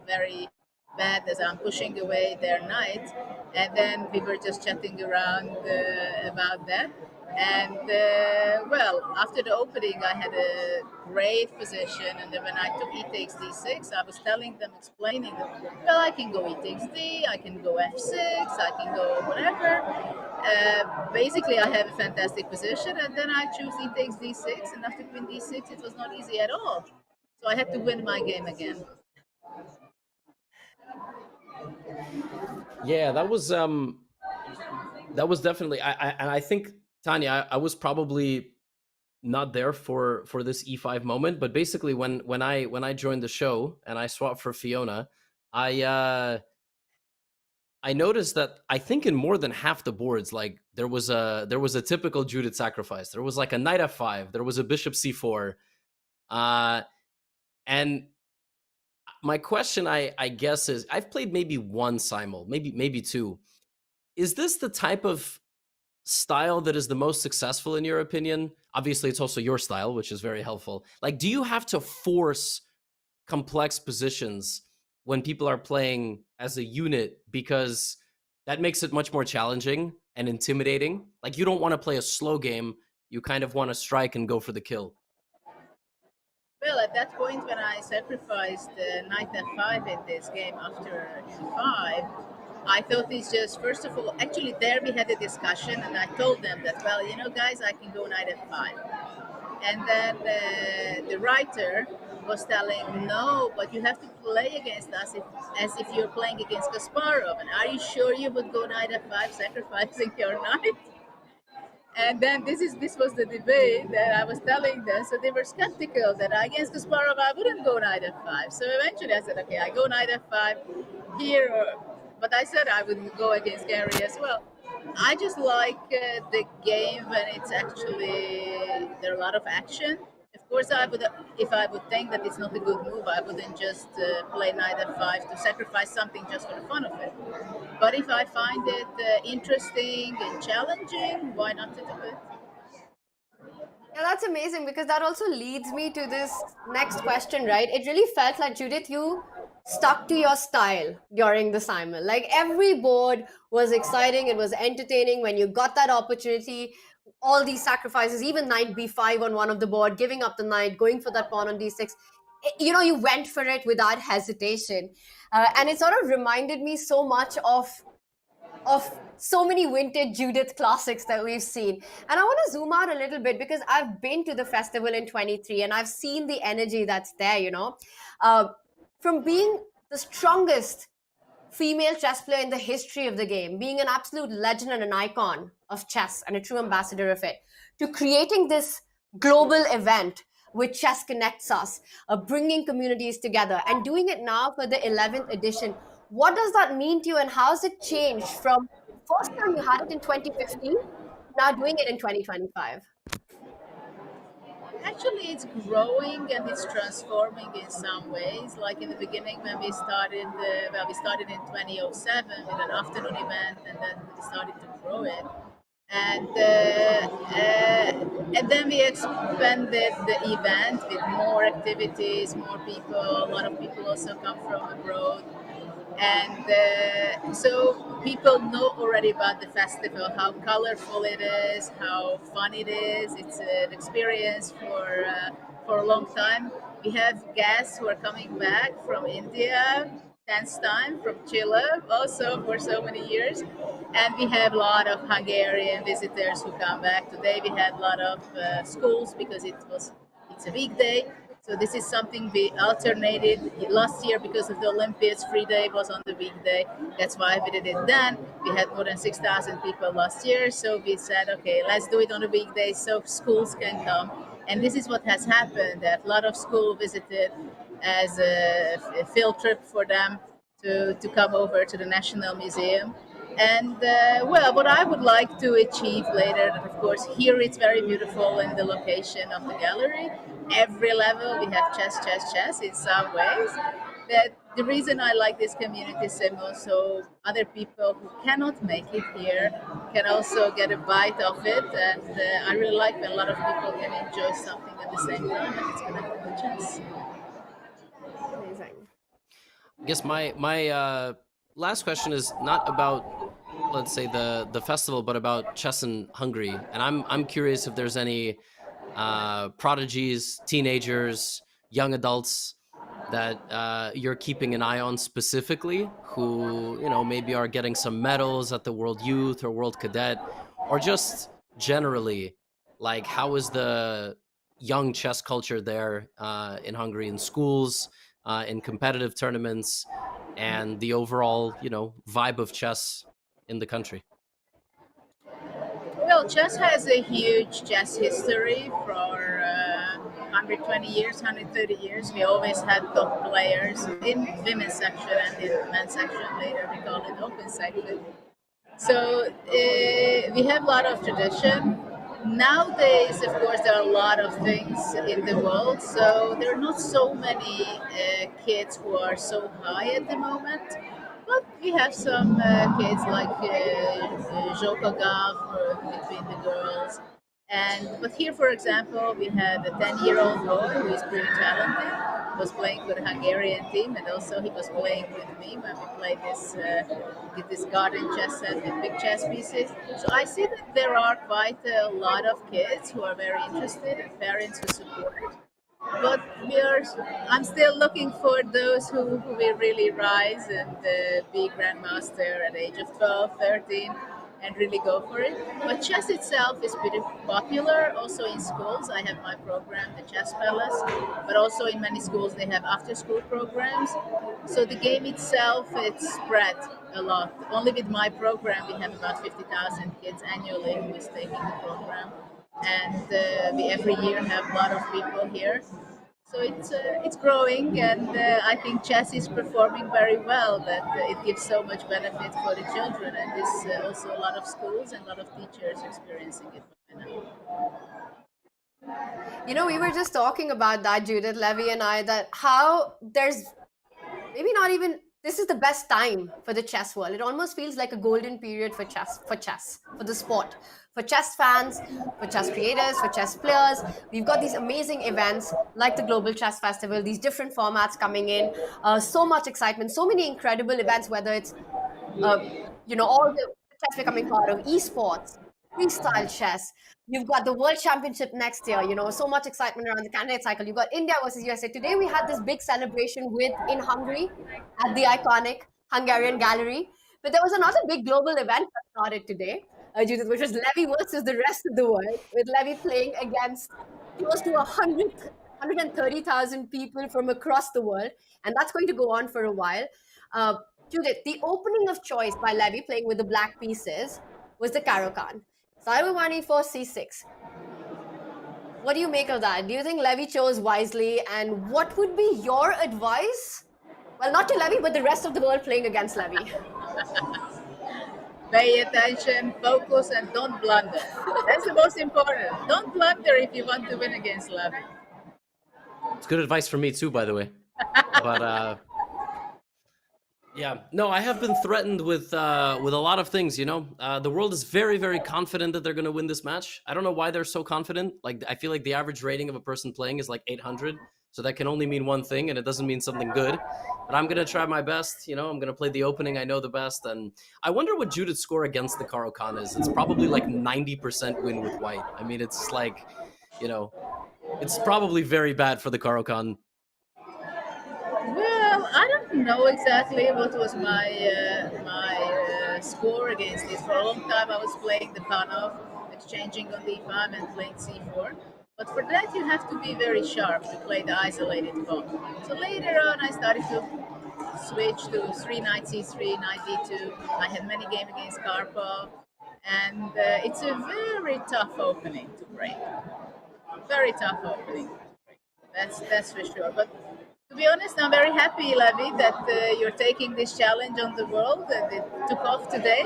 very bad as I'm pushing away their knight. And then we were just chatting around about that. And well, after the opening, I had a great position. And then when I took e takes d6, I was telling them, explaining them, well, I can go e takes d, I can go f6, I can go whatever. Basically, I have a fantastic position. And then I choose e takes d6. And after queen d6, it was not easy at all. So I had to win my game again. Yeah, that was definitely and I think, Tanya, I was probably not there for this e5 moment, but basically when I joined the show and I swapped for Fiona, I noticed that I think in more than half the boards, like there was a typical Judith sacrifice. There was like a knight f5, there was a bishop c4, and my question, I guess, is I've played maybe one Simul, maybe two. Is this the type of style that is the most successful in your opinion? Obviously, it's also your style, which is very helpful. Like, do you have to force complex positions when people are playing as a unit, because that makes it much more challenging and intimidating? Like, you don't want to play a slow game. You kind of want to strike and go for the kill. Well, at that point when I sacrificed knight f5 in this game after e5, I thought it's just, first of all, actually there we had a discussion and I told them that, well, you know, guys, I can go knight f5. And then the writer was telling, no, but you have to play against us as if you're playing against Kasparov. And are you sure you would go knight f5 sacrificing your knight? And then this was the debate that I was telling them. So they were skeptical that against Kasparov I wouldn't go knight f5. So eventually I said, okay, I go knight f5 here, but I said I would go against Gary as well. I just like the game when it's actually there are a lot of action. Of course, I would, if I would think that it's not a good move, I wouldn't just play knight f5 to sacrifice something just for the fun of it. But if I find it interesting and challenging, why not to do it? Yeah, that's amazing, because that also leads me to this next question, right? It really felt like, Judith, you stuck to your style during the Simul. Like, every board was exciting, it was entertaining when you got that opportunity. All these sacrifices, even knight b5 on one of the board, giving up the knight, going for that pawn on d6. You know, you went for it without hesitation. And it sort of reminded me so much of so many vintage Judith classics that we've seen. And I want to zoom out a little bit, because I've been to the festival in 23 and I've seen the energy that's there, you know. From being the strongest female chess player in the history of the game, being an absolute legend and an icon of chess and a true ambassador of it, to creating this global event which Chess Connects Us, bringing communities together, and doing it now for the 11th edition. What does that mean to you, and how has it changed from first time you had it in 2015, now doing it in 2025? Actually, it's growing and it's transforming in some ways. Like in the beginning, when we started, well, we started in 2007 with an afternoon event, and then we started to grow it. And then we expanded the event with more activities, more people. A lot of people also come from abroad, and so people know already about the festival, how colorful it is, how fun it is. It's an experience for a long time. We have guests who are coming back from India, 10th time, from Chile also for so many years, and we have a lot of Hungarian visitors who come back. Today we had a lot of schools, because it's a weekday. So this is something we alternated. Last year, because of the Olympics, free day was on the weekday. That's why we did it then. We had more than 6,000 people last year. So we said, okay, let's do it on a weekday so schools can come. And this is what has happened, that a lot of schools visited as a field trip for them to come over to the National Museum. And well, what I would like to achieve later, that of course here it's very beautiful in the location of the gallery. Every level we have chess, chess, chess in some ways. That the reason I like this community Simul, so other people who cannot make it here can also get a bite of it. And I really like when a lot of people can enjoy something at the same time, and it's connected to chess. Amazing. I guess my last question is not about, let's say, the festival, but about chess in Hungary. And I'm curious if there's any prodigies, teenagers, young adults that you're keeping an eye on specifically, who maybe are getting some medals at the World Youth or World Cadet, or just generally, like, how is the young chess culture there in Hungary, in schools, in competitive tournaments, and the overall vibe of chess in the country? Well, chess has a huge chess history for 120 years, 130 years. We always had top players in women's section and in men's section. Later, we call it open section. So we have a lot of tradition. Nowadays, of course, there are a lot of things in the world. So there are not so many kids who are so high at the moment. But we have some kids like Judit Polgar between the girls. But here, for example, we had a 10-year-old boy who is pretty talented. Was playing with the Hungarian team, and also he was playing with me when we played this garden chess set with big chess pieces. So I see that there are quite a lot of kids who are very interested and parents who support. But I'm still looking for those who will really rise and be grandmaster at the age of 12, 13, and really go for it. But chess itself is pretty popular also in schools. I have my program, the Chess Palace, but also in many schools they have after-school programs. So the game itself, it's spread a lot. Only with my program we have about 50,000 kids annually who is taking the program. And we every year have a lot of people here. So it's growing, and I think chess is performing very well. That it gives so much benefit for the children, and this also a lot of schools and a lot of teachers experiencing it by now. We were just talking about that, Judith, Levy, and I, that how there's maybe not even this is the best time for the chess world. It almost feels like a golden period for chess, for the sport, for chess fans, for chess creators, for chess players. We've got these amazing events like the Global Chess Festival, these different formats coming in, so much excitement, so many incredible events, whether it's all the chess we're coming part of, esports, freestyle chess. You've got the World Championship next year. So much excitement around the candidate cycle. You've got India versus USA. Today we had this big celebration in Hungary at the iconic Hungarian Gallery. But there was another big global event that started today, Judith, which was Levy versus the rest of the world, with Levy playing against close to 130,000 people from across the world. And that's going to go on for a while. Judith, the opening of choice by Levy playing with the black pieces was the Caro-Kann. Saivamani for c6. What do you make of that? Do you think Levy chose wisely? And what would be your advice? Well, not to Levy, but the rest of the world playing against Levy. Pay attention, focus, and don't blunder. That's the most important. Don't blunder if you want to win against Levy. It's good advice for me too, by the way. But yeah, no, I have been threatened with a lot of things. The world is very, very confident that they're going to win this match. I don't know why they're so confident. Like, I feel like the average rating of a person playing is like 800, so that can only mean one thing, and it doesn't mean something good. But I'm going to try my best. I'm going to play the opening I know the best, and I wonder what Judith's score against the Caro-Kann is. It's probably like 90% win with white. I mean, it's like, it's probably very bad for the Caro-Kann. Well, I don't know exactly what was my score against this. For a long time, I was playing the Panov, exchanging on d5 and playing c4. But for that, you have to be very sharp to play the isolated pawn. So later on, I started to switch to 3 knight c3, knight d2. I had many games against Karpov, and it's a very tough opening to break. Very tough opening. That's for sure. But to be honest, I'm very happy, Levy, that you're taking this challenge on the world, and it took off today,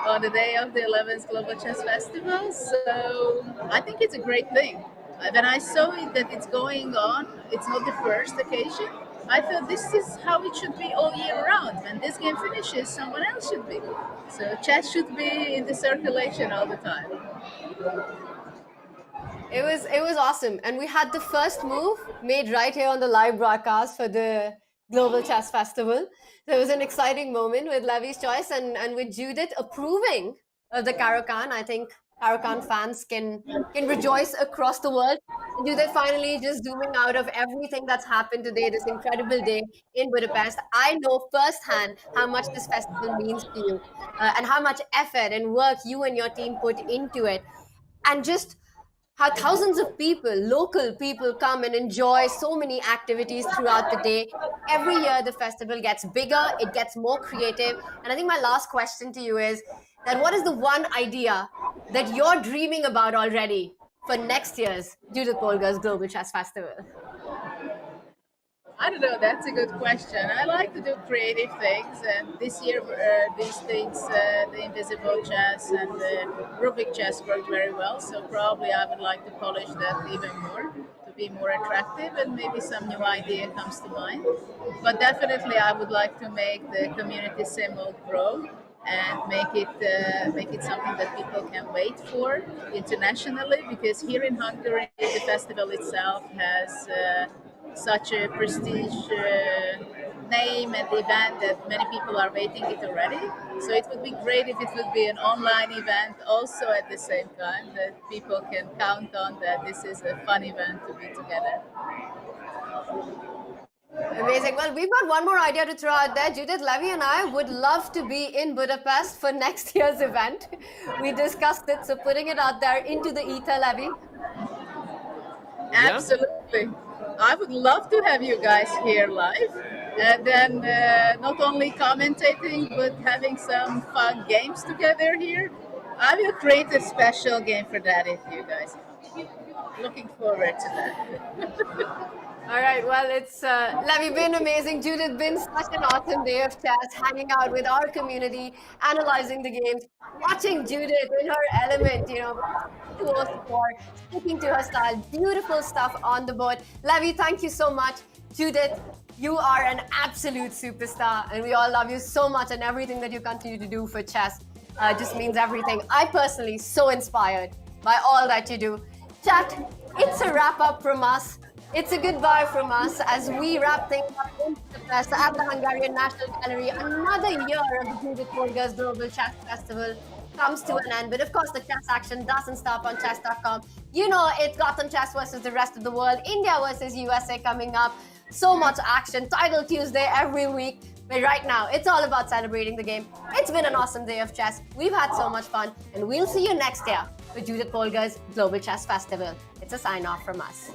on the day of the 11th Global Chess Festival. So I think it's a great thing. When I saw that it's going on, it's not the first occasion. I thought this is how it should be all year round. When this game finishes, someone else should be. So chess should be in the circulation all the time. It was awesome. And we had the first move made right here on the live broadcast for the Global Chess Festival. There was an exciting moment with Levy's choice and with Judith approving of the Caro-Kann. I think Caro-Kann fans can rejoice across the world. And Judith finally just zooming out of everything that's happened today, this incredible day in Budapest. I know firsthand how much this festival means to you and how much effort and work you and your team put into it. And just how thousands of people, local people, come and enjoy so many activities throughout the day. Every year, the festival gets bigger, it gets more creative. And I think my last question to you is that what is the one idea that you're dreaming about already for next year's Judith Polgar's Global Chess Festival? I don't know. That's a good question. I like to do creative things, and this year these things, the invisible chess and the Rubik chess worked very well. So probably I would like to polish that even more to be more attractive, and maybe some new idea comes to mind. But definitely, I would like to make the community Simul grow and make it something that people can wait for internationally. Because here in Hungary, the festival itself has. Such a prestige name and event that many people are waiting it already. So it would be great if it would be an online event also at the same time, that people can count on that this is a fun event to be together. Amazing. Well, we've got one more idea to throw out there. Judith, Levy, and I would love to be in Budapest for next year's event. We discussed it, so putting it out there into the ether, Levy. Absolutely. I would love to have you guys here live, and then not only commentating but having some fun games together here. I will create a special game for that if you guys looking forward to that. All right, well, it's Levy, been amazing. Judith, been such an awesome day of chess, hanging out with our community, analyzing the games, watching Judith in her element, you know, to her score, sticking to her style. Beautiful stuff on the board. Levy, thank you so much. Judith, you are an absolute superstar, and we all love you so much, and everything that you continue to do for chess just means everything. I personally so inspired by all that you do. Chat, it's a wrap up from us. It's a goodbye from us as we wrap things up in Budapest at the Hungarian National Gallery. Another year of the Judith Polgar's Global Chess Festival comes to an end. But of course, the chess action doesn't stop on chess.com. You know, it's Gotham Chess versus the rest of the world, India versus USA coming up. So much action, Title Tuesday every week. But right now, it's all about celebrating the game. It's been an awesome day of chess. We've had so much fun, and we'll see you next year with Judith Polgar's Global Chess Festival. It's a sign off from us.